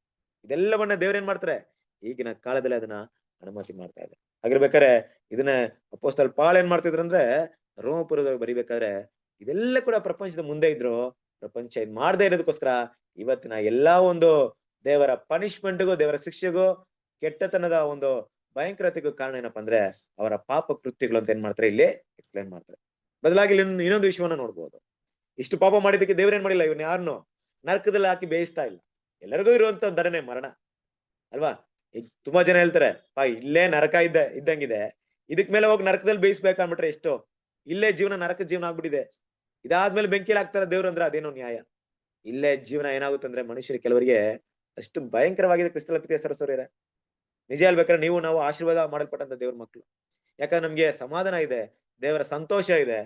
ಇದೆಲ್ಲವನ್ನ ದೇವ್ರ ಏನ್ ಮಾಡ್ತಾರೆ, ಈಗಿನ ಕಾಲದಲ್ಲಿ ಅದನ್ನ ಅನುಮತಿ ಮಾಡ್ತಾ ಇದ್ದಾರೆ. ಹಾಗಿರ್ಬೇಕಾದ್ರೆ ಇದನ್ನ ಅಪೊಸ್ತಲ ಪೌಲ್ ಏನ್ ಮಾಡ್ತಿದ್ರು ಅಂದ್ರೆ, ರೋಮಪುರದವ್ರು ಬರಿಬೇಕಾದ್ರೆ ಇದೆಲ್ಲ ಕೂಡ ಪ್ರಪಂಚದ ಮುಂದೆ ಇದ್ರು. ಪ್ರಪಂಚ ಇದ್ ಮಾಡದೇ ಇರೋದಕ್ಕೋಸ್ಕರ ಇವತ್ತಿನ ಎಲ್ಲಾ ಒಂದು ದೇವರ ಪನಿಷ್ಮೆಂಟ್ಗೂ, ದೇವರ ಶಿಕ್ಷೆಗೂ, ಕೆಟ್ಟತನದ ಒಂದು ಭಯಂಕರತೆಗೂ ಕಾರಣ ಏನಪ್ಪಾ ಅಂದ್ರೆ ಅವರ ಪಾಪ ಕೃತ್ಯಗಳು ಅಂತ ಏನ್ ಮಾಡ್ತಾರೆ, ಇಲ್ಲಿ ಎಕ್ಸ್ಪ್ಲೇನ್ ಮಾಡ್ತಾರೆ. ಬದಲಾಗಿ ಇನ್ನೊಂದು ವಿಷಯವನ್ನ ನೋಡ್ಬೋದು. ಇಷ್ಟು ಪಾಪ ಮಾಡಿದಕ್ಕೆ ದೇವ್ರ ಏನ್ ಮಾಡಿಲ್ಲ, ಇವನ್ ಯಾರನ್ನು ನರಕದಲ್ಲಿ ಹಾಕಿ ಬೇಯಿಸ್ತಾ ಇಲ್ಲ. ಎಲ್ಲರಿಗೂ ಇರುವಂತ ದಂಡನೆ ಮರಣ ಅಲ್ವಾ. ಈಗ ತುಂಬಾ ಜನ ಹೇಳ್ತಾರೆ, ಇಲ್ಲೇ ನರಕ ಇದ್ದಂಗಿದೆ, ಇದಕ್ ಮೇಲೆ ಹೋಗಿ ನರಕದಲ್ಲಿ ಬೇಯಿಸ್ಬೇಕಂದ್ಬಿಟ್ರೆ ಎಷ್ಟು, ಇಲ್ಲೇ ಜೀವನ ನರಕ ಜೀವನ ಆಗ್ಬಿಟ್ಟಿದೆ, ಇದಾದ್ಮೇಲೆ ಬೆಂಕಿಯಲ್ಲಿ ಹಾಕ್ತಾರ ದೇವ್ರು ಅಂದ್ರೆ ಅದೇನೋ ನ್ಯಾಯ? ಇಲ್ಲೇ ಜೀವನ ಏನಾಗುತ್ತಂದ್ರೆ ಮನುಷ್ಯರು ಕೆಲವರಿಗೆ ಅಷ್ಟು ಭಯಂಕರವಾಗಿದೆ. ಕ್ರಿಸ್ತನ ಪ್ರೀತಿಯ ಸಹೋದರರೇ, ನಿಜ ಹೇಳ್ಬೇಕಾದ್ರೆ ನೀವು ನಾವು ಆಶೀರ್ವಾದ ಮಾಡಲ್ಪಟ್ಟಂತ ದೇವ್ರ ಮಕ್ಕಳು. ಯಾಕಂದ್ರೆ ನಮ್ಗೆ ಸಮಾಧಾನ ಇದೆ, ದೇವರ ಸಂತೋಷ ಇದೆ,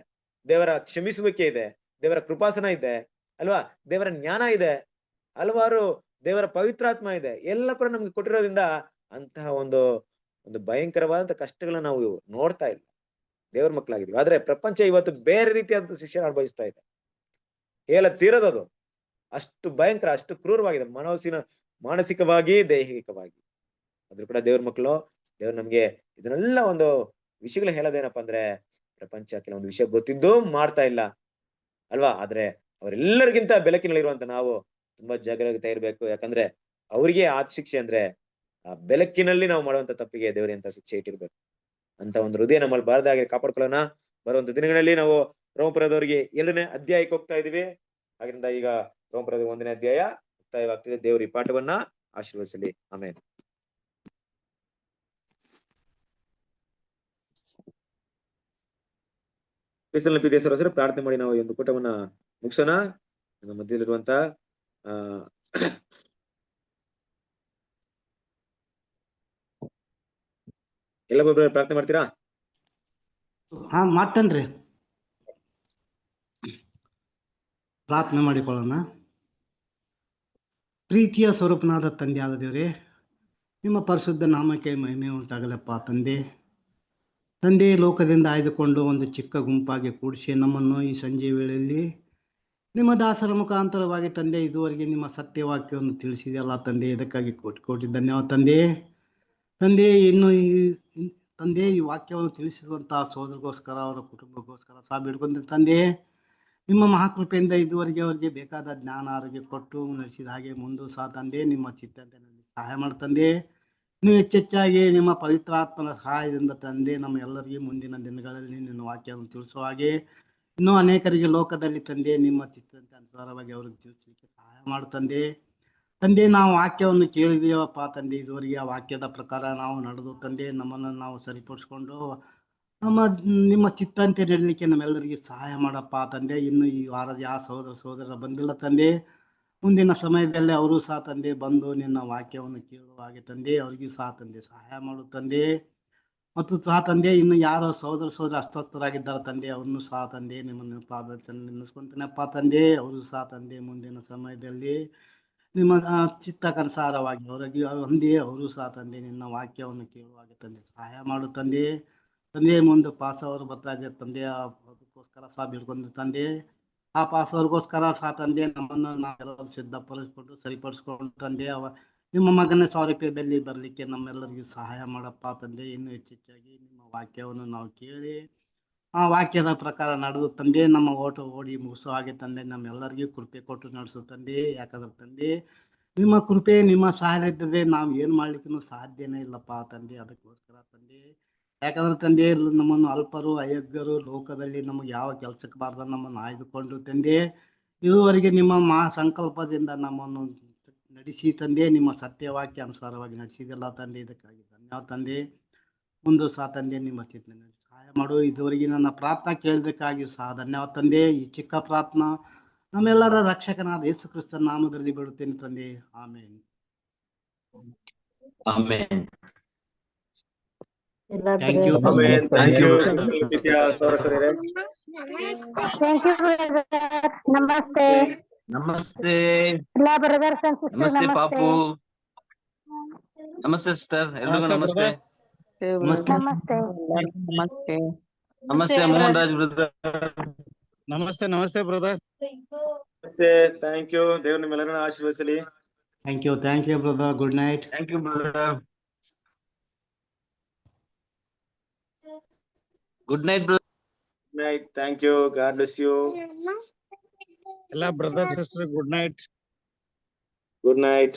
ದೇವರ ಕ್ಷಮಿಸುವಿಕೆ ಇದೆ, ದೇವರ ಕೃಪಾಸನ ಇದೆ ಅಲ್ವಾ, ದೇವರ ಜ್ಞಾನ ಇದೆ. ಹಲವಾರು ದೇವರ ಪವಿತ್ರಾತ್ಮ ಇದೆ, ಎಲ್ಲ ಕೂಡ ನಮ್ಗೆ ಕೊಟ್ಟಿರೋದ್ರಿಂದ ಅಂತಹ ಒಂದು ಭಯಂಕರವಾದಂತ ಕಷ್ಟಗಳನ್ನ ನಾವು ನೋಡ್ತಾ ಇಲ್ಲ, ದೇವ್ರ ಮಕ್ಕಳಾಗಿದ್ವಿ. ಆದ್ರೆ ಪ್ರಪಂಚ ಇವತ್ತು ಬೇರೆ ರೀತಿಯಾದ ಶಿಕ್ಷಣ ಅನುಭವಿಸ್ತಾ ಇದೆ. ಹೇಳ ತೀರದದು ಅಷ್ಟು ಭಯಂಕರ, ಅಷ್ಟು ಕ್ರೂರವಾಗಿದೆ, ಮಾನಸಿಕವಾಗಿ ದೈಹಿಕವಾಗಿ. ಆದ್ರೂ ಕೂಡ ದೇವ್ರ ಮಕ್ಕಳು, ದೇವ್ರು ನಮ್ಗೆ ಇದನ್ನೆಲ್ಲ ಒಂದು ವಿಷಯಗಳು ಹೇಳೋದೇನಪ್ಪ ಅಂದ್ರೆ, ಪ್ರಪಂಚ ಕೆಲವೊಂದು ವಿಷಯ ಗೊತ್ತಿದ್ದು ಮಾಡ್ತಾ ಇಲ್ಲ ಅಲ್ವಾ? ಆದ್ರೆ ಅವರೆಲ್ಲರಿಗಿಂತ ಬೆಳಕಿನಲ್ಲಿರುವಂತ ನಾವು ತುಂಬಾ ಜಾಗರೂಕತೆ ಇರ್ಬೇಕು. ಯಾಕಂದ್ರೆ ಅವ್ರಿಗೆ ಆ ಶಿಕ್ಷೆ ಅಂದ್ರೆ ಆ ಬೆಳಕಿನಲ್ಲಿ ನಾವು ಮಾಡುವಂತ ತಪ್ಪಿಗೆ ದೇವ್ರ ಅಂತ ಶಿಕ್ಷೆ ಇಟ್ಟಿರ್ಬೇಕು. ಅಂತ ಒಂದು ಹೃದಯ ನಮ್ಮಲ್ಲಿ ಬಾರದಾಗಿ ಕಾಪಾಡ್ಕೊಳ್ಳೋಣ. ಬರುವಂತ ದಿನಗಳಲ್ಲಿ ನಾವು ರೋಮಪುರದವರಿಗೆ 2ನೇ ಅಧ್ಯಾಯಕ್ಕೆ ಹೋಗ್ತಾ ಇದೀವಿ. ಹಾದ್ರಿಂದ ಈಗ ರೋಮಪುರದ 1ನೇ ಅಧ್ಯಾಯ ಮುಕ್ತಾಯವಾಗ್ತಿದೆ. ದೇವ್ರ ಈ ಪಾಠವನ್ನ ಆಶೀರ್ವದಿಸಲಿ. ಆಮೇಲೆ ಕ್ರಿಸ್ತನ ಪ್ರಾರ್ಥನೆ ಮಾಡಿ ನಾವು ಈ ಒಂದು ಕೂಟವನ್ನ ಮುಗಿಸೋಣ. ನಮ್ಮ ಮಧ್ಯದಲ್ಲಿರುವಂತ ಎಲ್ಲ ಪ್ರಾರ್ಥನೆ ಮಾಡ್ತೀರಾ? ಹಾ, ಮಾಡ್ತೇನ್ರಿ. ಪ್ರಾರ್ಥನೆ ಮಾಡಿಕೊಳ್ಳೋಣ. ಪ್ರೀತಿಯ ಸ್ವರೂಪನಾದ ತಂದೆಯಾದ ದೇವರೇ, ನಿಮ್ಮ ಪರಿಶುದ್ಧ ನಾಮಕ್ಕೆ ಮಹಿಮೆ ಉಂಟಾಗಲಪ್ಪ ತಂದೆ. ಲೋಕದಿಂದ ಆಯ್ದುಕೊಂಡು ಒಂದು ಚಿಕ್ಕ ಗುಂಪಾಗಿ ಕೂಡಿಸಿ ನಮ್ಮನ್ನು ಈ ಸಂಜೆ ವೇಳೆಯಲ್ಲಿ ನಿಮ್ಮ ದಾಸರ ಮುಖಾಂತರವಾಗಿ ತಂದೆ ಇದುವರೆಗೆ ನಿಮ್ಮ ಸತ್ಯವಾಕ್ಯವನ್ನು ತಿಳಿಸಿದೆಯಲ್ಲ ತಂದೆ, ಇದಕ್ಕಾಗಿ ಕೋಟಿ ಧನ್ಯವಾದ ತಂದೆ. ಇನ್ನು ಈ ವಾಕ್ಯವನ್ನು ತಿಳಿಸಿರುವಂತಹ ಸೋದರಿಗೋಸ್ಕರ, ಅವರ ಕುಟುಂಬಕ್ಕೋಸ್ಕರ ಬಿಡ್ಕೊಂಡ್ರೆ ತಂದೆ, ನಿಮ್ಮ ಮಹಾಕೃಪೆಯಿಂದ ಇದುವರೆಗೆ ಅವರಿಗೆ ಬೇಕಾದ ಜ್ಞಾನ ಆರೋಗ್ಯ ಕೊಟ್ಟು ನಡೆಸಿದ ಹಾಗೆ ಮುಂದೆ ತಂದೆ ನಿಮ್ಮ ಚಿತ್ತಂತೆ ಸಹಾಯ ಮಾಡ್ತಂದೆ. ನೀವು ಹೆಚ್ಚೆಚ್ಚಾಗಿ ನಿಮ್ಮ ಪವಿತ್ರಾತ್ಮನ ಸಹಾಯದಿಂದ ತಂದೆ ನಮ್ಮ ಎಲ್ಲರಿಗೂ ಮುಂದಿನ ದಿನಗಳಲ್ಲಿ ನಿನ್ನ ವಾಕ್ಯವನ್ನು ತಿಳಿಸುವ ಹಾಗೆ ಇನ್ನೂ ಅನೇಕರಿಗೆ ಲೋಕದಲ್ಲಿ ತಂದೆ ನಿಮ್ಮ ಚಿತ್ತಂತೆ ಅನುಸಾರವಾಗಿ ಅವ್ರಿಗೆ ತಿಳಿಸಲಿಕ್ಕೆ ಸಹಾಯ ತಂದೆ. ನಾವು ವಾಕ್ಯವನ್ನು ಕೇಳಿದೀವಪ್ಪ ತಂದೆ, ಇದುವರೆಗೆ ಆ ವಾಕ್ಯದ ಪ್ರಕಾರ ನಾವು ನಡೆದು ತಂದೆ ನಮ್ಮನ್ನು ನಾವು ಸರಿಪಡಿಸ್ಕೊಂಡು ನಿಮ್ಮ ಚಿತ್ತಂತೆ ನಡಲಿಕ್ಕೆ ನಮ್ಮೆಲ್ಲರಿಗೆ ಸಹಾಯ ಮಾಡಪ್ಪ ತಂದೆ. ಇನ್ನು ಈ ವಾರದ ಯಾವ ಸಹೋದರ ಬಂದಿಲ್ಲ ತಂದೆ, ಮುಂದಿನ ಸಮಯದಲ್ಲಿ ಅವರು ಸಹ ತಂದೆ ಬಂದು ನಿನ್ನ ವಾಕ್ಯವನ್ನು ಕೇಳುವ ಹಾಗೆ ತಂದೆ ಅವರಿಗೂ ಸಹ ತಂದೆ ಸಹಾಯ ಮಾಡು ತಂದೆ. ಮತ್ತು ಸಹ ತಂದೆ ಇನ್ನು ಯಾರು ಸಹೋದರ ಅಸ್ವಸ್ಥರಾಗಿದ್ದಾರೆ ತಂದೆ, ಅವ್ರನ್ನು ಸಹ ತಂದೆ ನಿಮ್ಮನ್ನು ಪಾದದಲ್ಲಿ ನೆನೆಸ್ಕೊಂತೀನಪ್ಪ ತಂದೆ. ಅವರು ಸಹ ತಂದೆ ಮುಂದಿನ ಸಮಯದಲ್ಲಿ ನಿಮ್ಮ ಚಿತ್ತಕ್ಕನುಸಾರವಾಗಿ ಅವರಿಗೆ ಹೊಂದಿ ಅವರು ಸಹ ತಂದೆ ನಿನ್ನ ವಾಕ್ಯವನ್ನು ಕೇಳುವಾಗ ತಂದೆ ಸಹಾಯ ಮಾಡು ತಂದೆ. ಮುಂದೆ ಪಾಸ್ ಅವರು ಬರ್ತಾ ಇದ್ದಾರೆ ತಂದೆ, ಅದಕ್ಕೋಸ್ಕರ ಸಹ ಬಿಡ್ಕೊಂಡು ತಂದೆ, ಆ ಪಾಸ್ ಅವ್ರಿಗೋಸ್ಕರ ಸಹ ತಂದೆ ನಮ್ಮನ್ನು ನಾವೆಲ್ಲರೂ ಸಿದ್ಧಪಡಿಸ್ಕೊಂಡು ಸರಿಪಡಿಸ್ಕೊಂಡು ತಂದೆ ನಿಮ್ಮ ಮಗನ ಸೌರಭ್ಯದಲ್ಲಿ ಬರಲಿಕ್ಕೆ ನಮ್ಮೆಲ್ಲರಿಗೂ ಸಹಾಯ ಮಾಡಪ್ಪ ತಂದೆ. ಇನ್ನೂ ಹೆಚ್ಚೆಚ್ಚಾಗಿ ನಿಮ್ಮ ವಾಕ್ಯವನ್ನು ನಾವು ಕೇಳಿ ಆ ವಾಕ್ಯದ ಪ್ರಕಾರ ನಡೆದು ತಂದೆ ನಮ್ಮ ಓಡಿ ಮುಗಿಸೋ ಹಾಗೆ ತಂದೆ ನಮ್ಮೆಲ್ಲರಿಗೂ ಕೃಪೆ ಕೊಟ್ಟು ನಡೆಸು ತಂದೆ. ಯಾಕಂದ್ರೆ ತಂದೆ ನಿಮ್ಮ ಕೃಪೆ ನಿಮ್ಮ ಸಹಾಯ ಇದ್ದರೆ ನಾವು ಏನು ಮಾಡ್ಲಿಕ್ಕೂ ಸಾಧ್ಯನೇ ಇಲ್ಲಪ್ಪ ತಂದೆ. ಅದಕ್ಕೋಸ್ಕರ ತಂದೆ, ಯಾಕಂದ್ರೆ ತಂದೆ ನಮ್ಮನ್ನು ಅಲ್ಪರು ಅಯೋಗ್ಯರು ಲೋಕದಲ್ಲಿ ನಮಗೆ ಯಾವ ಕೆಲಸಕ್ಕೆ ಬಾರ್ದ ನಮ್ಮನ್ನು ಆಯ್ದುಕೊಂಡು ತಂದೆ ಇದುವರೆಗೆ ನಿಮ್ಮ ಸಂಕಲ್ಪದಿಂದ ನಮ್ಮನ್ನು ನಡೆಸಿ ತಂದೆ, ನಿಮ್ಮ ಸತ್ಯವಾಕ್ಯ ಅನುಸಾರವಾಗಿ ನಡೆಸಿದೆಲ್ಲ ತಂದೆ. ಇದಕ್ಕಾಗಿ ಧನ್ಯವಾದ ತಂದೆ. ಮುಂದೆ ಸಹ ತಂದೆ ನಿಮ್ಮ ಚಿತ್ತನೆ ಸಹಾಯ ಮಾಡು. ಇದುವರೆಗೆ ನನ್ನ ಪ್ರಾರ್ಥನಾ ಕೇಳಬೇಕಾಗಿ ಸಹ ಧನ್ಯವಾದ ತಂದೆ. ಈ ಚಿಕ್ಕ ಪ್ರಾರ್ಥನಾ ನಮ್ಮೆಲ್ಲರ ರಕ್ಷಕನಾದ ಯೇಸು ಕ್ರಿಸ್ತನ ನಾಮದಲ್ಲಿ ಬಿಡುತ್ತೇನೆ ತಂದೆ. Amen. Thank you. Thank you ಸಹೋದರರೇ. ನಮಸ್ತೆ. ನಮಸ್ತೆ. ಎಲ್ಲ ಬ್ರದರ್ಸ್ ಅಂಡ್ ಸಿಸ್ಟರ್ಸ್ ನಮಸ್ತೆ ನಮಸ್ತೆ. ಪಾಪು. ನಮಸ್ತೆ ಸಿಸ್ಟರ್, ಎಲ್ರಿಗೂ ನಮಸ್ತೆ. ನಮಸ್ತೆ. ನಮಸ್ತೆ ಮೋಹನ್ ರಾಜ್ ಬ್ರದರ್. ನಮಸ್ತೆ ಬ್ರದರ್. Thank you. ದೇವ್ರು ನಿಮ್ಮೆಲ್ಲರನ್ನ ಆಶೀರ್ವದಿಸಲಿ. Thank you brother. Good night. Thank you brother. Good night brother. Good night. Thank you. God bless you. ಎಲ್ಲ brother sister good night. Good night.